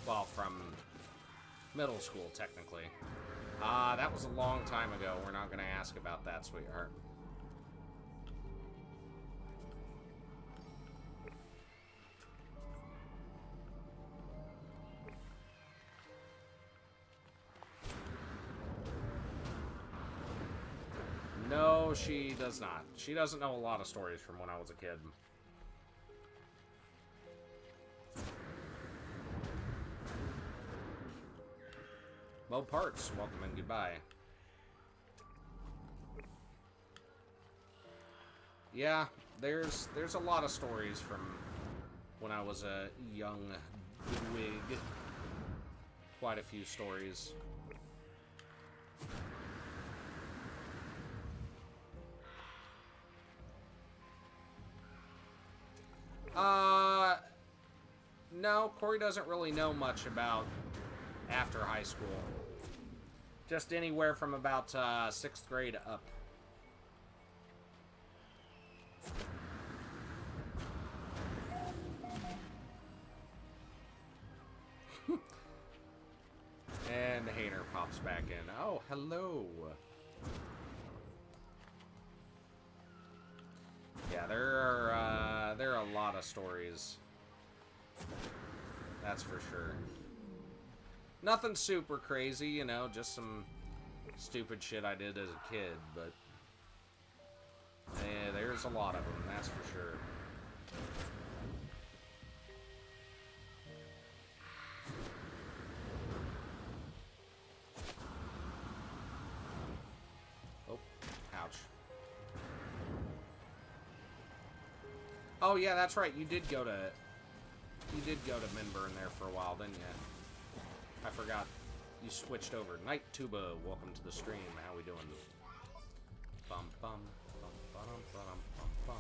Well, from middle school, technically. That was a long time ago. We're not going to ask about that, sweetheart. No, she does not. She doesn't know a lot of stories from when I was a kid. Mo Parts, welcome and goodbye. Yeah, there's a lot of stories from when I was a young Dwig. Quite a few stories. No, Corey doesn't really know much about after high school. Just anywhere from about 6th grade up. And Hayner pops back in. Oh, hello. Yeah, there are a lot of stories. That's for sure. Nothing super crazy, you know, just some stupid shit I did as a kid, but yeah, there's a lot of them, that's for sure. Oh yeah, that's right. You did go to Minburn there for a while, didn't you? I forgot. You switched over. Night Tuba, welcome to the stream. How we doing? Bum bum bum bum bum bum bum.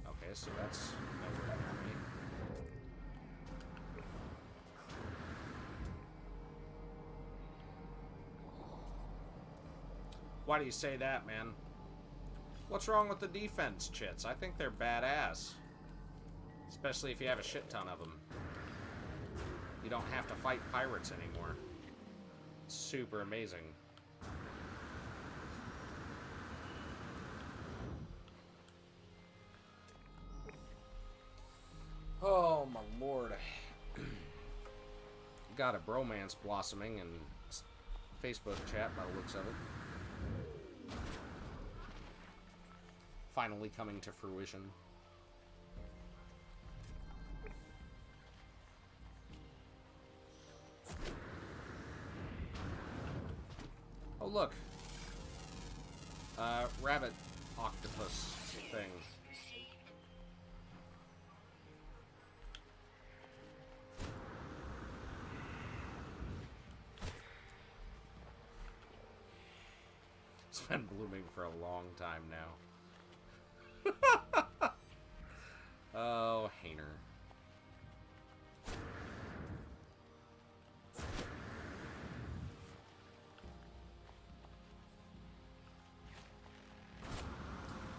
Okay, so that's nowhere near me. Why do you say that, man? What's wrong with the defense chits? I think they're badass. Especially if you have a shit ton of them. You don't have to fight pirates anymore. It's super amazing. Oh my lord. Got a bromance blossoming in Facebook chat by the looks of it. Finally coming to fruition. Oh look. Rabbit octopus thing. It's been blooming for a long time now. Oh, Hainer.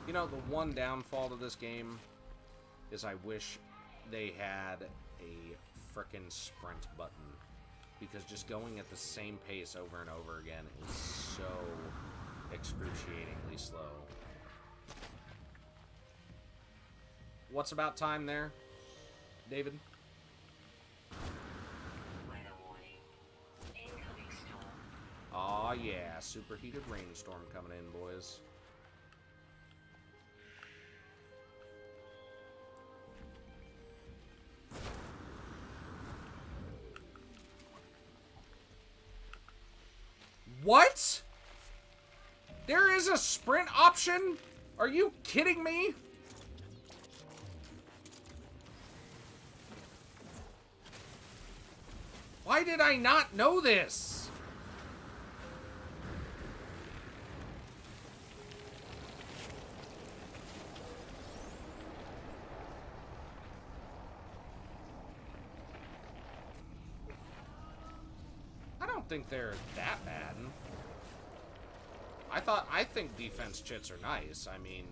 You know, the one downfall to this game is I wish they had a frickin' sprint button. Because just going at the same pace over and over again is so excruciatingly slow. What's about time there, David? Weather warning. Incoming storm. Aw, yeah. Superheated rainstorm coming in, boys. What? There is a sprint option? Are you kidding me? Why did I not know this? I don't think they're that bad. I think defense chits are nice. I mean,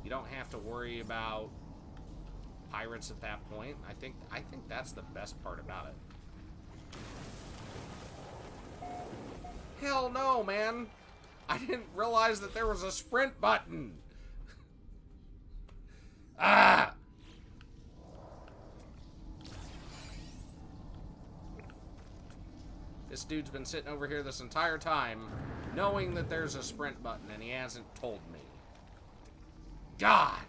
you don't have to worry about pirates at that point. I think that's the best part about it. Hell no, man. I didn't realize that there was a sprint button. Ah! This dude's been sitting over here this entire time, knowing that there's a sprint button, and he hasn't told me. God!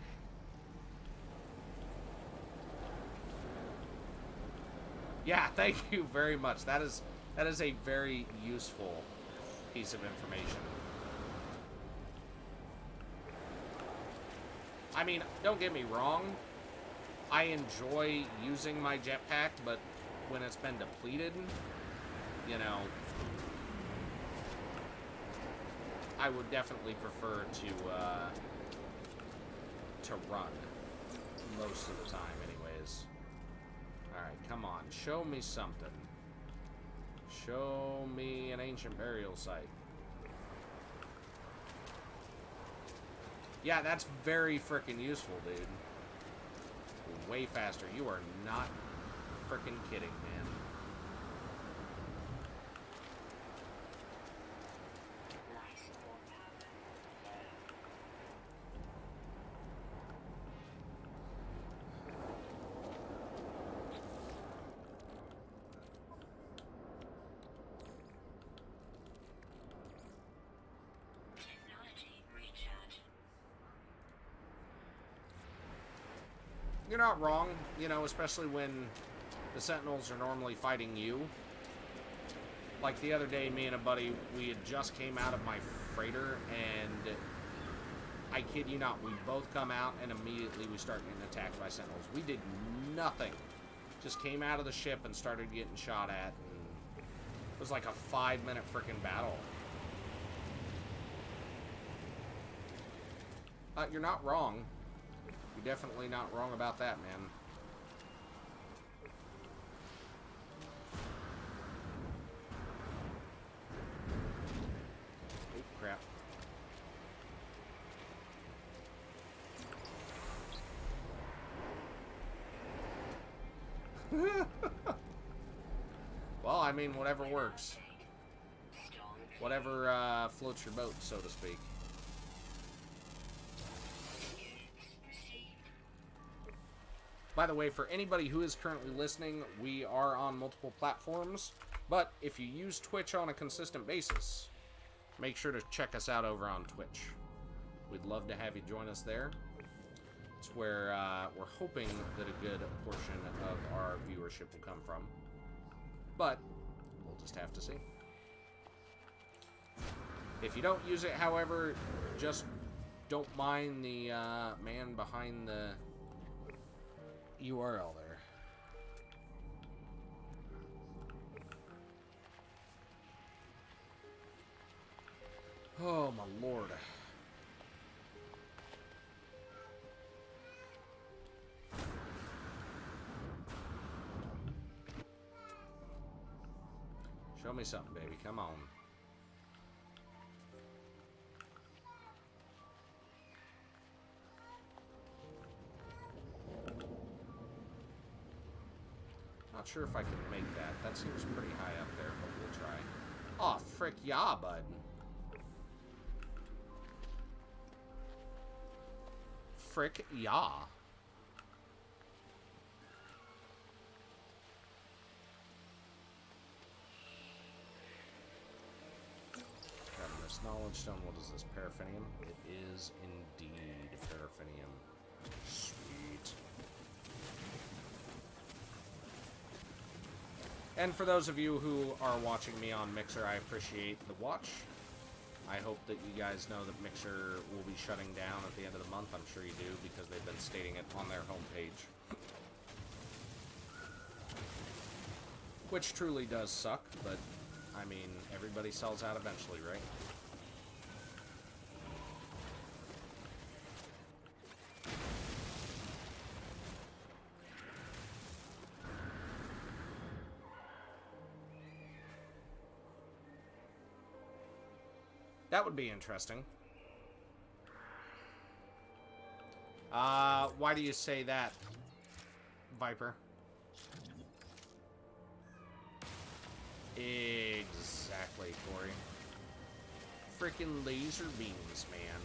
Yeah, thank you very much. That is a very useful piece of information. I mean, don't get me wrong. I enjoy using my jetpack, but when it's been depleted, you know, I would definitely prefer to run most of the time anyways. Alright, come on. Show me something. Show me an ancient burial site. Yeah, that's very freaking useful, dude. Way faster. You are not freaking kidding, man. Nice warm powder. Technology recharge. You're not wrong, you know, especially when the Sentinels are normally fighting you. Like the other day, me and a buddy, we had just came out of my freighter, and I kid you not, we both come out and immediately we start getting attacked by sentinels. We did nothing. Just came out of the ship and started getting shot at, and it was like a 5-minute freaking battle. You're not wrong. You're definitely not wrong about that, man. Oh, crap. Well, I mean, whatever works. Whatever floats your boat, so to speak. By the way, for anybody who is currently listening, we are on multiple platforms, but if you use Twitch on a consistent basis, make sure to check us out over on Twitch. We'd love to have you join us there. It's where we're hoping that a good portion of our viewership will come from, but we'll just have to see. If you don't use it, however, just don't mind the man behind the URL there. Oh my lord. Show me something, baby. Come on. Not sure if I can make that. That seems pretty high up there, but we'll try. Oh, frick yeah, bud. Frick yeah. Grabbing this knowledge stone. What is this? Paraffinium? It is indeed paraffinium. Sweet. And for those of you who are watching me on Mixer, I appreciate the watch. I hope that you guys know that Mixer will be shutting down at the end of the month. I'm sure you do, because they've been stating it on their homepage. Which truly does suck, but, I mean, everybody sells out eventually, right? That would be interesting. Why do you say that, Viper? Exactly, Corey. Freaking laser beams, man.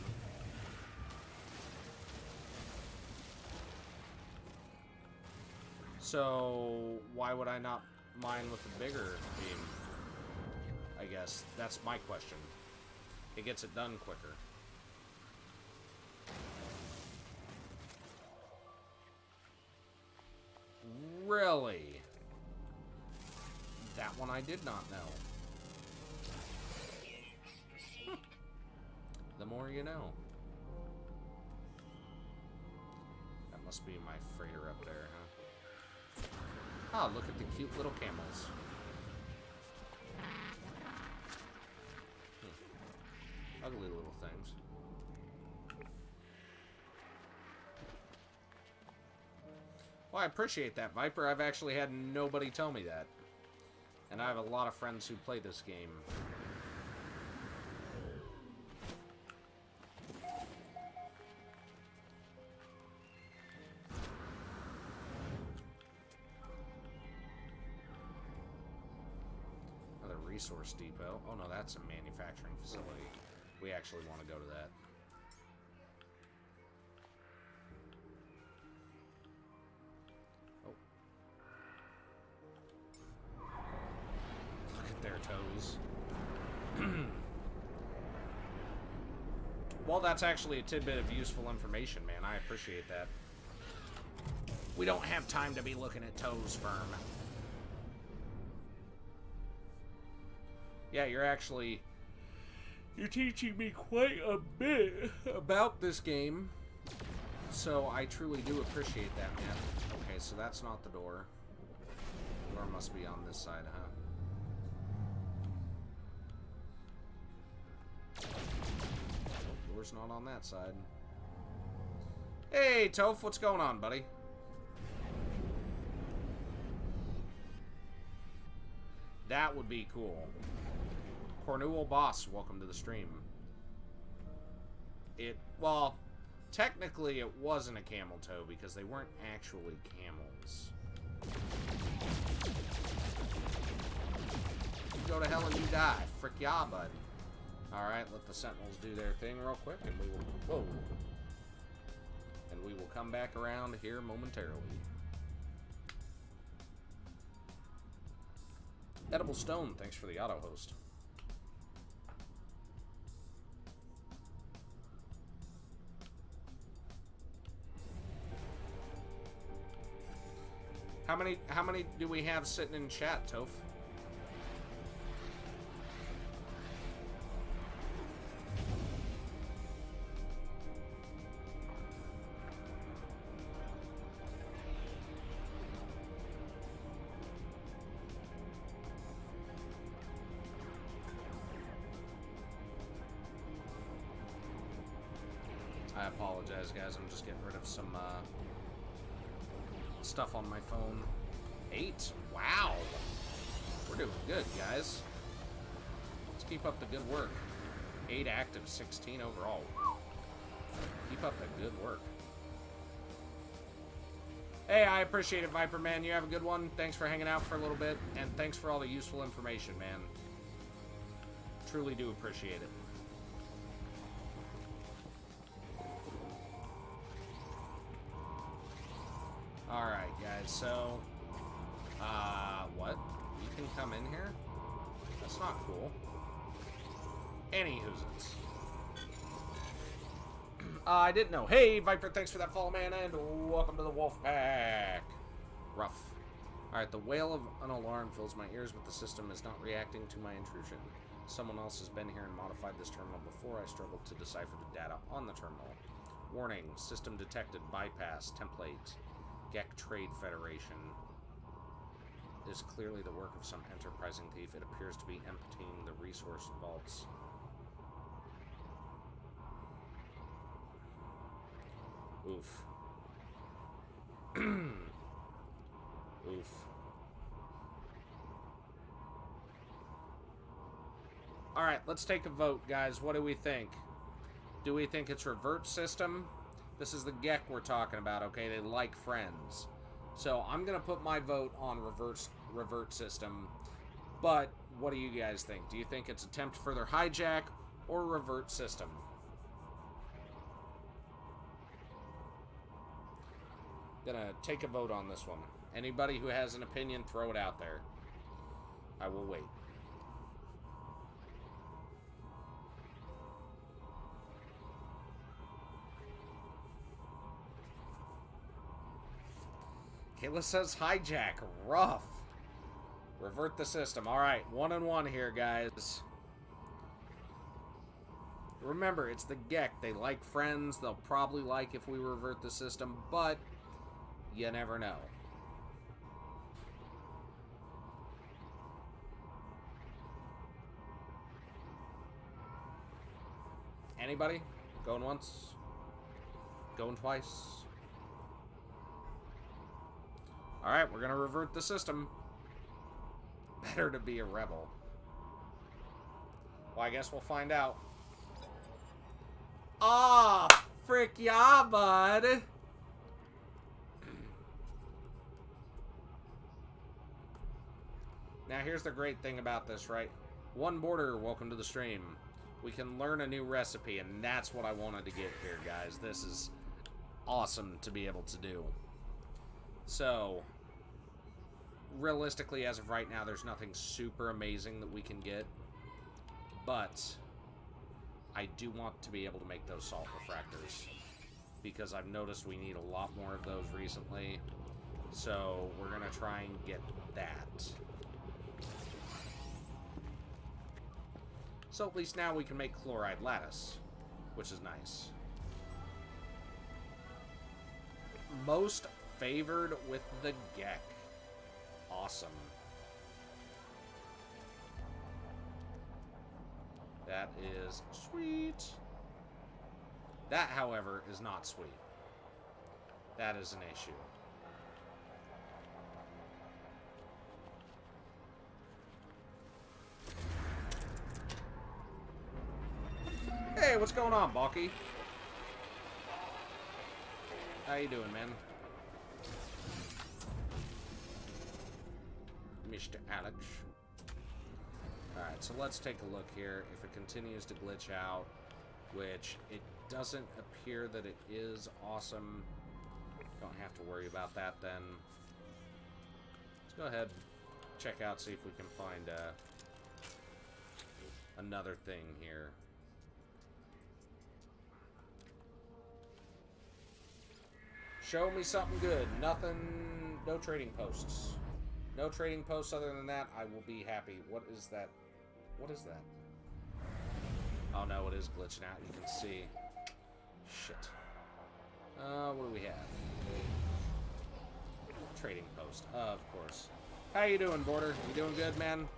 So, why would I not mine with the bigger beam? I guess that's my question. It gets it done quicker. Really? That one I did not know. The more you know. That must be my freighter up there, huh? Ah, look at the cute little camels. Ugly little things. Well, I appreciate that, Viper. I've actually had nobody tell me that. And I have a lot of friends who play this game. Another resource depot. Oh no, that's a manufacturing facility. We actually want to go to that. Oh. Look at their toes. Well, that's actually a tidbit of useful information, man. I appreciate that. We don't have time to be looking at toes, firm. Yeah, you're teaching me quite a bit about this game. So I truly do appreciate that, man. Okay, so that's not the door. The door must be on this side, huh? Door's not on that side. Hey, Toph, what's going on, buddy? That would be cool. Cornwall Boss, welcome to the stream. Well, technically it wasn't a camel toe because they weren't actually camels. You go to hell and you die. Frick ya, bud. Alright, let the sentinels do their thing real quick and we will... Whoa. And we will come back around here momentarily. Edible Stone, thanks for the auto host. How many do we have sitting in chat, Toph? I apologize, guys. I'm just getting rid of some stuff on my phone. 8? Wow. We're doing good, guys. Let's keep up the good work. 8 active, 16 overall. Keep up the good work. Hey, I appreciate it, Viper Man. You have a good one. Thanks for hanging out for a little bit, and thanks for all the useful information, man. Truly do appreciate it. Alright, guys, so... what? You can come in here? That's not cool. Anyhoozits. I didn't know. Hey, Viper, thanks for that follow, man, and welcome to the Wolf Pack. Rough. Alright, the wail of an alarm fills my ears, but the system is not reacting to my intrusion. Someone else has been here and modified this terminal before. I struggled to decipher the data on the terminal. Warning, system detected, bypass, template. Gek Trade Federation is clearly the work of some enterprising thief. It appears to be emptying the resource vaults. Oof. Oof. Alright, let's take a vote, guys. What do we think? Do we think it's revert system? This is the Gek we're talking about, okay? They like friends. So I'm going to put my vote on revert system. But what do you guys think? Do you think it's attempt further hijack or revert system? Gonna take a vote on this one. Anybody who has an opinion, throw it out there. I will wait. Kayla says hijack. Rough. Revert the system. Alright, 1-1 here, guys. Remember, it's the Gek. They like friends. They'll probably like if we revert the system, but you never know. Anybody? Going once? Going twice? Alright, we're gonna revert the system. Better to be a rebel. Well, I guess we'll find out. Ah, frick yeah, bud. Now, here's the great thing about this, right? One border, welcome to the stream. We can learn a new recipe, and that's what I wanted to get here, guys. This is awesome to be able to do. So, realistically, as of right now, there's nothing super amazing that we can get. But I do want to be able to make those salt refractors, because I've noticed we need a lot more of those recently. So we're going to try and get that. So at least now we can make chloride lattice, which is nice. Most favored with the Gek. Awesome. That is sweet. That, however, is not sweet. That is an issue. Hey, what's going on, Balky? How you doing, man? Mr. Alex. Alright, so let's take a look here. If it continues to glitch out, which it doesn't appear that it is, awesome. Don't have to worry about that then. Let's go ahead, check out, see if we can find another thing here. Show me something good. Nothing, no trading posts. No trading posts other than that, I will be happy. What is that? What is that? Oh no, it is glitching out, you can see. Shit. What do we have? Trading post, of course. How you doing, Border? You doing good, man?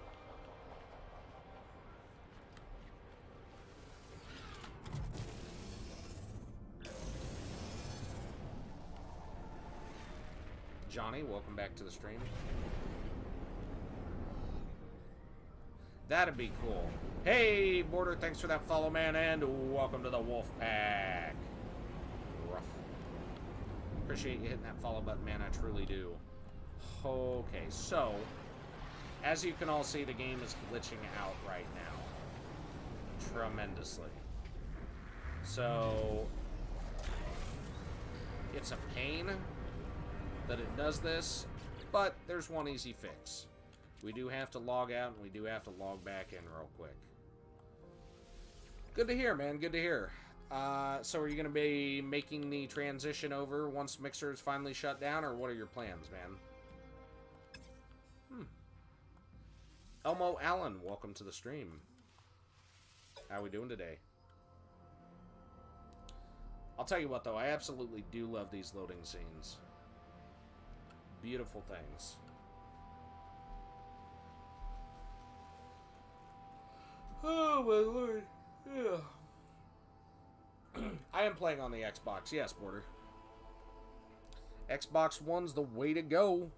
Johnny, welcome back to the stream. That'd be cool. Hey, Border, thanks for that follow, man, and welcome to the Wolf Pack. Rough. Appreciate you hitting that follow button, man, I truly do. Okay, so, as you can all see, the game is glitching out right now. Tremendously. So, it's a pain that it does this, but there's one easy fix. We do have to log out, and we do have to log back in real quick. Good to hear, man. Good to hear. So are you going to be making the transition over once Mixer is finally shut down, or what are your plans, man? Elmo Allen, welcome to the stream. How are we doing today? I'll tell you what, though. I absolutely do love these loading scenes. Beautiful things. Oh, my lord. Yeah. I am playing on the Xbox. Yes, Border. Xbox One's the way to go.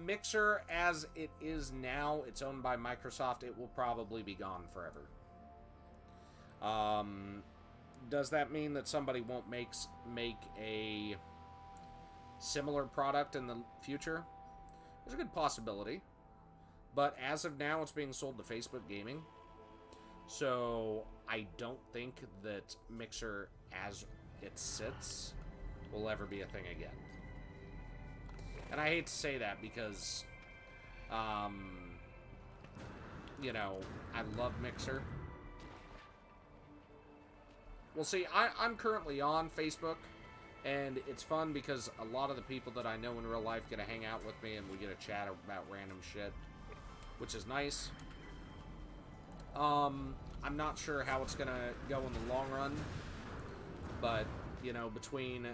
Mixer, as it is now, it's owned by Microsoft. It will probably be gone forever. Does that mean that somebody won't make a similar product in the future? There's a good possibility. But as of now, it's being sold to Facebook Gaming. So I don't think that Mixer, as it sits, will ever be a thing again. And I hate to say that because, you know, I love Mixer. Well, see, I'm currently on Facebook, and it's fun because a lot of the people that I know in real life get to hang out with me, and we get to chat about random shit, which is nice. I'm not sure how it's gonna go in the long run, but, you know, between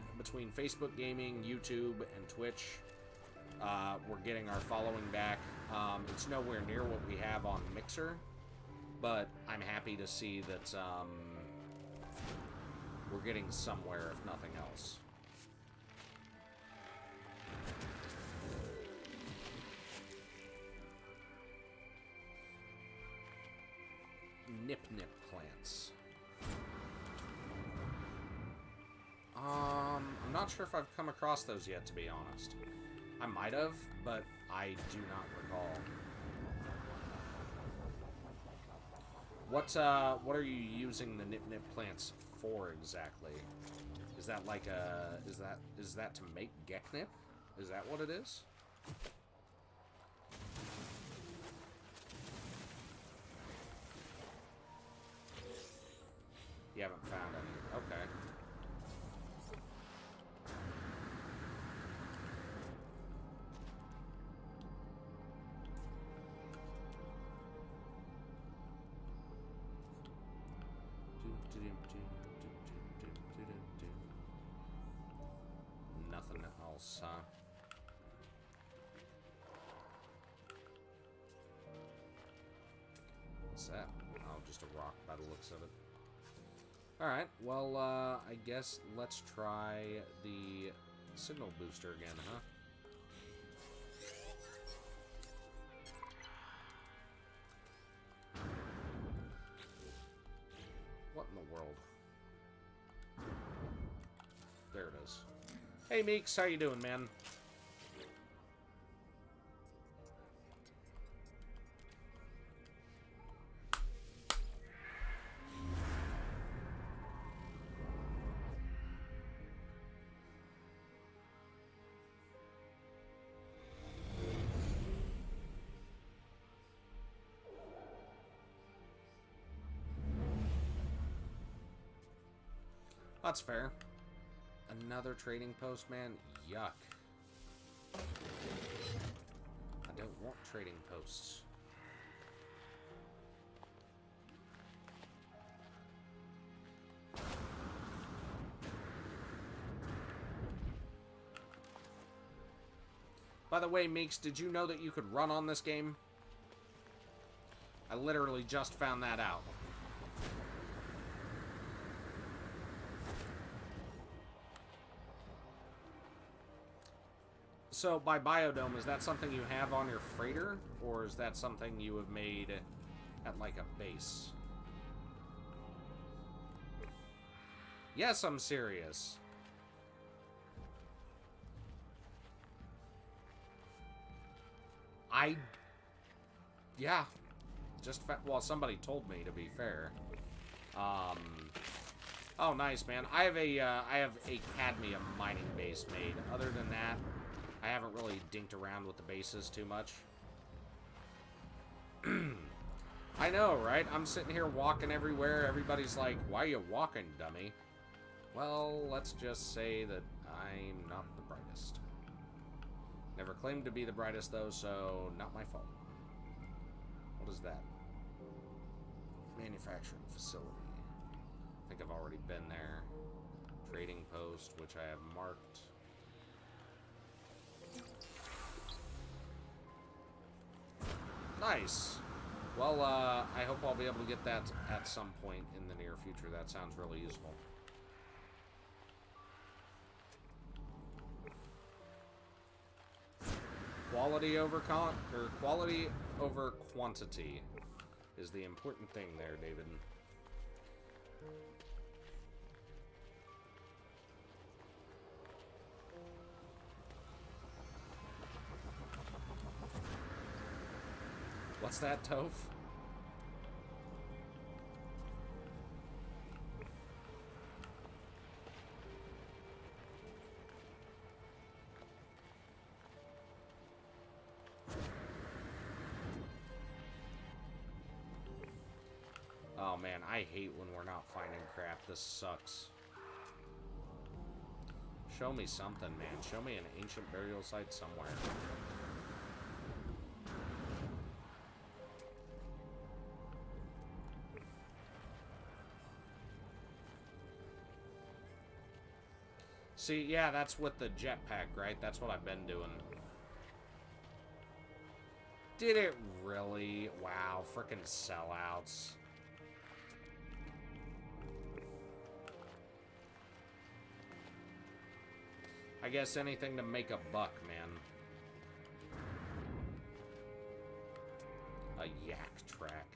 Facebook Gaming, YouTube, and Twitch, we're getting our following back. It's nowhere near what we have on Mixer, but I'm happy to see that we're getting somewhere, if nothing else. Nip plants. I'm not sure if I've come across those yet, to be honest. I might have, but I do not recall. What are you using the nip plants for exactly? Is that like a... Is that to make Geknip? Is that what it is? You haven't found any. Okay. Nothing else, huh? What's that? Oh, just a rock by the looks of it. Alright, well, I guess let's try the signal booster again, huh? What in the world? There it is. Hey, Meeks, how you doing, man? That's fair. Another trading post, man? Yuck. I don't want trading posts. By the way, Meeks, did you know that you could run on this game? I literally just found that out. So, by biodome, is that something you have on your freighter? Or is that something you have made at, like, a base? Yes, I'm serious. Yeah. Well, somebody told me, to be fair. Oh, nice, man. I have a cadmium mining base made. Other than that, I haven't really dinked around with the bases too much. I know, right? I'm sitting here walking everywhere. Everybody's like, why are you walking, dummy? Well, let's just say that I'm not the brightest. Never claimed to be the brightest, though, so not my fault. What is that? Manufacturing facility. I think I've already been there. Trading post, which I have marked. Nice. Well, I hope I'll be able to get that at some point in the near future. That sounds really useful. Quality over quality over quantity is the important thing there, David. What's that, Toph? Oh man, I hate when we're not finding crap. This sucks. Show me something, man. Show me an ancient burial site somewhere. See, yeah, that's with the jetpack, right? That's what I've been doing. Did it really? Wow, frickin' sellouts. I guess anything to make a buck, man. A yak track.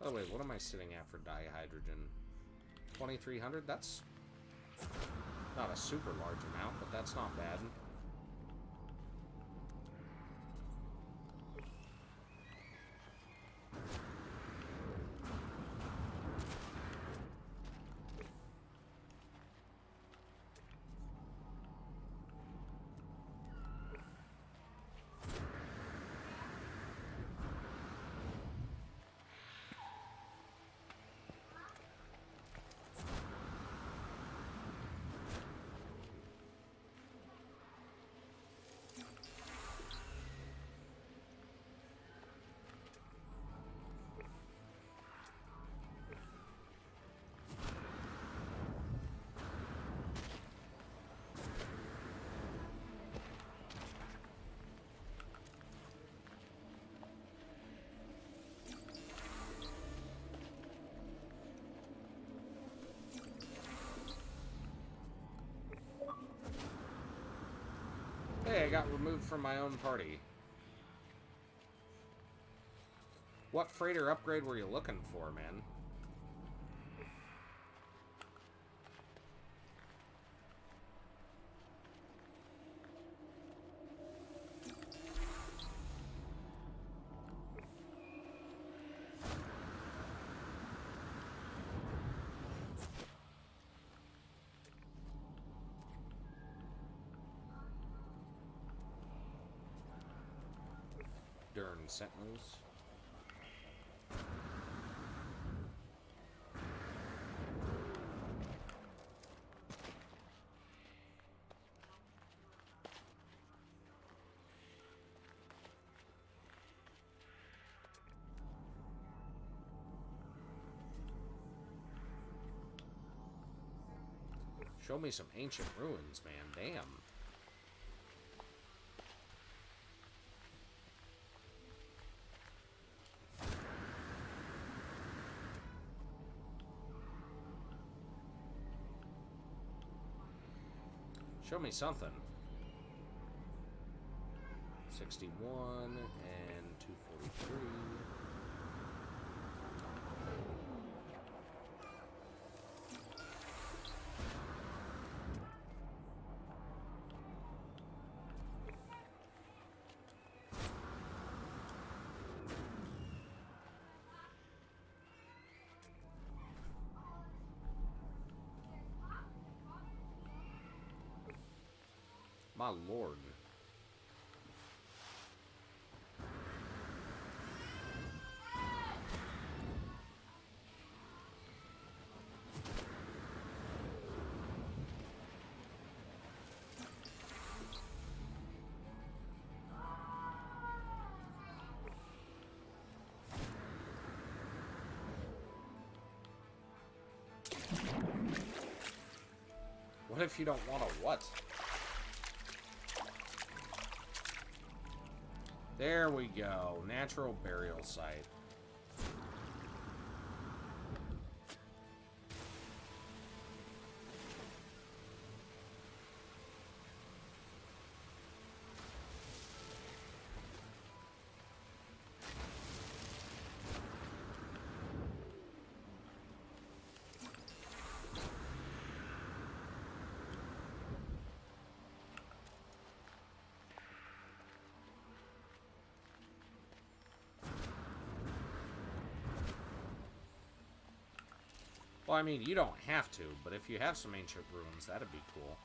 Oh wait, what am I sitting at for dihydrogen? 2,300? That's not a super large amount, but that's not bad. Hey, I got removed from my own party. What freighter upgrade were you looking for, man? Darn sentinels. Show me some ancient ruins, man. Damn. Show me something. 61 and 243. My lord. What if you don't want a what? There we go. Natural burial site. Well, I mean, you don't have to, but if you have some ancient ruins, that'd be cool.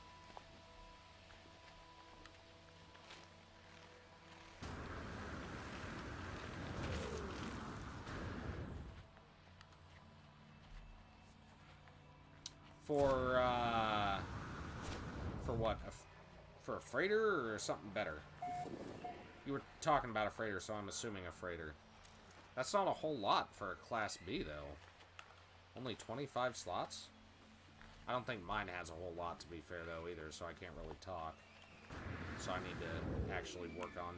For what? For a freighter or something better? You were talking about a freighter, so I'm assuming a freighter. That's not a whole lot for a Class B, though. Only 25 slots? I don't think mine has a whole lot, to be fair, though, either, so I can't really talk. So I need to actually work on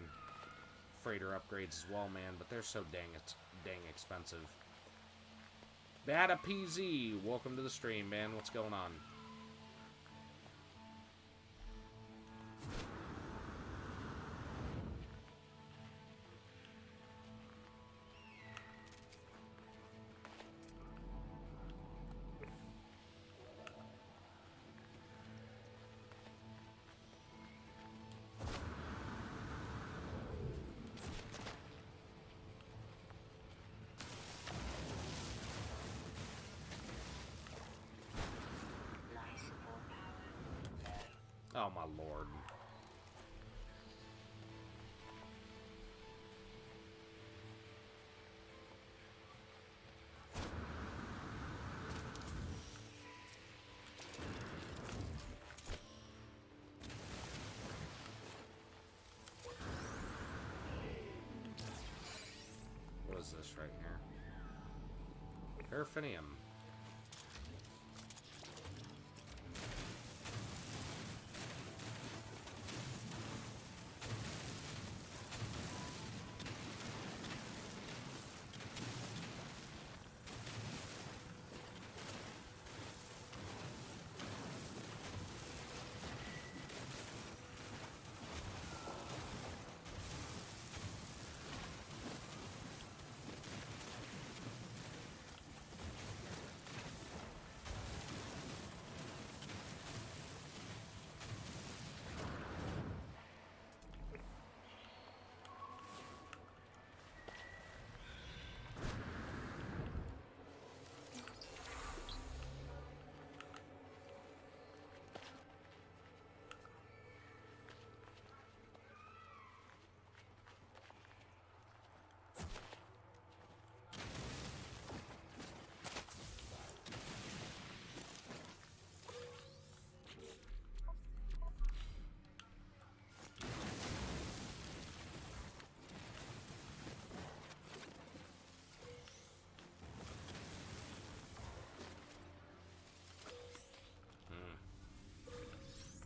freighter upgrades as well, man, but they're so dang expensive. Bada PZ, welcome to the stream, man. What's going on? my lord. What is this right here? Paraffinium.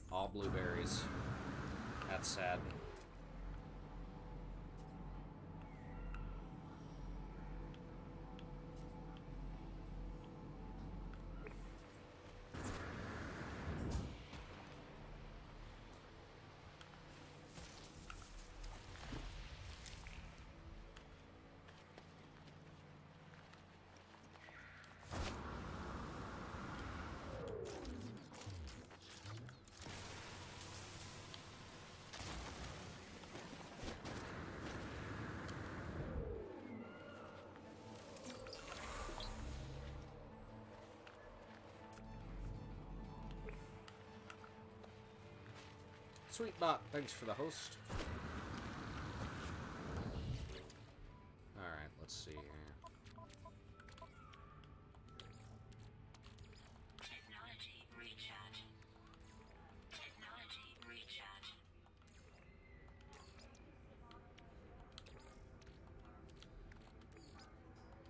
All blueberries. That's sad. Sweetbot, thanks for the host. Alright, let's see here. Technology recharge. Technology recharge.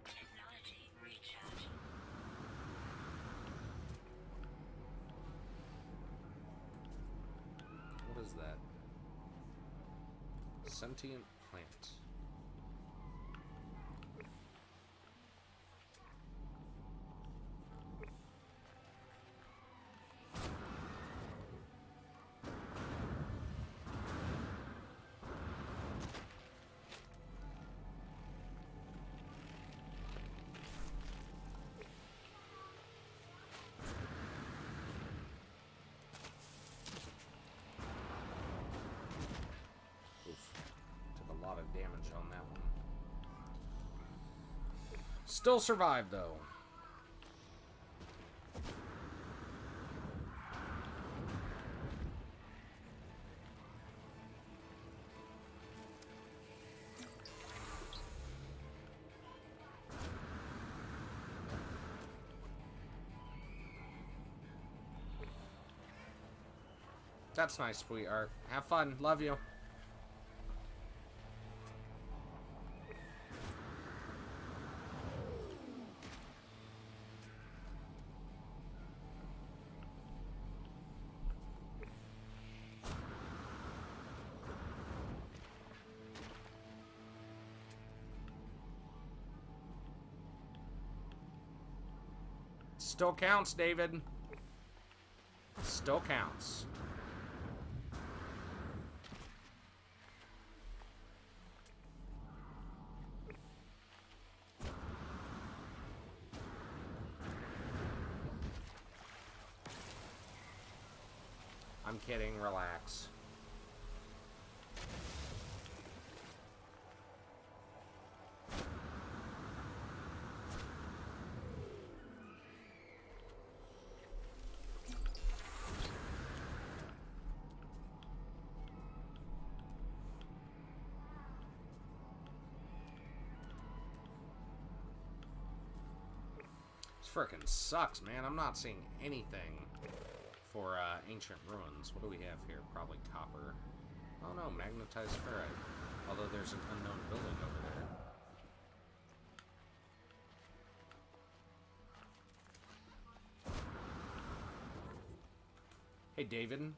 Technology recharge. What is that? Sentient plant. Took a lot of damage on that one. Still survived though. That's nice, sweetheart. Have fun. Love you. Still counts, David. Still counts. I'm kidding, relax. frickin' sucks, man. I'm not seeing anything for ancient ruins. What do we have here? Probably copper. Oh no, magnetized ferrite. Although there's an unknown building over there. Hey, David.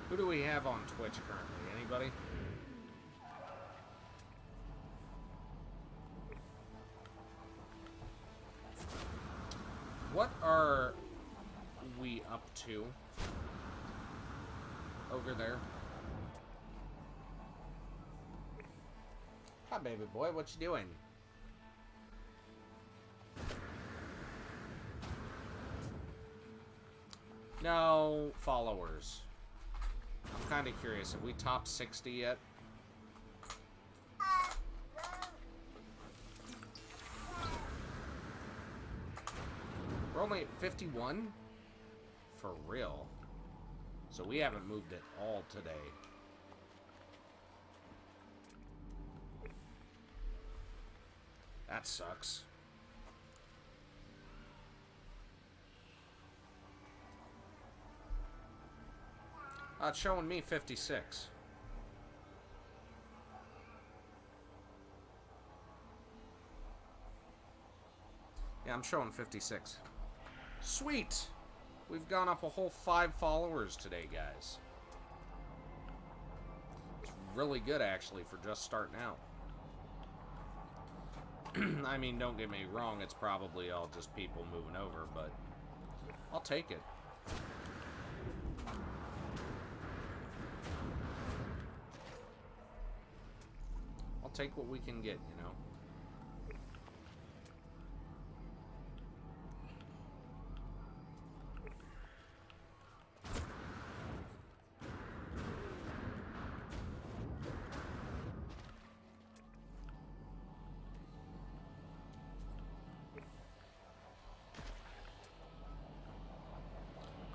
Who do we have on Twitch currently? Anybody? What are we up to over there? Hi, baby boy. What you doing? No followers. I'm kind of curious. Have we topped 60 yet? We're only at 51? For real. So we haven't moved at all today. That sucks. It's showing me 56. Yeah, I'm showing 56. Sweet! We've gone up a whole 5 followers today, guys. It's really good, actually, for just starting out. I mean, don't get me wrong, it's probably all just people moving over, but I'll take it. I'll take what we can get, you know.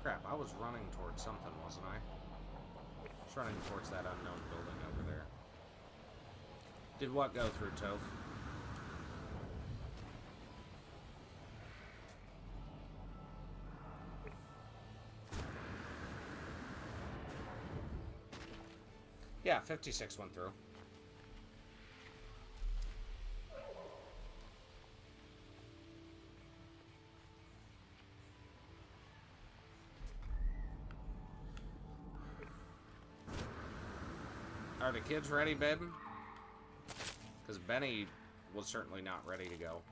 Crap, I was running towards something, wasn't I? I was running towards that unknown building over there. Did what go through, Toph? Yeah, 56 went through. Are the kids ready, babe? Because Benny was certainly not ready to go.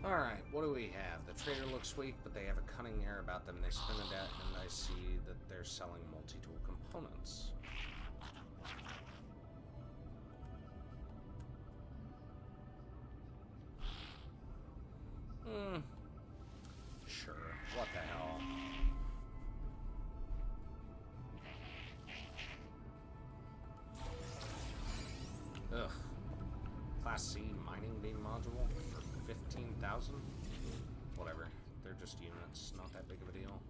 Alright, what do we have? The trader looks weak, but they have a cunning air about them. They spin a debt, and I see that they're selling multi-tool components. Sure, what the hell. Ugh. Class C mining beam module for 15,000? Whatever. They're just units, not that big of a deal.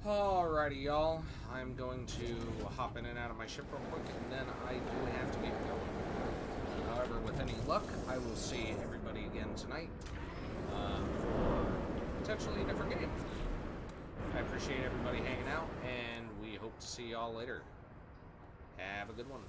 Alrighty, y'all. I'm going to hop in and out of my ship real quick, and then I do have to get going. However, with any luck, I will see everybody again tonight for potentially a different game. I appreciate everybody hanging out, and we hope to see y'all later. Have a good one.